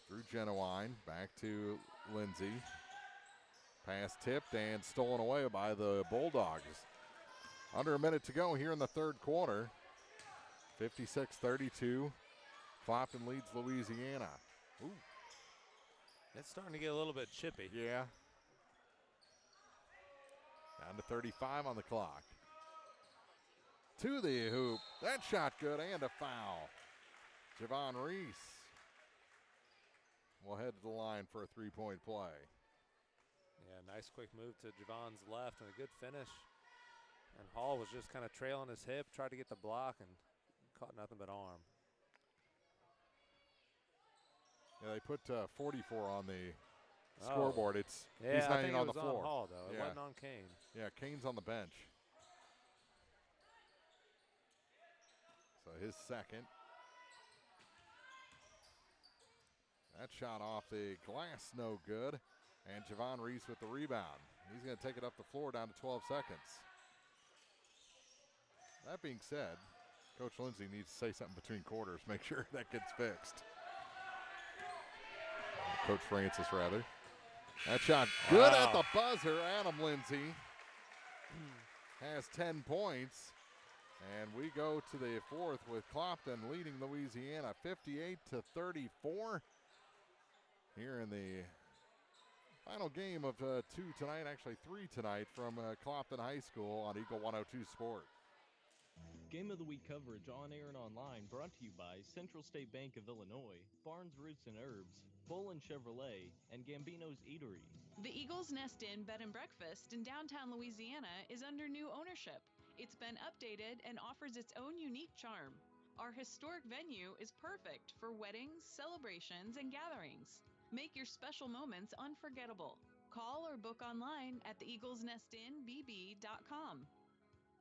through Genowine, back to Lindsay. Pass tipped and stolen away by the Bulldogs. Under a minute to go here in the third quarter. 56-32. Clopton leads Louisiana. Ooh. It's starting to get a little bit chippy. Yeah. Down to 35 on the clock. To the hoop. That shot good and a foul. Javon Reese will head to the line for a three-point play. Yeah, nice quick move to Javon's left and a good finish. And Hall was just kind of trailing his hip, tried to get the block and caught nothing but arm. Yeah, they put 44 on the scoreboard. He's not not even on the floor. On Hall, though. It wasn't on Kane. Yeah, Kane's on the bench. So his second. That shot off the glass, no good. And Javon Reese with the rebound. He's going to take it up the floor down to 12 seconds. That being said, Coach Lindsay needs to say something between quarters, make sure that gets fixed. Coach Francis, rather. That shot good at the buzzer. Adam Lindsay has 10 points. And we go to the fourth with Clopton leading Louisiana 58-34. Here in the final game of two tonight, actually three tonight from Clopton High School on Eagle 102 Sport. Game of the Week coverage on air and online brought to you by Central State Bank of Illinois, Barnes Roots and Herbs, Bolin Chevrolet, and Gambino's Eatery. The Eagles Nest Inn Bed and Breakfast in downtown Louisiana is under new ownership. It's been updated and offers its own unique charm. Our historic venue is perfect for weddings, celebrations, and gatherings. Make your special moments unforgettable. Call or book online at theeaglesnestinbb.com.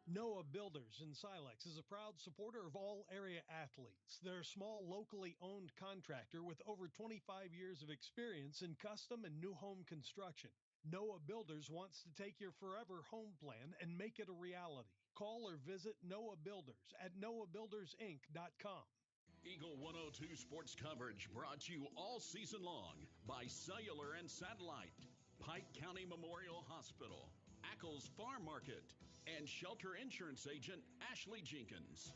Noah Builders in Silex is a proud supporter of all area athletes. They're a small, locally owned contractor with over 25 years of experience in custom and new home construction. Noah Builders wants to take your forever home plan and make it a reality. Call or visit Noah Builders at noahbuildersinc.com. Eagle 102 sports coverage brought to you all season long by Cellular and Satellite, Pike County Memorial Hospital, Ackles Farm Market, and Shelter Insurance Agent Ashley Jenkins.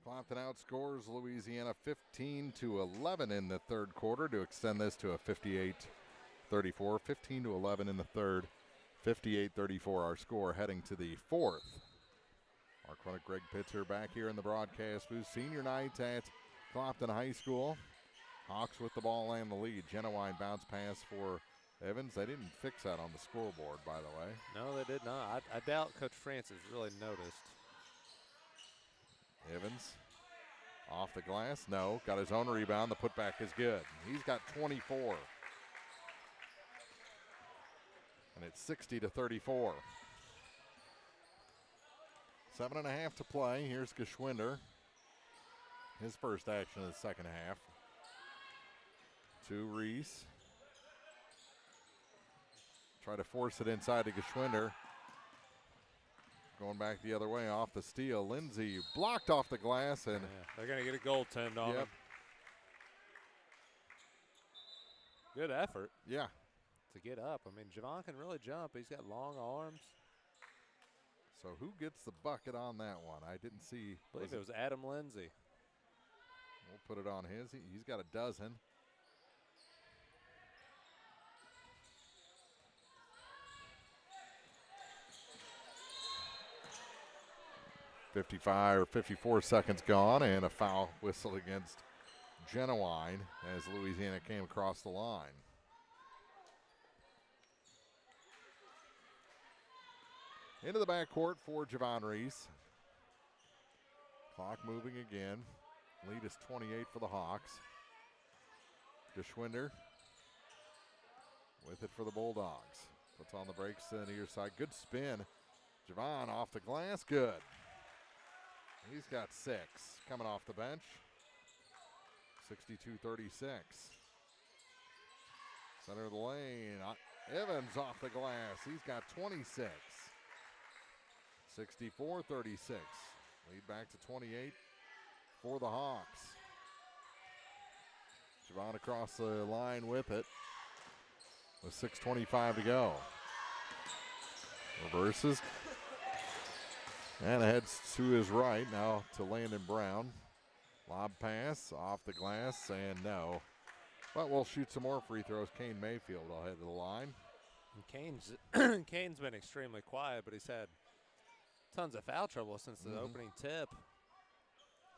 Clopton outscores Louisiana 15-11 in the third quarter to extend this to a 58-34. 15-11 in the third, 58-34 our score heading to the fourth. Our chronic Greg Pitzer back here in the broadcast booth. Senior night at Clopton High School. Hawks with the ball and the lead. Genuine bounce pass for Evans. They didn't fix that on the scoreboard, by the way. No, they did not. I doubt Coach Francis really noticed. Evans off the glass. No, got his own rebound. The putback is good. He's got 24. And it's 60-34. 7.5 to play. Here's Geschwinder. His first action of the second half. To Reese. Try to force it inside to Geschwinder. Going back the other way off the steal. Lindsay blocked off the glass, and they're going to get a goaltend on him. Good effort. Yeah. To get up. I mean, Javon can really jump. He's got long arms. So who gets the bucket on that one? I didn't see. I believe it was Adam Lindsay. We'll put it on his. He's got a dozen. .55 or 54 seconds gone, and a foul whistle against Genuine as Louisiana came across the line. Into the backcourt for Javon Reese. Clock moving again. Lead is 28 for the Hawks. Geschwinder with it for the Bulldogs. Puts on the brakes to the near side. Good spin. Javon off the glass. Good. He's got 6 coming off the bench. 62-36. Center of the lane. Evans off the glass. He's got 26. 64-36. Lead back to 28 for the Hawks. Javon across the line with it with 6:25 to go. Reverses. And heads to his right now to Landon Brown. Lob pass off the glass, and no. But we'll shoot some more free throws. Kane Mayfield will head to the line. And Kane's been extremely quiet, but he's had tons of foul trouble since the opening tip.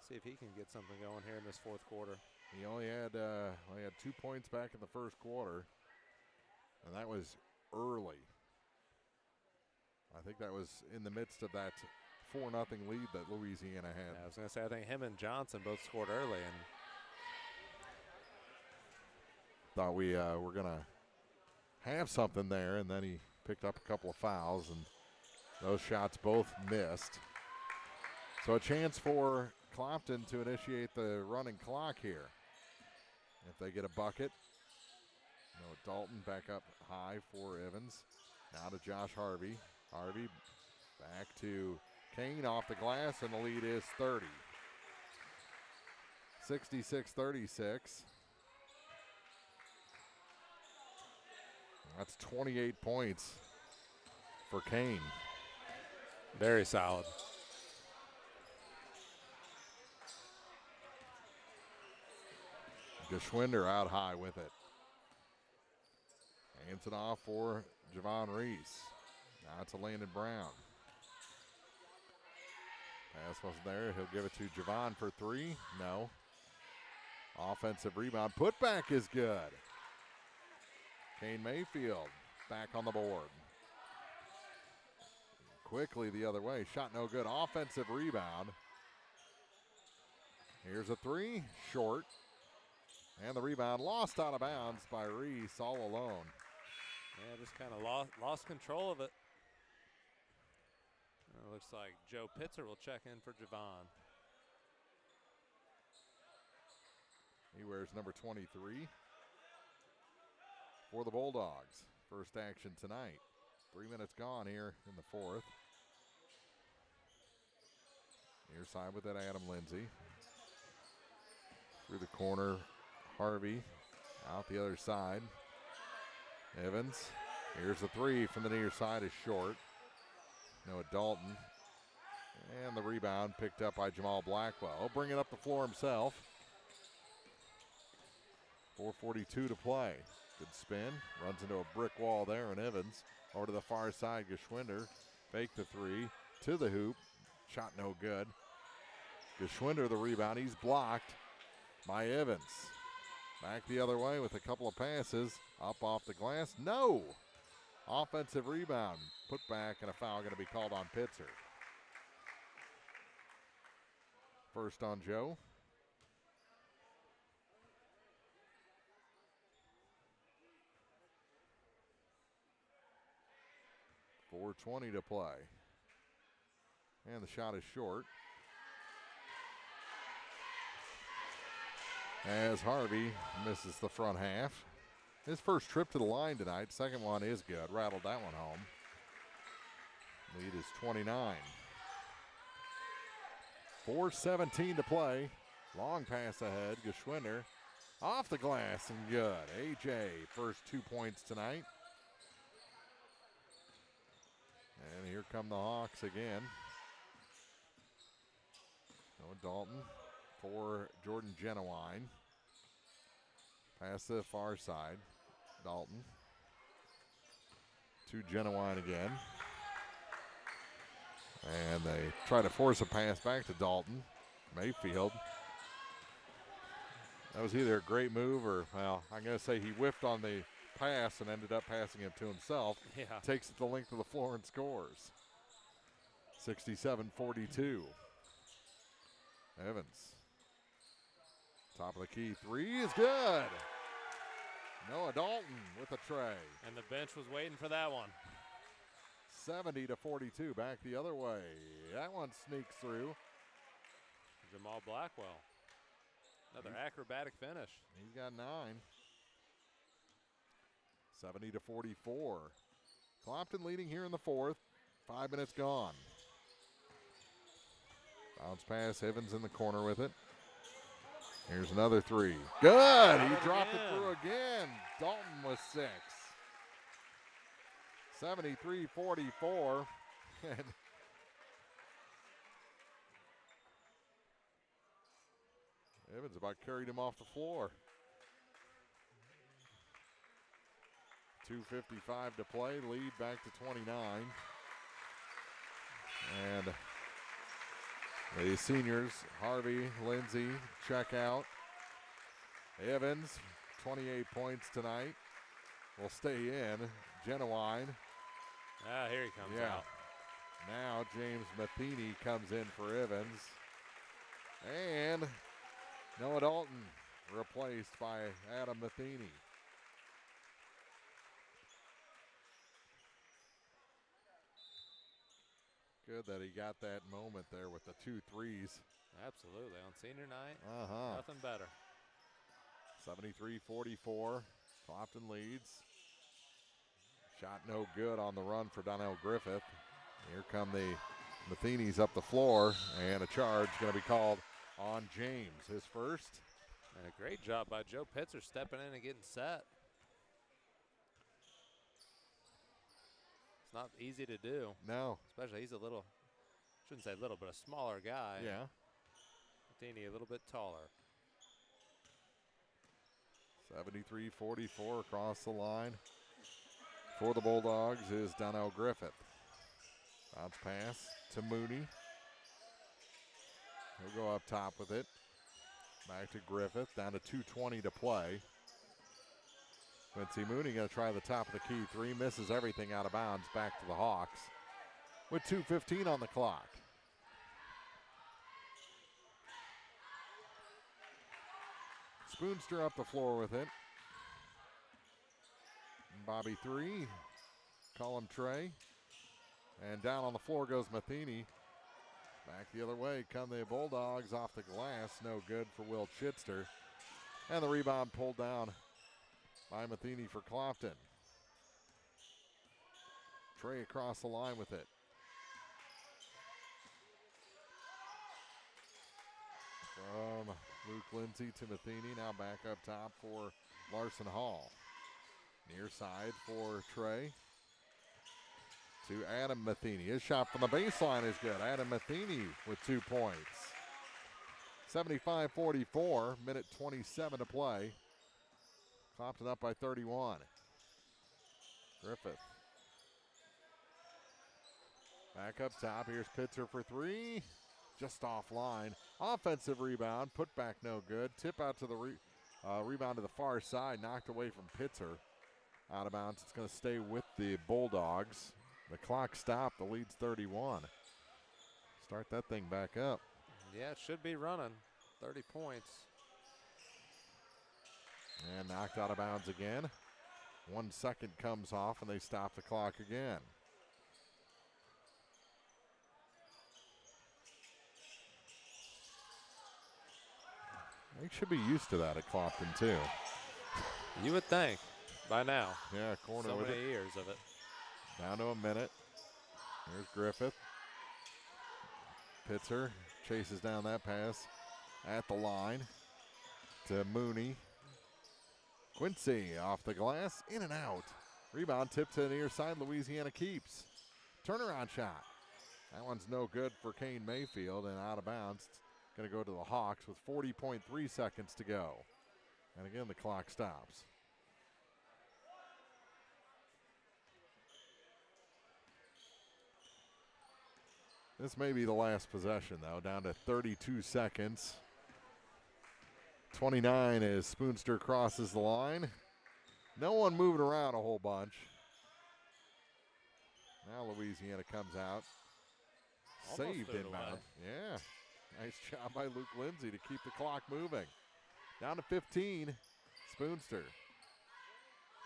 See if he can get something going here in this fourth quarter. He only had 2 points back in the first quarter, and that was early. I think that was in the midst of that 4-0 lead that Louisiana had. Yeah, I was going to say, I think him and Johnson both scored early, and thought we were going to have something there, and then he picked up a couple of fouls, and those shots both missed. So a chance for Clopton to initiate the running clock here. If they get a bucket. No, Dalton back up high for Evans. Now to Josh Harvey. Harvey back to Kane off the glass, and the lead is 30. 66-36. That's 28 points for Kane. Very solid. Geschwinder out high with it. Hands it off for Javon Reese. Now to Landon Brown. Pass wasn't there. He'll give it to Javon for 3. No. Offensive rebound. Putback is good. Kane Mayfield back on the board. Quickly the other way. Shot no good. Offensive rebound. Here's a 3. Short. And the rebound lost out of bounds by Reese all alone. Yeah, just kind of lost control of it. It looks like Joe Pitzer will check in for Javon. He wears number 23 for the Bulldogs. first action tonight. 3 minutes gone here in the fourth. Near side with it, Adam Lindsay. Through the corner, Harvey. Out the other side. Evans. Here's the three from the near side, is short. Noah Dalton. And the rebound picked up by Jamal Blackwell. He'll bring it up the floor himself. 4:42 to play. Good spin. Runs into a brick wall there, and Evans over to the far side. Geschwinder fake the three to the hoop. Shot no good. Geschwinder the rebound. He's blocked by Evans. Back the other way with a couple of passes. Up off the glass. No! Offensive rebound. Put back, and a foul going to be called on Pitzer. First on Joe. .420 to play. And the shot is short. As Harvey misses the front half. His first trip to the line tonight. Second one is good. Rattled that one home. Lead is 29. 4:17 to play. Long pass ahead. Geschwinder off the glass and good. AJ, first 2 points tonight. And here come the Hawks again. Noah Dalton for Jordan Genowine. Pass to the far side. Dalton to Genowine again. And they try to force a pass back to Dalton. Mayfield. That was either a great move or, well, I'm going to say he whiffed on the pass and ended up passing it to himself. Yeah. Takes it the length of the floor and scores. 67-42. Evans. Top of the key. Three is good. Noah Dalton with a tray. And the bench was waiting for that one. 70-42. Back the other way. That one sneaks through. Jamal Blackwell. Another acrobatic finish. He's got 9. 70-44. Clopton leading here in the fourth. 5 minutes gone. Bounce pass. Evans in the corner with it. Here's another three. Good. He dropped it through again. Dalton with 6. 73-44. And Evans about carried him off the floor. 2:55 to play. Lead back to 29. And the seniors, Harvey, Lindsay, check out. Evans, 28 points tonight. Will stay in. Genowine. Ah, here he comes out. Now James Matheny comes in for Evans. And Noah Dalton replaced by Adam Matheny. Good that he got that moment there with the 2 threes. Absolutely. On senior night, Uh-huh. nothing better. 73-44. Clopton leads. Shot no good on the run for Donnell Griffith. Here come the Matheny's up the floor, and a charge going to be called on James, his first. And a great job by Joe Pitzer stepping in and getting set. It's not easy to do. No. Especially he's a little, shouldn't say little, but a smaller guy. Yeah. Matheny a little bit taller. 73-44 across the line. For the Bulldogs is Donnell Griffith. Bounce pass to Mooney. He'll go up top with it. Back to Griffith, down to 2:20 to play. Quincy Mooney going to try the top of the key three, misses everything out of bounds, back to the Hawks with 2:15 on the clock. Spoonster up the floor with it. Bobby 3, call him Trey. And down on the floor goes Matheny. Back the other way come the Bulldogs off the glass. No good for Will Chitster. And the rebound pulled down by Matheny for Clopton. Trey across the line with it. From Luke Lindsay to Matheny, now back up top for Larson Hall. Near side for Trey to Adam Matheny. His shot from the baseline is good. Adam Matheny with 2 points. 75-44, minute 27 to play. Clopton up by 31. Griffith. Back up top. Here's Pitzer for 3. Just offline. Offensive rebound. Put back no good. Tip out to the rebound to the far side. Knocked away from Pitzer. Out of bounds. It's going to stay with the Bulldogs. The clock stopped. The lead's 31. Start that thing back up. Yeah, it should be running. 30 points. And knocked out of bounds again. 1 second comes off and they stop the clock again. They should be used to that at Clopton too. You would think by now. Yeah, corner so with many it. years of it. Down to a minute. Here's Griffith. Pitzer chases down that pass at the line to Mooney. Quincy off the glass, in and out. Rebound tipped to the near side, Louisiana keeps. Turnaround shot. That one's no good for Kane Mayfield and out of bounds. It's going to go to the Hawks with 40.3 seconds to go. And again, the clock stops. This may be the last possession, though, down to 32 seconds. 29 as Spoonster crosses the line. No one moving around a whole bunch. Now Louisiana comes out. Almost Saved threw it inbound. away. Yeah. Nice job by Luke Lindsay to keep the clock moving. Down to 15. Spoonster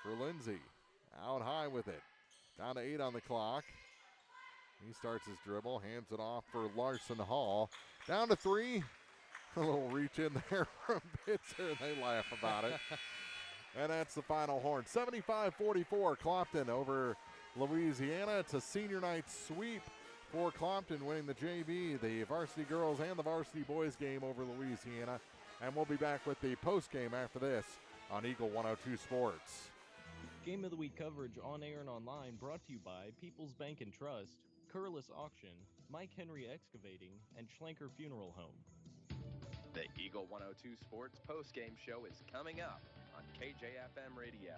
for Lindsay. Out high with it. Down to 8 on the clock. He starts his dribble, hands it off for Larson Hall. Down to 3. A little reach in there from Pitzer, and they laugh about it. And that's the final horn. 75-44, Clopton over Louisiana. It's a senior night sweep for Clopton, winning the JV, the varsity girls, and the varsity boys game over Louisiana. And we'll be back with the postgame after this on Eagle 102 Sports. Game of the Week coverage on air and online brought to you by People's Bank and Trust, Curlis Auction, Mike Henry Excavating, and Schlenker Funeral Home. The Eagle 102 Sports postgame show is coming up on KJFM Radio.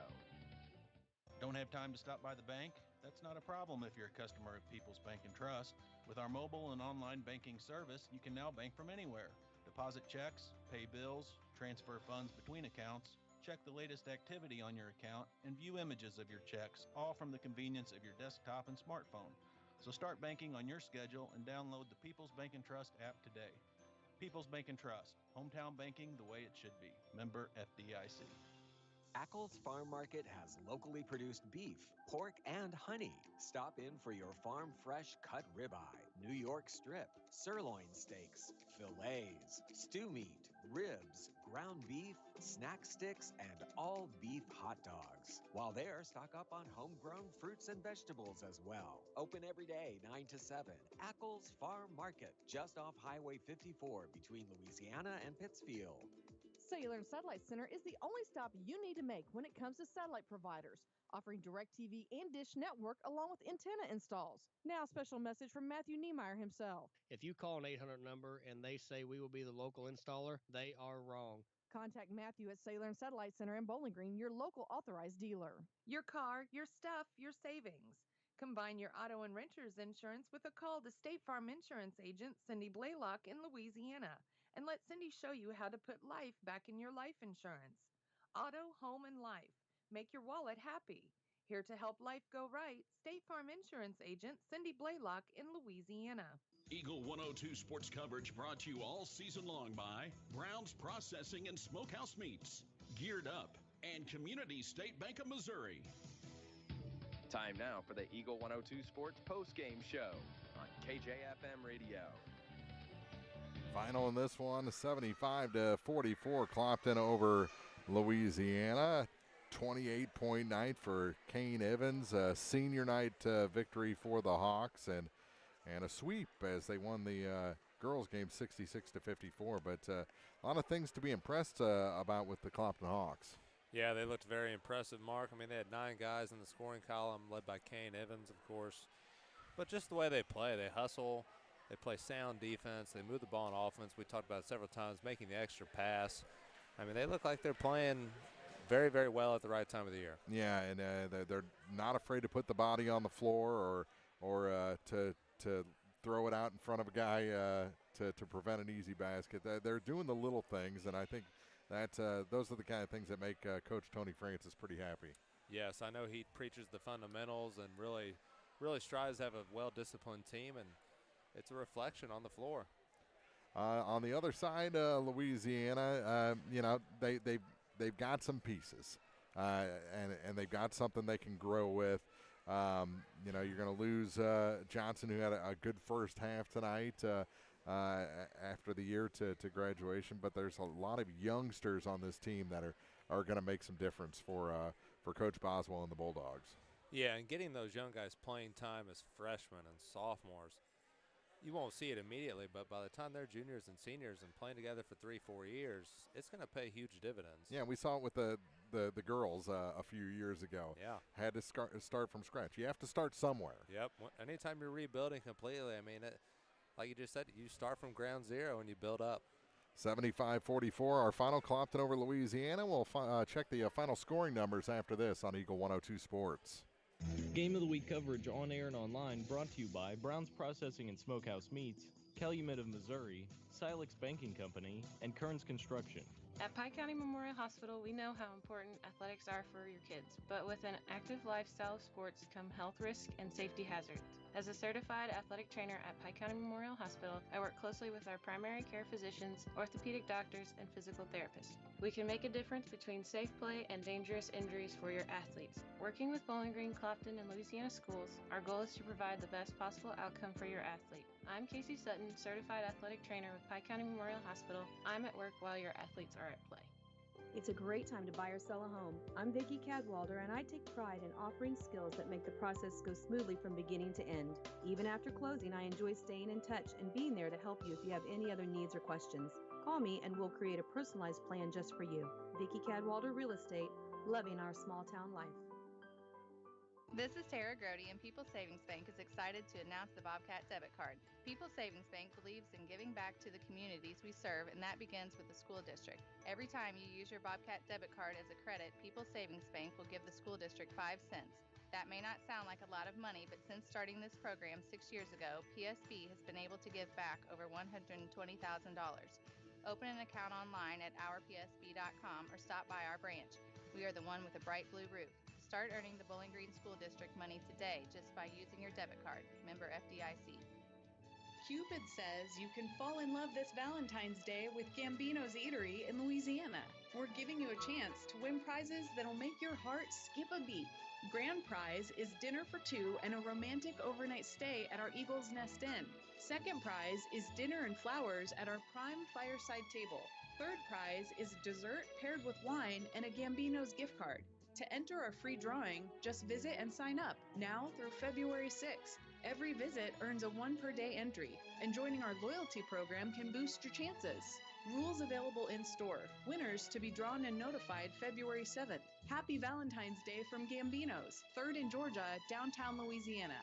Don't have time to stop by the bank? That's not a problem if you're a customer of People's Bank and Trust. With our mobile and online banking service, you can now bank from anywhere. Deposit checks, pay bills, transfer funds between accounts, check the latest activity on your account, and view images of your checks, all from the convenience of your desktop and smartphone. So start banking on your schedule and download the People's Bank and Trust app today. People's Bank and Trust, hometown banking the way it should be. Member FDIC. Ackles Farm Market has locally produced beef, pork, and honey. Stop in for your farm fresh cut ribeye, New York strip, sirloin steaks, fillets, stew meat, ribs, ground beef, snack sticks, and all beef hot dogs. While there, stock up on homegrown fruits and vegetables as well. Open every day, 9 to 7. Ackles Farm Market, just off Highway 54 between Louisiana and Pittsfield. Cellular and Satellite Center is the only stop you need to make when it comes to satellite providers, offering DirecTV and Dish Network along with antenna installs. Now, a special message from Matthew Niemeyer himself. If you call an 800 number and they say we will be the local installer, they are wrong. Contact Matthew at Cellular and Satellite Center in Bowling Green, your local authorized dealer. Your car, your stuff, your savings. Combine your auto and renter's insurance with a call to State Farm Insurance agent Cindy Blaylock in Louisiana. And let Cindy show you how to put life back in your life insurance. Auto, home, and life. Make your wallet happy. Here to help life go right, State Farm Insurance agent Cindy Blaylock in Louisiana. Eagle 102 Sports coverage brought to you all season long by Brown's Processing and Smokehouse Meats, Geared Up, and Community State Bank of Missouri. Time now for the Eagle 102 Sports postgame show on KJFM Radio. Final in this one, 75-44, Clopton over Louisiana. 28-point night for Kane Evans, a senior night victory for the Hawks, and a sweep as they won the girls game 66-54. But a lot of things to be impressed about with the Clopton Hawks. Yeah, they looked very impressive, Mark. I mean, they had 9 guys in the scoring column, led by Kane Evans, of course. But just the way they play, they hustle, they play sound defense, they move the ball on offense. We talked about it several times, making the extra pass. I mean, they look like they're playing very, very well at the right time of the year. Yeah, and they're not afraid to put the body on the floor or to throw it out in front of a guy to prevent an easy basket. They're doing the little things, and I think that those are the kind of things that make Coach Tony Francis pretty happy. Yes, I know he preaches the fundamentals and really strives to have a well-disciplined team, and it's a reflection on the floor. On the other side, Louisiana, they've got some pieces, and they've got something they can grow with. You're going to lose Johnson, who had a good first half tonight after the year to graduation, but there's a lot of youngsters on this team that are going to make some difference for Coach Boswell and the Bulldogs. Yeah, and getting those young guys playing time as freshmen and sophomores, you won't see it immediately, but by the time they're juniors and seniors and playing together for 3-4 years, it's going to pay huge dividends. Yeah, we saw it with the girls a few years ago. Yeah. Had to start from scratch. You have to start somewhere. Yep. Anytime you're rebuilding completely, I mean, like you just said, you start from ground zero and you build up. 75-44, our final, Clopton over Louisiana. We'll check the final scoring numbers after this on Eagle 102 Sports. Game of the Week coverage on air and online brought to you by Brown's Processing and Smokehouse Meats, Calumet of Missouri, Silex Banking Company, and Kearns Construction. At Pike County Memorial Hospital, we know how important athletics are for your kids, but with an active lifestyle of sports come health risks and safety hazards. As a certified athletic trainer at Pike County Memorial Hospital, I work closely with our primary care physicians, orthopedic doctors, and physical therapists. We can make a difference between safe play and dangerous injuries for your athletes. Working with Bowling Green, Clopton, and Louisiana schools, our goal is to provide the best possible outcome for your athlete. I'm Casey Sutton, certified athletic trainer with Pike County Memorial Hospital. I'm at work while your athletes are at play. It's a great time to buy or sell a home. I'm Vicki Cadwalder, and I take pride in offering skills that make the process go smoothly from beginning to end. Even after closing, I enjoy staying in touch and being there to help you if you have any other needs or questions. Call me and we'll create a personalized plan just for you. Vicki Cadwalder Real Estate, loving our small town life. This is Tara Grody, and People's Savings Bank is excited to announce the Bobcat Debit Card. People's Savings Bank believes in giving back to the communities we serve, and that begins with the school district. Every time you use your Bobcat Debit Card as a credit, People's Savings Bank will give the school district 5 cents. That may not sound like a lot of money, but since starting this program 6 years ago, PSB has been able to give back over $120,000. Open an account online at ourpsb.com or stop by our branch. We are the one with a bright blue roof. Start earning the Bowling Green School District money today just by using your debit card. Member FDIC. Cupid says you can fall in love this Valentine's Day with Gambino's Eatery in Louisiana. We're giving you a chance to win prizes that'll make your heart skip a beat. Grand prize is dinner for 2 and a romantic overnight stay at our Eagle's Nest Inn. Second prize is dinner and flowers at our prime fireside table. Third prize is dessert paired with wine and a Gambino's gift card. To enter our free drawing, just visit and sign up now through February 6th. Every visit earns a 1 per day entry, and joining our loyalty program can boost your chances. Rules available in store. Winners to be drawn and notified February 7th. Happy Valentine's Day from Gambino's, 3rd in Georgia, downtown Louisiana.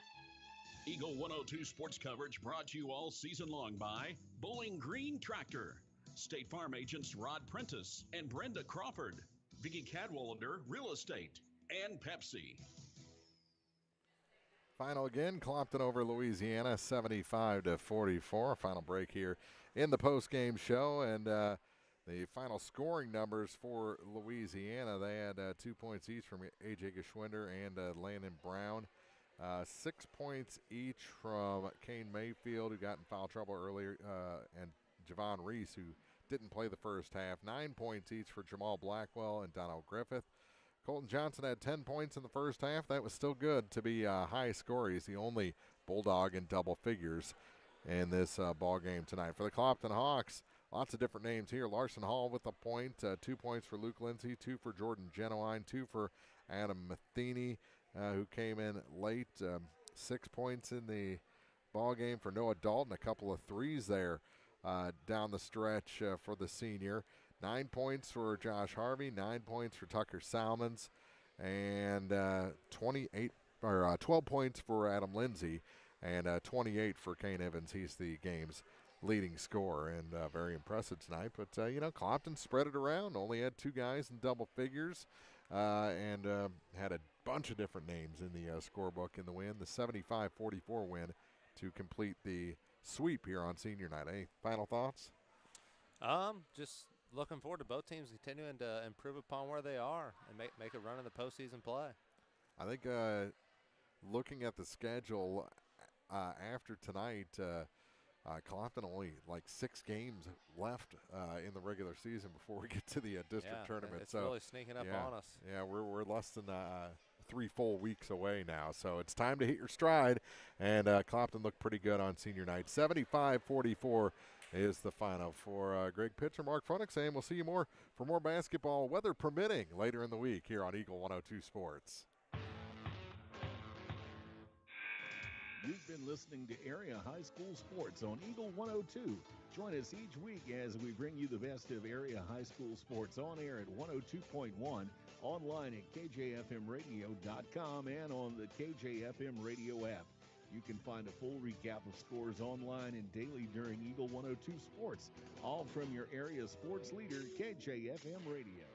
Eagle 102 sports coverage brought to you all season long by Bowling Green Tractor, State Farm agents Rod Prentice and Brenda Crawford, Vicki Cadwalder Real Estate, and Pepsi. Final again, Clopton over Louisiana, 75-44. Final break here in the post-game show, and the final scoring numbers for Louisiana, they had 2 points each from A.J. Geschwinder and Landon Brown. 6 points each from Kane Mayfield, who got in foul trouble earlier, and Javon Reese, who didn't play the first half. 9 points each for Jamal Blackwell and Donald Griffith. Colton Johnson had 10 points in the first half. That was still good to be a high score. He's the only Bulldog in double figures in this ball game tonight. For the Clopton Hawks, Lots of different names here. Larson Hall with a point, 2 points for Luke Lindsay, 2 for Jordan Genuine, 2 for Adam Matheny, who came in late. 6 points in the ball game for Noah Dalton, a couple of threes there down the stretch for the senior. 9 points for Josh Harvey, 9 points for Tucker Salmons, and 12 points for Adam Lindsay, and 28 for Kane Evans. He's the game's leading scorer, and very impressive tonight. But, Clopton spread it around, only had 2 guys in double figures, and had a bunch of different names in the scorebook in the win. The 75-44 win to complete the sweep here on senior night. Any final thoughts? Just looking forward to both teams continuing to improve upon where they are and make a run in the postseason play. I think looking at the schedule after tonight, Clopton only like 6 games left in the regular season before we get to the district tournament. It's really sneaking up on us. Yeah, we're less than 3 full weeks away now, so it's time to hit your stride. And Clopton looked pretty good on senior night. 75-44 is the final. For Greg Pitcher, Mark Fronick saying we'll see you for more basketball, weather permitting, later in the week here on Eagle 102 Sports. You've been listening to Area High School Sports on Eagle 102. Join us each week as we bring you the best of area high school sports on air at 102.1, online at kjfmradio.com, and on the KJFM radio app. You can find a full recap of scores online and daily during Eagle 102 Sports, all from your area sports leader, KJFM Radio.